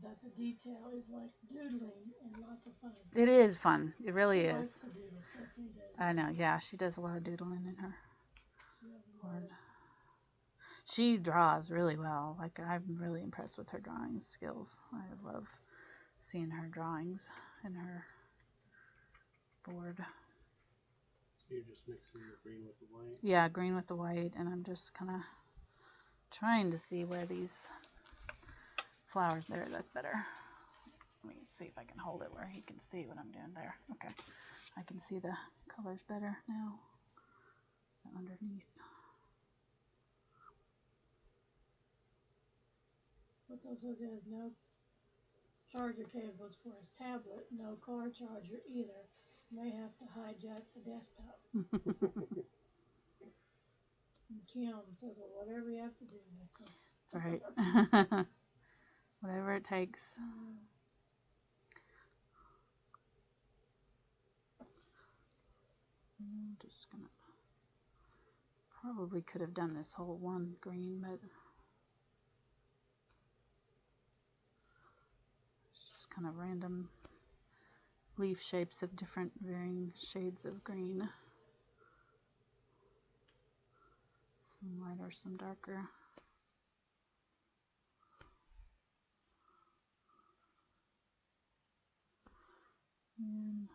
that the detail is like doodling and lots of fun. It is fun. It really She is. likes to doodle, Stephanie does. I know. Yeah, she does a lot of doodling in her She has a lot board. of- She draws really well. Like, I'm really impressed with her drawing skills. I love seeing her drawings in her board. So you're just mixing the green with the white? Yeah, green with the white, and I'm just kind of trying to see where these flowers, there, that's better. Let me see if I can hold it where he can see what I'm doing there. Okay, I can see the colors better now underneath. What's also says he has no charger cables for his tablet, no car charger either. May have to hijack the desktop. And Kim says, well, whatever you have to do, Nicola. That's all right. Whatever it takes. I'm just gonna, probably could have done this whole one green, but it's just kind of random leaf shapes of different varying shades of green. Some lighter, some darker. And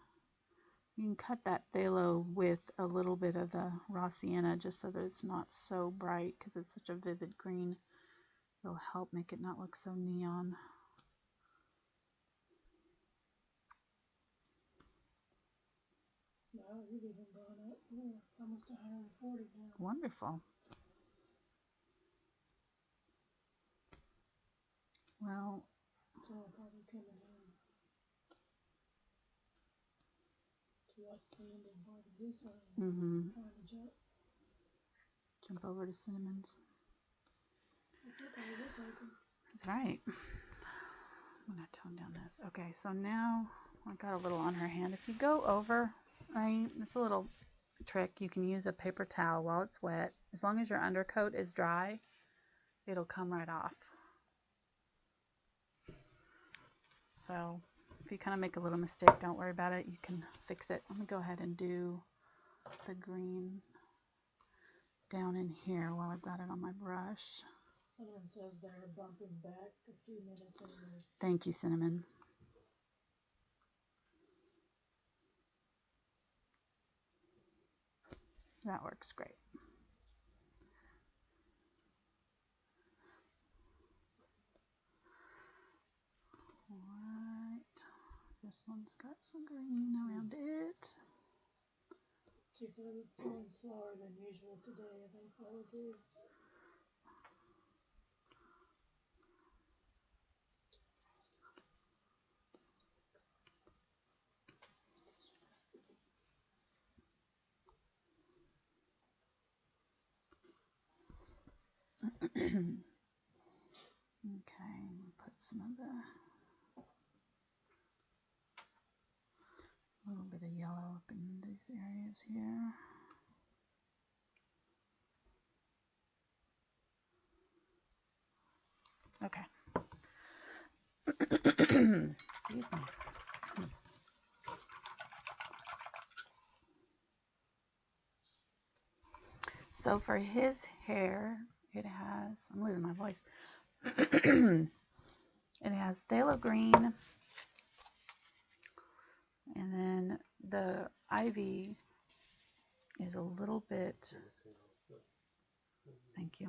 you can cut that phthalo with a little bit of the raw sienna just so that it's not so bright, because it's such a vivid green. It'll help make it not look so neon. No, you've even gone up more, almost 140 now. Wonderful. Well, So I'm probably coming in to watch the ending part of this one. Trying to jump over to Cinnamon's. It's okay, we're taking. That's right. I'm gonna tone down this. Okay, so now I got a little on her hand. If you go over, it's a little trick. You can use a paper towel while it's wet. As long as your undercoat is dry, it'll come right off. So if you kind of make a little mistake, don't worry about it. You can fix it. Let me go ahead and do the green down in here while I've got it on my brush. Someone says they're bumping back a few minutes in there. Thank you, Cinnamon. That works great. Alright, this one's got some green around it. She says it's going slower than usual today. They probably do. Okay, put some of the, a little bit of yellow up in these areas here. Okay. Excuse me. So for his hair, it has, I'm losing my voice. It has phthalo green, and then the ivy is a little bit, thank you,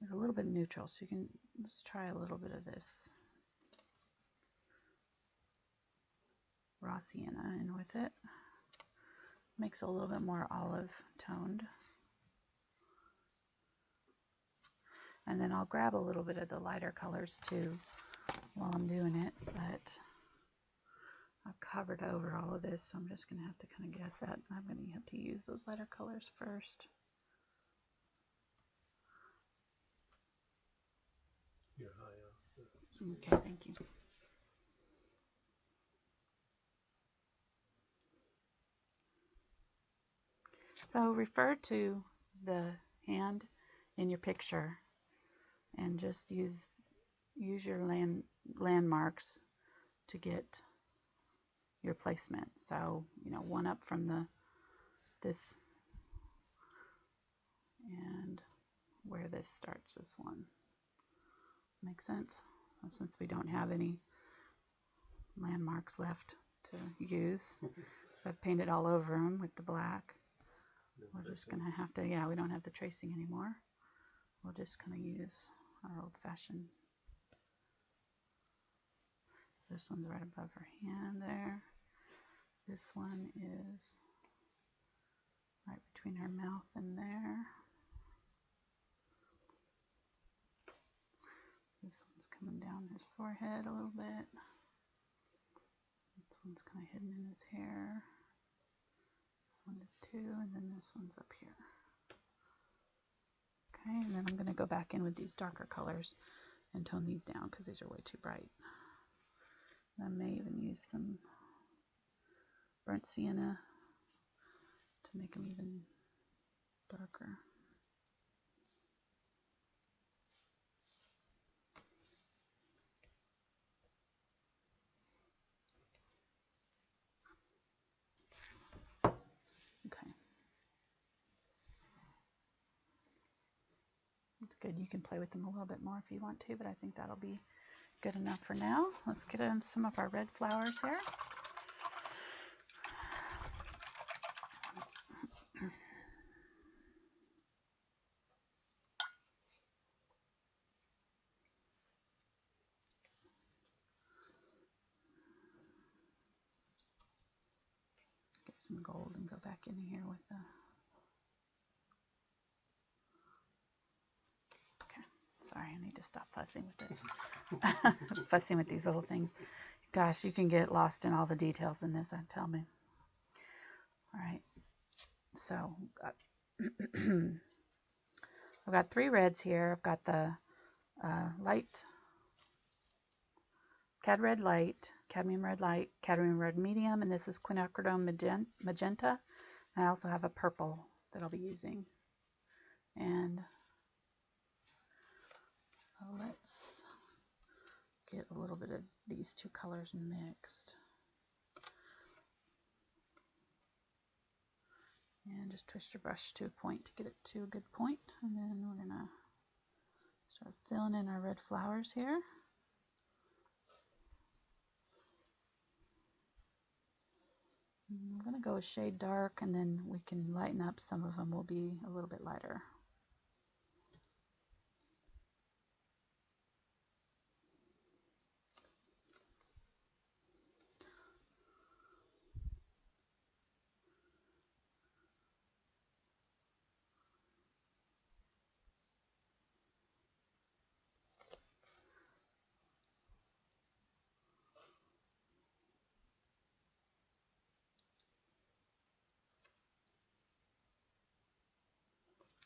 is a little bit neutral, so you can, let's try a little bit of this raw sienna in with it. Makes it a little bit more olive toned. And then I'll grab a little bit of the lighter colors too while I'm doing it, but I've covered over all of this, so I'm just going to have to kind of guess at. I'm going to have to use those lighter colors first. You're high off. Okay, thank you. So refer to the hand in your picture and just use your landmarks to get your placement. So, you know, one up from this and where this starts is one. Make sense? Well, since we don't have any landmarks left to use, because I've painted all over them with the black, we're just going to have to, yeah, we don't have the tracing anymore. We'll just kind of use our old-fashioned. This one's right above her hand there. This one is right between her mouth and there. This one's coming down his forehead a little bit. This one's kind of hidden in his hair. This one is too, and then this one's up here. Okay, and then I'm going to go back in with these darker colors and tone these down because these are way too bright. And I may even use some burnt sienna to make them even darker. Okay. That's good. You can play with them a little bit more if you want to, but I think that'll be good enough for now. Let's get in some of our red flowers here. Get some gold and go back in here with the... Okay, sorry, I need to stop fussing with it. Fussing with these little things. Gosh, you can get lost in all the details in this, tell me. All right, so I've got 3 reds here. I've got the light, Cad Red Light, Cadmium Red Light, Cadmium Red Medium, and this is Quinacridone Magenta. And I also have a purple that I'll be using. And let's get a little bit of these 2 colors mixed. And just twist your brush to a point to get it to a good point. And then we're going to start filling in our red flowers here. I'm going to go a shade dark, and then we can lighten up. Some of them will be a little bit lighter.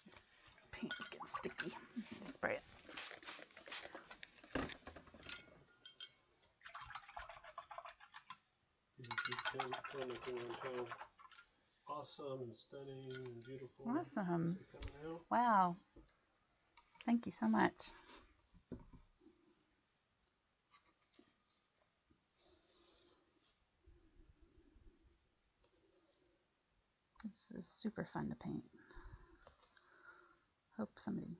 This paint is getting sticky. Just spray it. Tell me how awesome and stunning and beautiful. Awesome. Is it coming out? Wow. Thank you so much. This is super fun to paint. Hope somebody,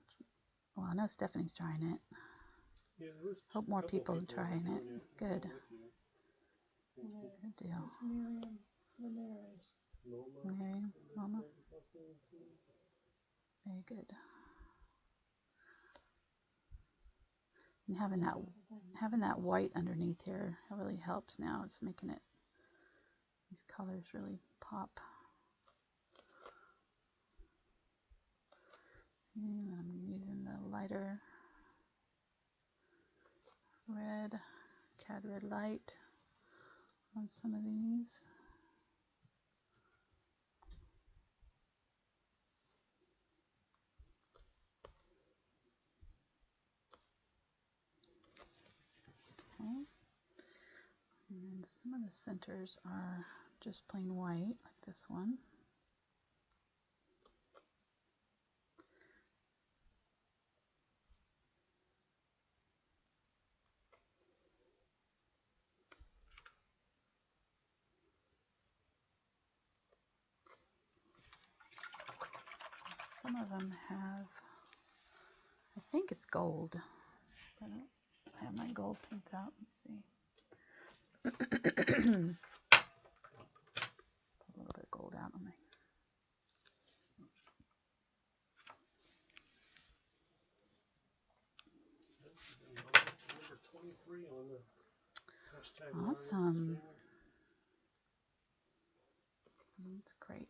well, I know Stephanie's trying it. Yeah, there was Hope more people are trying it. Good. Good deal. Miriam Ramirez. Miriam, Mama. Very good. And having that white underneath here, that really helps now. It's making it, these colors really pop. And I'm using the lighter red, Cad Red Light on some of these. Okay. And then some of the centers are just plain white, like this one. some of them have, I think it's gold. I don't have my gold paints out. Let's see. Put a little bit of gold out on my. Number 23 on the hashtag. Awesome. That's great.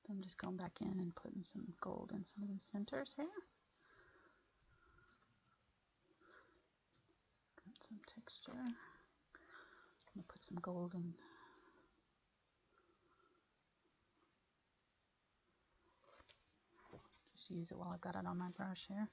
So I'm just going back in and putting some gold in some of these centers here. Got some texture. I'm going to put some gold in. Just use it while I've got it on my brush here.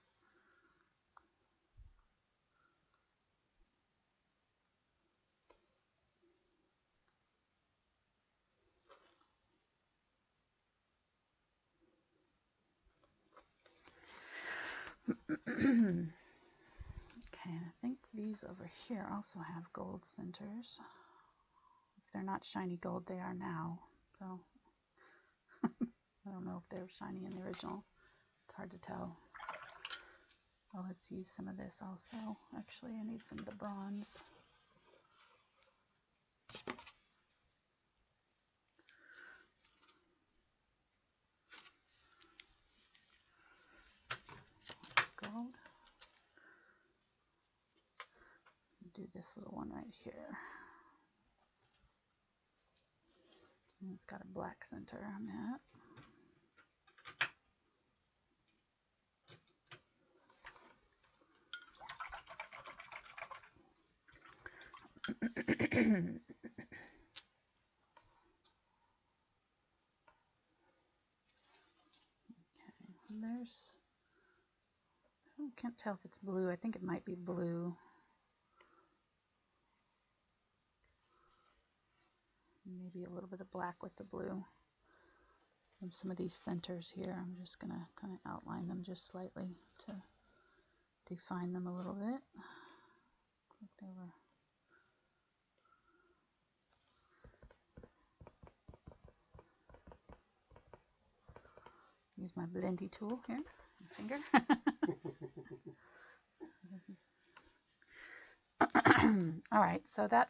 Okay, and I think these over here also have gold centers. If they're not shiny gold, they are now. So I don't know if they were shiny in the original. It's hard to tell. Well, let's use some of this also. Actually, I need some of the bronze. Gold. Do this little one right here. And it's got a black center on that. There's, I can't tell if it's blue. I think it might be blue. Maybe a little bit of black with the blue. And some of these centers here, I'm just going to kind of outline them just slightly to define them a little bit. Like they were. Use my blendy tool here, my finger. All right, so that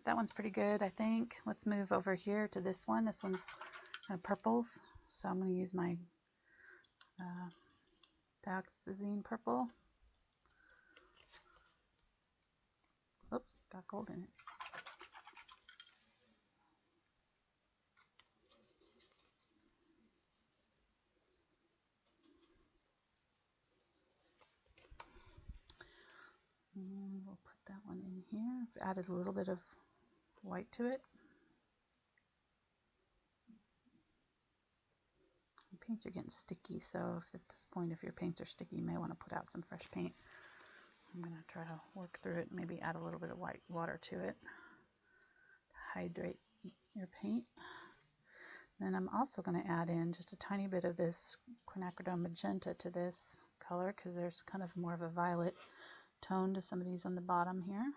one's pretty good, I think. Let's move over here to this one. This one's purples, so I'm going to use my Dioxazine Purple. Oops, got gold in it. And we'll put that one in here. I've added a little bit of white to it. The paints are getting sticky, so if at this point, if your paints are sticky, you may want to put out some fresh paint. I'm going to try to work through it, maybe add a little bit of white water to it to hydrate your paint. Then I'm also going to add in just a tiny bit of this Quinacridone Magenta to this color, because there's kind of more of a violet tone to some of these on the bottom here.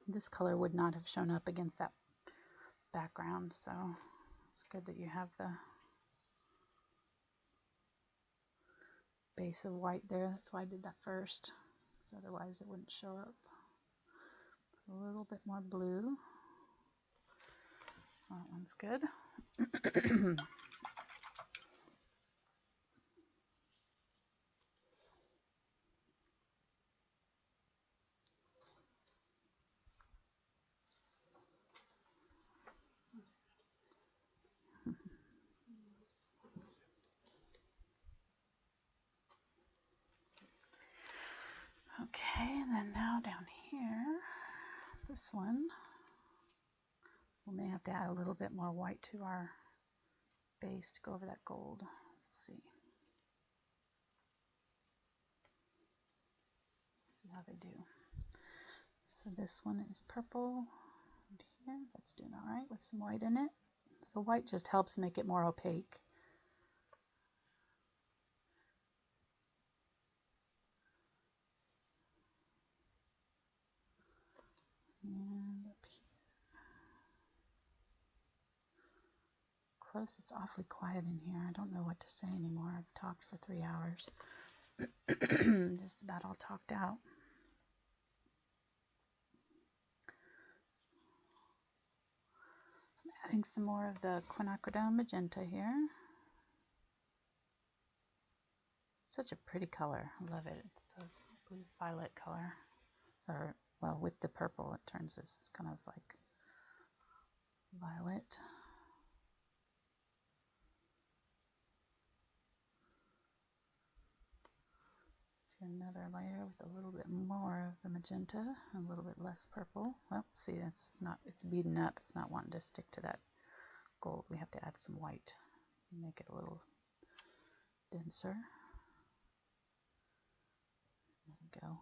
This color would not have shown up against that background, so it's good that you have the base of white there. That's why I did that first, because otherwise it wouldn't show up. Put a little bit more blue. That one's good. Okay, and then now down here, this one, we may have to add a little bit more white to our base to go over that gold. Let's see. See how they do. So this one is purple right here. That's doing all right with some white in it. So the white just helps make it more opaque. And up here. Close, it's awfully quiet in here. I don't know what to say anymore. I've talked for 3 hours. Just about all talked out. So I'm adding some more of the Quinacridone Magenta here. Such a pretty color. I love it. It's a blue violet color. Or, well, with the purple, it turns this kind of like violet. Do another layer with a little bit more of the magenta, a little bit less purple. Well, see, it's beaten up. It's not wanting to stick to that gold. We have to add some white, make it a little denser. There we go.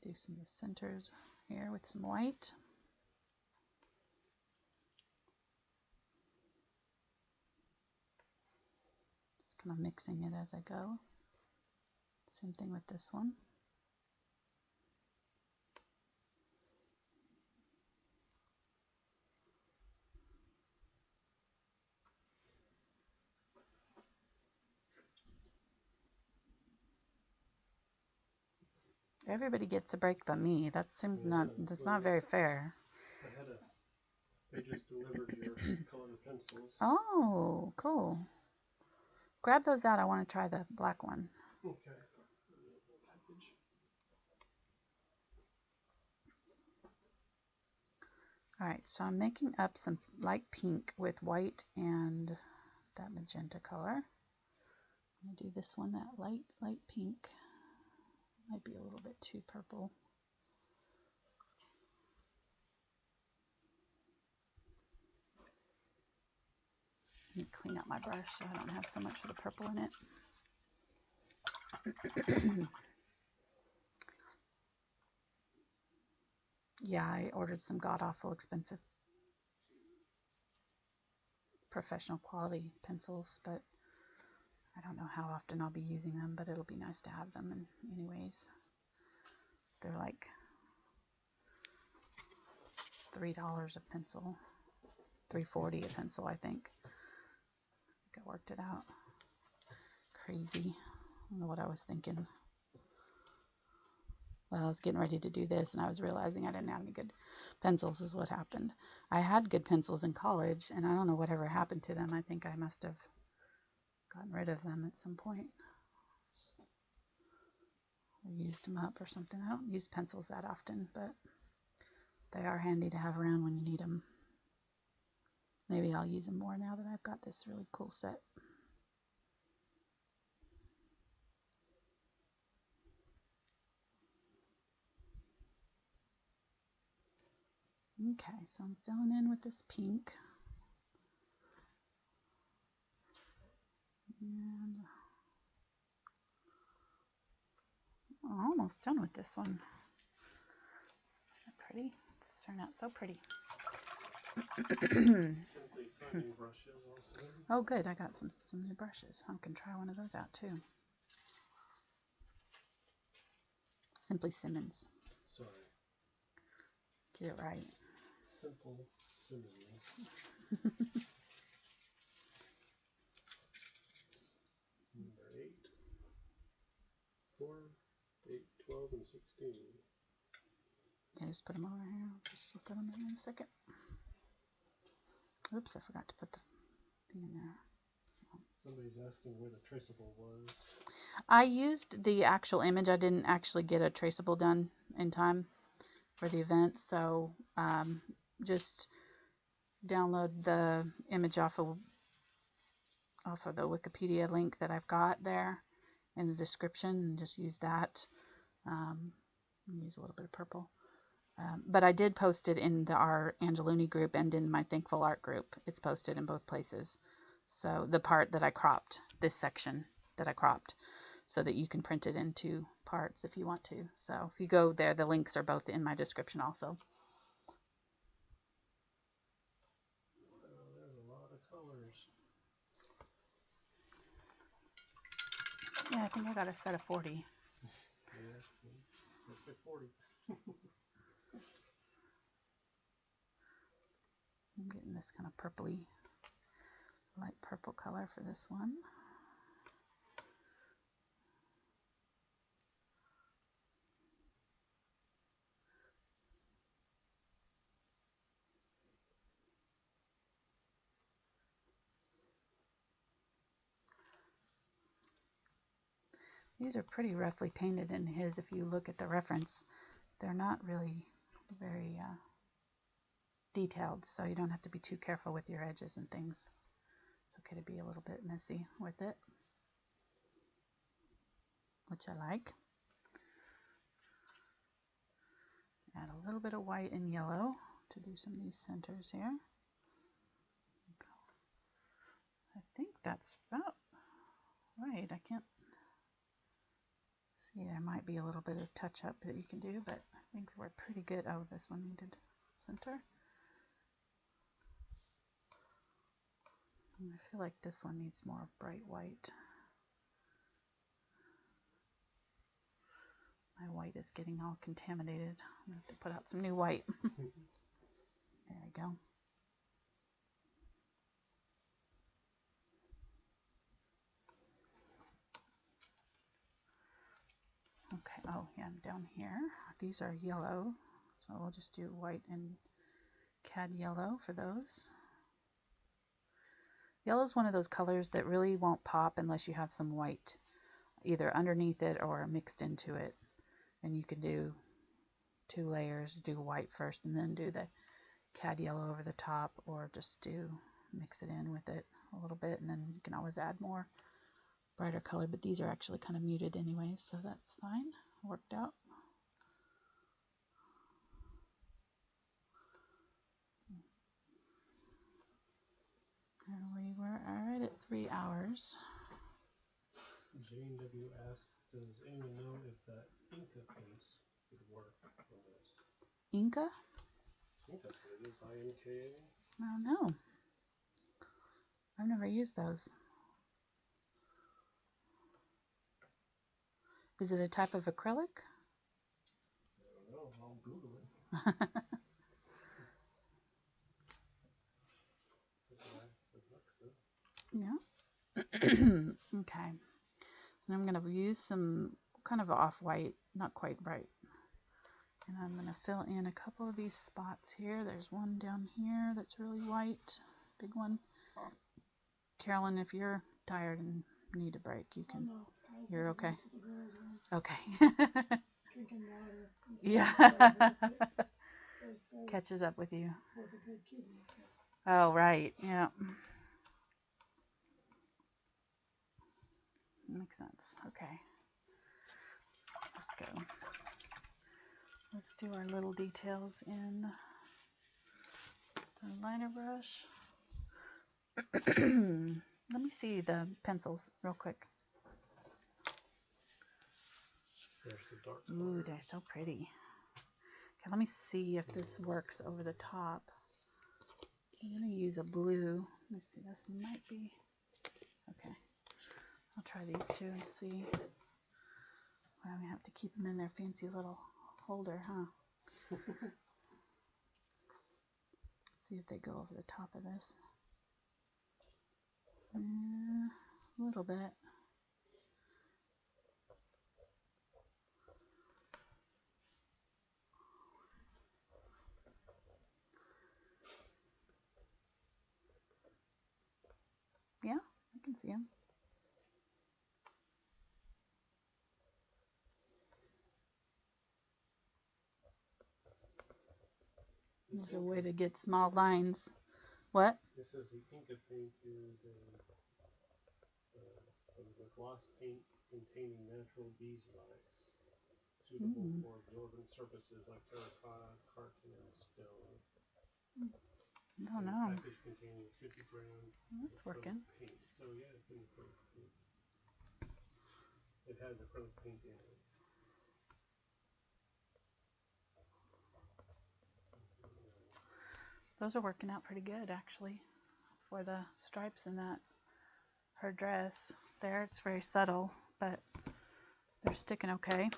Do some of the centers here with some white. Just kind of mixing it as I go. Same thing with this one. Everybody gets a break but me. That seems that's not very fair. They just delivered your colored pencils. Oh, cool. Grab those out. I want to try the black one. Okay. All right, so I'm making up some light pink with white and that magenta color. I'm going to do this one, that light pink. Might be a little bit too purple. Let me clean up my brush so I don't have so much of the purple in it. Yeah, I ordered some god-awful expensive professional quality pencils, but I don't know how often I'll be using them, but it'll be nice to have them anyways. They're like $3 a pencil, $3.40 a pencil, I think. I worked it out. Crazy. I don't know what I was thinking. Well, I was getting ready to do this and I was realizing I didn't have any good pencils is what happened. I had good pencils in college and I don't know whatever happened to them. I think I must have gotten rid of them at some point. Or used them up or something. I don't use pencils that often, but they are handy to have around when you need them. Maybe I'll use them more now that I've got this really cool set. Okay, so I'm filling in with this pink. And I'm almost done with this one. Pretty. It's turned out so pretty. Oh, good. I got some new brushes. I can try one of those out too. Simply Simmons. Sorry. Get it right. Simple Simmons. Number 8, 4, 8, 12, and 16. Yeah, just put them over here. I'll just put them in a second. Oops, I forgot to put the thing in there. Somebody's asking where the traceable was. I used the actual image. I didn't actually get a traceable done in time for the event, so just download the image off of the Wikipedia link that I've got there in the description and just use that. Use a little bit of purple. But I did post it in our Angelooney group and in my Thankful Art group. It's posted in both places. So the part that I cropped, this section that I cropped, so that you can print it into parts if you want to. So if you go there, the links are both in my description also. There's a lot of colors. Yeah, I think I got a set of 40. Yeah, let's get 40. I'm getting this kind of purpley, light purple color for this one. These are pretty roughly painted in his. If you look at the reference, they're not really very detailed, so you don't have to be too careful with your edges and things. It's okay to be a little bit messy with it, which I like. Add a little bit of white and yellow to do some of these centers here. I think that's about right. I can't see, there might be a little bit of touch up that you can do, but I think we're pretty good. Oh, this one needed center. And I feel like this one needs more bright white. My white is getting all contaminated. I'm going to have to put out some new white. There we go. Okay, oh yeah, I'm down here. These are yellow, so we'll just do white and cad yellow for those. Yellow is one of those colors that really won't pop unless you have some white either underneath it or mixed into it. And you can do 2 layers, do white first and then do the cad yellow over the top, or just mix it in with it a little bit, and then you can always add more brighter color, but these are actually kind of muted anyways, so that's fine. Worked out. And we were alright at 3 hours. Jane W. asks, does anyone know if that Inca paints would work on this? Inca? I think that's what it is, I-N-K-A. I don't know. I've never used those. Is it a type of acrylic? I don't know, I'll Google it. Yeah. Okay. So I'm going to use some kind of off-white, not quite bright. And I'm going to fill in a couple of these spots here. There's one down here that's really white, big one. Carolyn, if you're tired and need a break, you can. Oh, no. You're okay. Okay. Drinking water. Yeah. Catches up with you. With a good kidney. Oh, right. Yeah. Makes sense. Okay. Let's go. Let's do our little details in the liner brush. Let me see the pencils real quick. There's the dark Ooh, they're so pretty. Okay, let me see if this works over the top. I'm going to use a blue. Let me see, this might be... Okay. I'll try these two and see. Well, I'm going to have to keep them in their fancy little holder, huh? See if they go over the top of this. A little bit. Yeah, I can see them. There's a way to get small lines. What? This says the Inca paint is a gloss paint containing natural beeswax, suitable for absorbent surfaces like terracotta, tartan, and stone. I don't know. Package containing 50 grams That's working. paint. So yeah, it's in acrylic paint. It has acrylic paint in it. Those are working out pretty good, actually, for the stripes in that, her dress. There, it's very subtle, but they're sticking okay.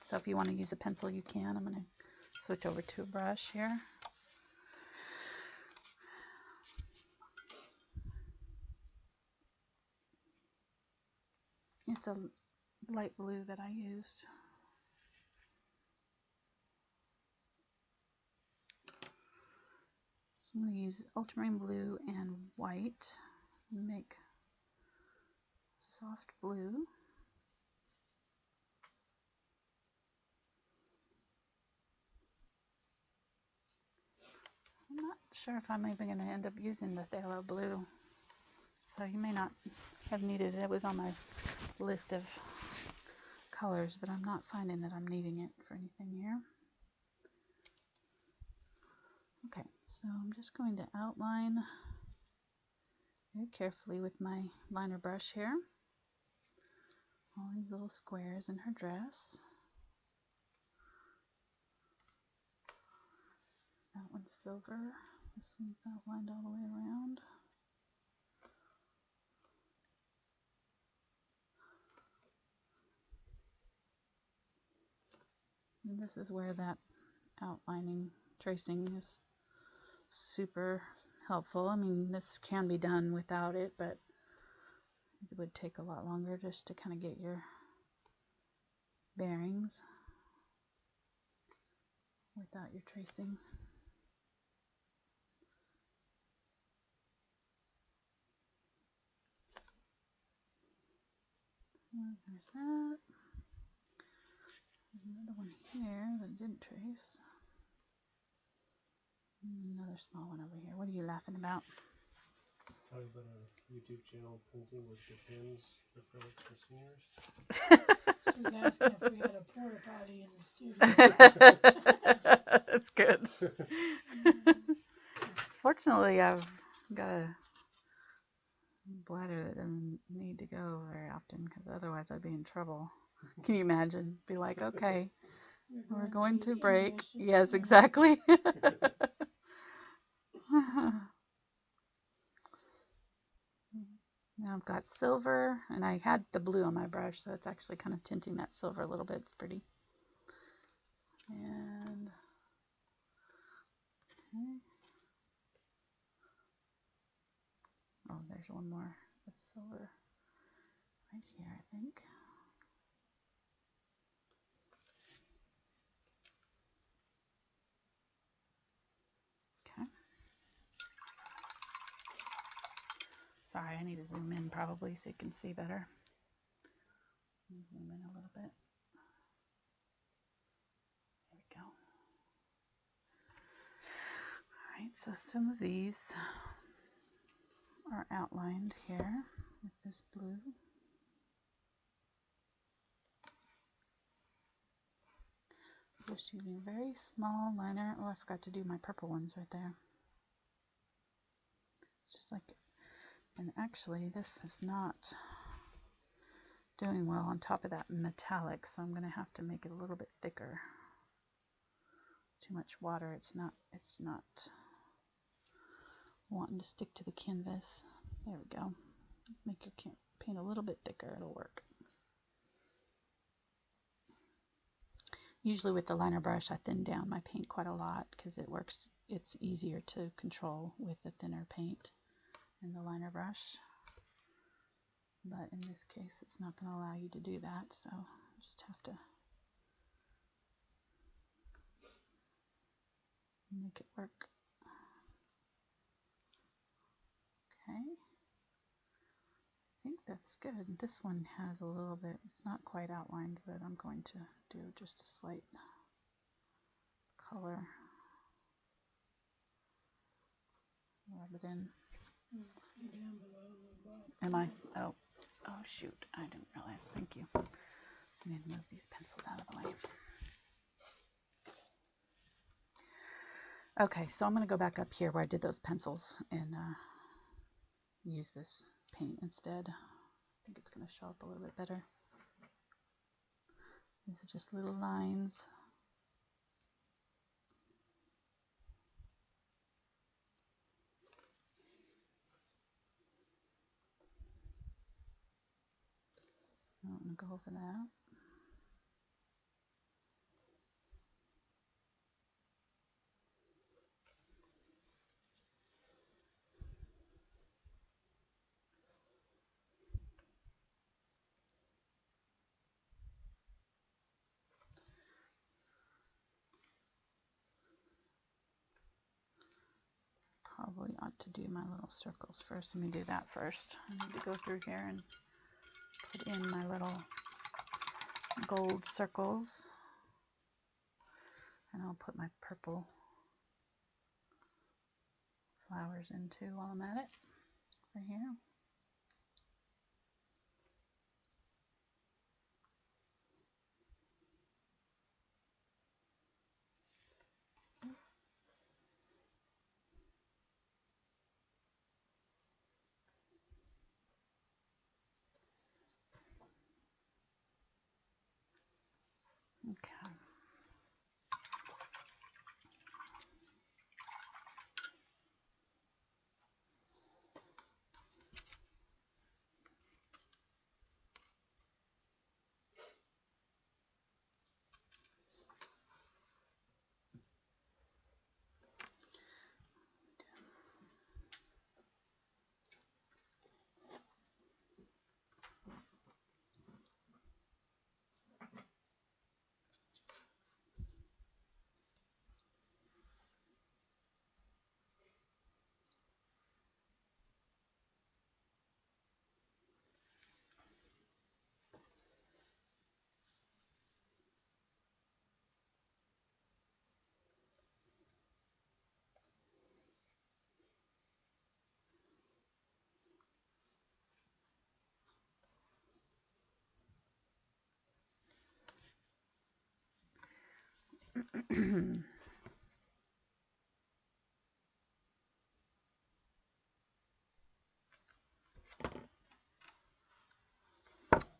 So if you want to use a pencil, you can. I'm going to switch over to a brush here. It's a light blue that I used. So I'm going to use ultramarine blue and white and make soft blue. I'm not sure if I'm even going to end up using the phthalo blue, so you may not have needed it. It was on my list of colors, but I'm not finding that I'm needing it for anything here. Okay, so I'm just going to outline very carefully with my liner brush here all these little squares in her dress. That one's silver. This one's outlined all the way around. And this is where that outlining tracing is super helpful. I mean, this can be done without it, but it would take a lot longer just to kind of get your bearings without your tracing. There's that. There's another one here that I didn't trace. Another small one over here. What are you laughing about? Talk about a YouTube channel printing with the pens, acrylics for seniors. She was asking if we had a porta potty in the studio. That's good. Fortunately, I've got a bladder that doesn't need to go very often, because otherwise I'd be in trouble. Can you imagine? Be like, okay, we're going to break. Yes, exactly. Now I've got silver, and I had the blue on my brush, so it's actually kind of tinting that silver a little bit. It's pretty. And okay. Oh, there's one more of silver right here, I think. Okay. Sorry, I need to zoom in probably so you can see better. Zoom in a little bit. There we go. All right, so some of these are outlined here with this blue. Just using a very small liner. Oh, I forgot to do my purple ones right there. It's just like, and actually this is not doing well on top of that metallic, so I'm going to have to make it a little bit thicker. Too much water, it's not wanting to stick to the canvas. There we go. Make your paint a little bit thicker, it'll work. Usually with the liner brush, I thin down my paint quite a lot because it's easier to control with the thinner paint in the liner brush. But in this case, it's not going to allow you to do that, so you just have to make it work. Okay. I think that's good. This one has a little bit, it's not quite outlined, but I'm going to do just a slight color. Rub it in. Am I? Oh shoot, I didn't realize. Thank you. I need to move these pencils out of the way. Okay, so I'm going to go back up here where I did those pencils and use this paint instead. I think it's going to show up a little bit better. These are just little lines. go over that. Probably ought to do my little circles first. Let me do that first. I need to go through here and put in my little gold circles. And I'll put my purple flowers in too while I'm at it. Over here. Okay.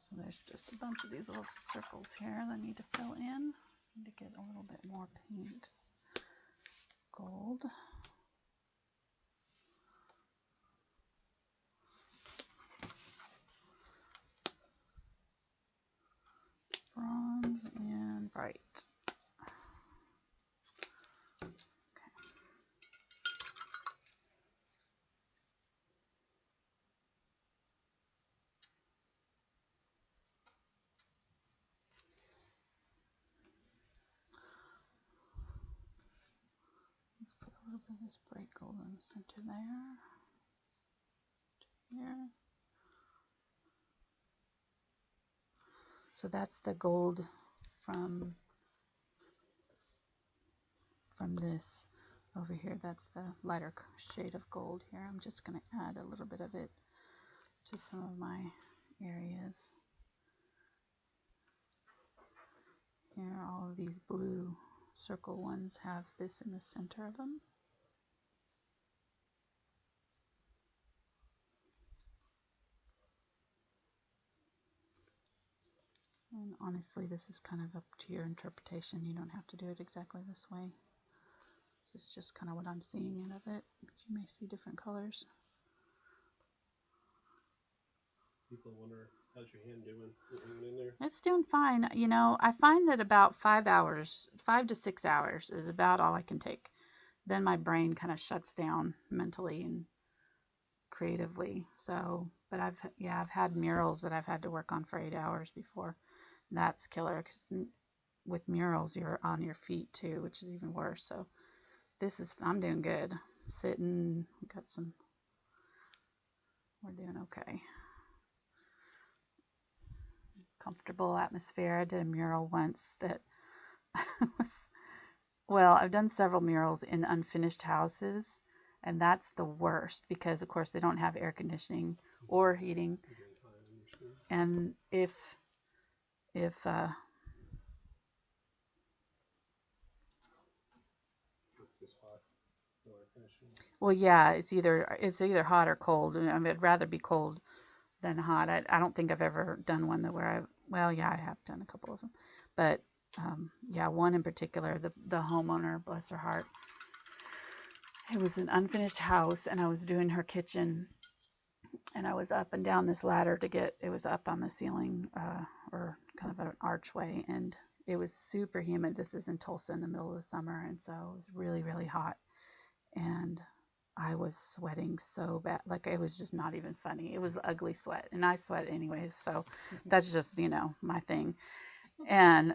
So there's just a bunch of these little circles here that I need to fill in. I need to get a little bit more paint. Gold. Bronze and bright. Let's put a little bit of this bright gold in the center there. Here. So that's the gold from this over here. That's the lighter shade of gold here. I'm just going to add a little bit of it to some of my areas. Here, all of these blue circle ones have this in the center of them. And honestly, this is kind of up to your interpretation. You don't have to do it exactly this way. This is just kind of what I'm seeing out of it. But you may see different colors. People wonder, how's your hand doing? You hanging in there? It's doing fine. You know, I find that about 5 to 6 hours is about all I can take. Then my brain kind of shuts down mentally and creatively. So, but I've had murals that I've had to work on for 8 hours before. That's killer, because with murals you're on your feet too, which is even worse. So I'm doing good. Sitting, we're doing okay. Comfortable atmosphere. I did a mural once that was, well, I've done several murals in unfinished houses, and that's the worst because of course they don't have air conditioning or heating. And if well, yeah, it's either hot or cold. I mean, I'd rather be cold than hot. I don't think I've ever done one where I have done a couple of them, but yeah, one in particular, the homeowner, bless her heart, it was an unfinished house, and I was doing her kitchen, and I was up and down this ladder it was up on the ceiling, or kind of an archway, and it was super humid. This is in Tulsa in the middle of the summer, and so it was really, really hot. And I was sweating so bad. Like, it was just not even funny. It was ugly sweat, and I sweat anyways, so that's just, you know, my thing. And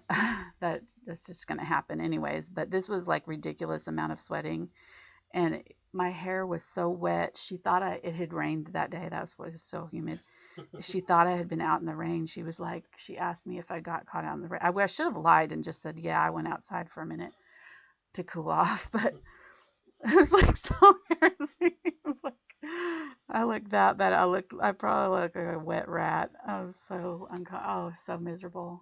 that's just going to happen anyways. But this was like ridiculous amount of sweating, and my hair was so wet. She thought it had rained that day. That was so humid. She thought I had been out in the rain. She was like, she asked me if I got caught out in the rain. I should have lied and just said, yeah, I went outside for a minute to cool off, but it was like so embarrassing. It was like, I looked that bad. I probably look like a wet rat. I was so so miserable.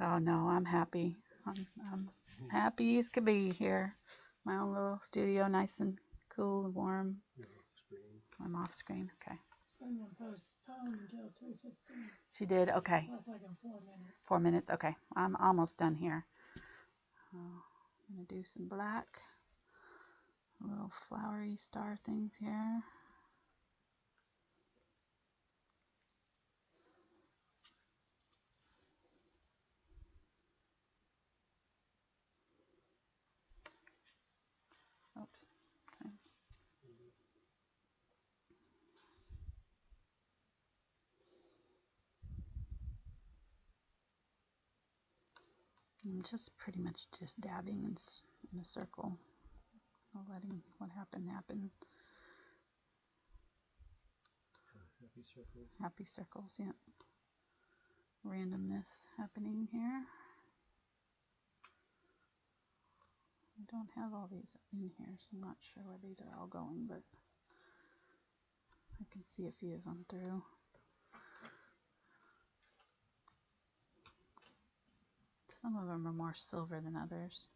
Oh no, I'm happy. I'm happy as could be here. My own little studio, nice and cool and warm. You're off screen. I'm off screen. Okay. Someone postponed until 3:15. She did. Okay. That's like in 4 minutes. 4 minutes. Okay. I'm almost done here. I'm gonna do some black, little flowery star things here. Oops. Okay. And just pretty much just dabbing in a circle, letting what happened happen. Happy circles. Happy circles, yeah. Randomness happening here. I don't have all these in here, so I'm not sure where these are all going, but I can see a few of them through. Some of them are more silver than others.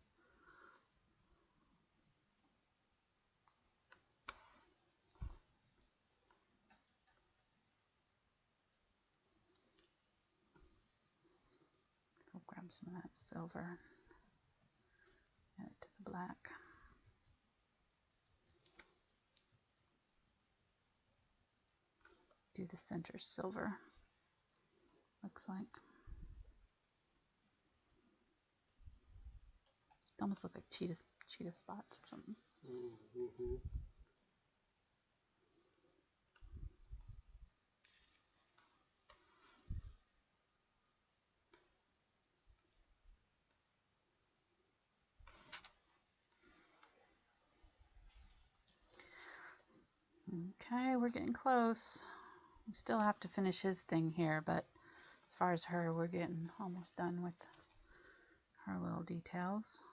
I'll grab some of that silver, add it to the black. Do the center silver, looks like. It almost look like cheetah spots or something. Mm-hmm. Okay, we're getting close. We still have to finish his thing here, but as far as her, we're getting almost done with her little details.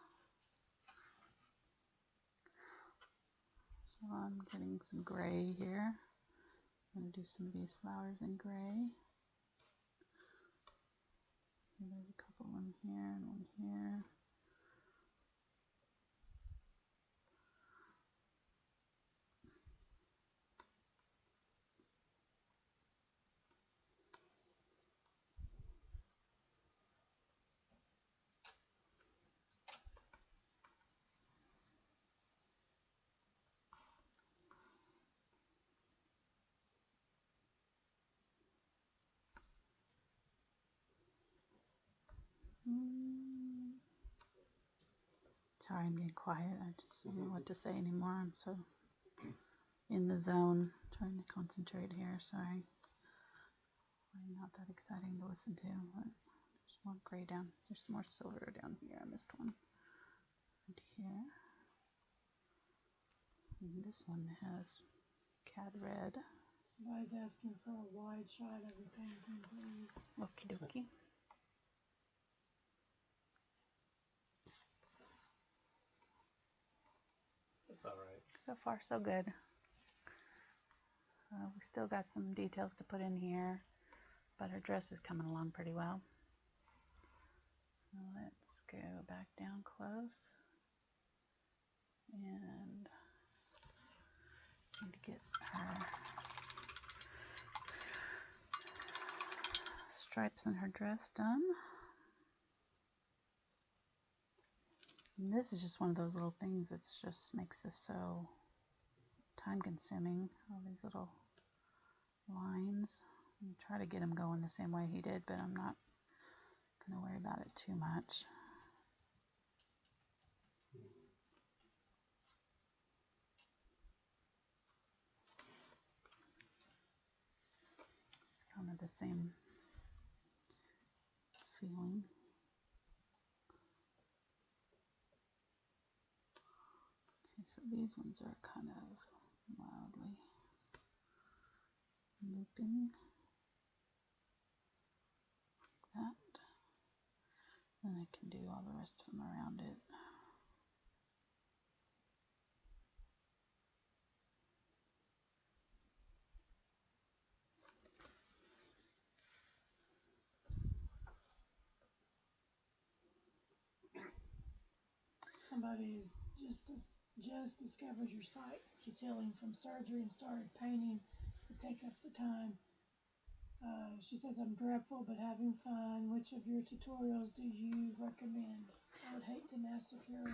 So I'm getting some gray here. I'm going to do some of these flowers in gray. There's a couple, one here and one here. Sorry, I'm getting quiet. I just don't know what to say anymore. I'm so in the zone, trying to concentrate here. Sorry. Not that exciting to listen to. But there's more gray down. There's some more silver down here. I missed one. Right here. And this one has Cad Red. Somebody's asking for a wide shot of your painting, please. Okie dokie. That's all right. So far, so good. We still got some details to put in here, but her dress is coming along pretty well. Let's go back down close and need to get her stripes on her dress done. And this is just one of those little things that just makes this so time consuming. All these little lines. Try to get him going the same way he did, but I'm not going to worry about it too much. It's kind of the same feeling. Okay, so these ones are kind of mildly looping like that. And I can do all the rest of them around it. Somebody's just discovered your site. She's healing from surgery and started painting to take up the time. She says, I'm dreadful but having fun. Which of your tutorials do you recommend? I would hate to massacre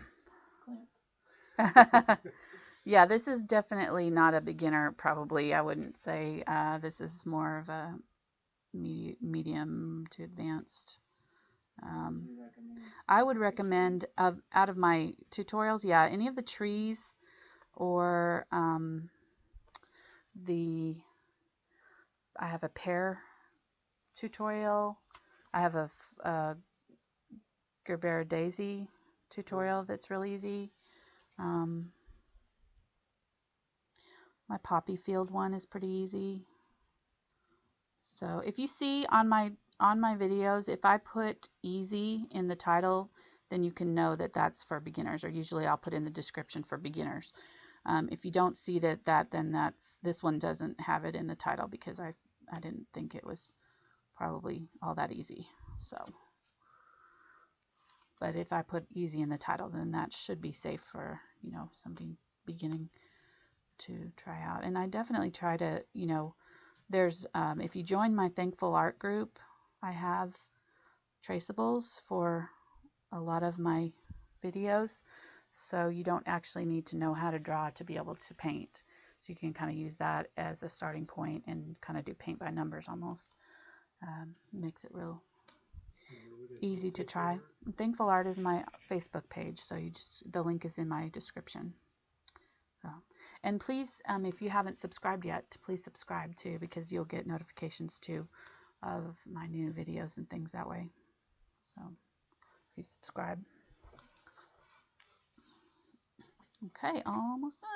Klimt. Yeah, this is definitely not a beginner, probably. I wouldn't say this is more of a medium to advanced. I would recommend, out of my tutorials, yeah, any of the trees or I have a pear tutorial. I have a Gerbera daisy tutorial that's really easy. My poppy field one is pretty easy. So if you see on my videos, if I put easy in the title, then you can know that that's for beginners, or usually I'll put in the description for beginners. If you don't see that, then this one doesn't have it in the title because I didn't think it was probably all that easy. So, but if I put easy in the title, then that should be safe for, you know, somebody beginning to try out. And I definitely try to, you know, there's if you join my Thankful Art group, I have traceables for a lot of my videos, so you don't actually need to know how to draw to be able to paint. So you can kind of use that as a starting point and kind of do paint by numbers almost. Makes it real easy to try. Thankful Art is my Facebook page, so the link is in my description. So, and please, if you haven't subscribed yet, please subscribe too, because you'll get notifications too of my new videos and things that way. So if you subscribe. Okay, almost done.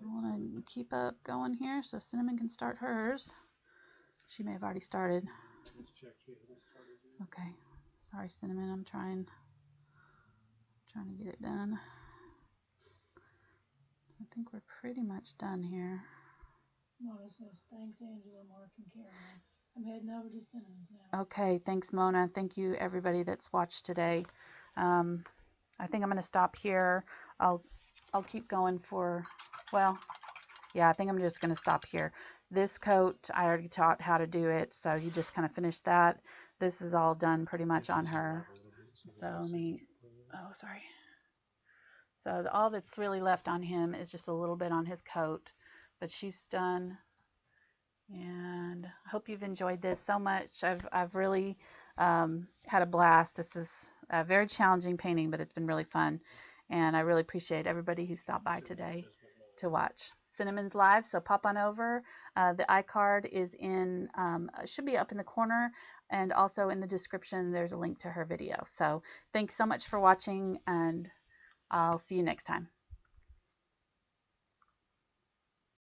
I want to keep up going here so Cinnamon can start hers. She may have already started. Okay, sorry Cinnamon, I'm trying to get it done. I think we're pretty much done here. Mona says, thanks Angela, Mark, and Caroline. I'm heading over to Cinnamon's now. Okay, thanks Mona. Thank you everybody that's watched today. I think I'm going to stop here. I'll keep going for, well, yeah, I think I'm just going to stop here. This coat, I already taught how to do it, so you just kind of finish that. This is all done pretty much on her. So let me, oh, sorry. So all that's really left on him is just a little bit on his coat, but she's done. And I hope you've enjoyed this so much. I've really had a blast. This is a very challenging painting, but it's been really fun. And I really appreciate everybody who stopped by today to watch. Cinnamon's live, so pop on over. The iCard is in, should be up in the corner, and also in the description there's a link to her video. So thanks so much for watching, and I'll see you next time.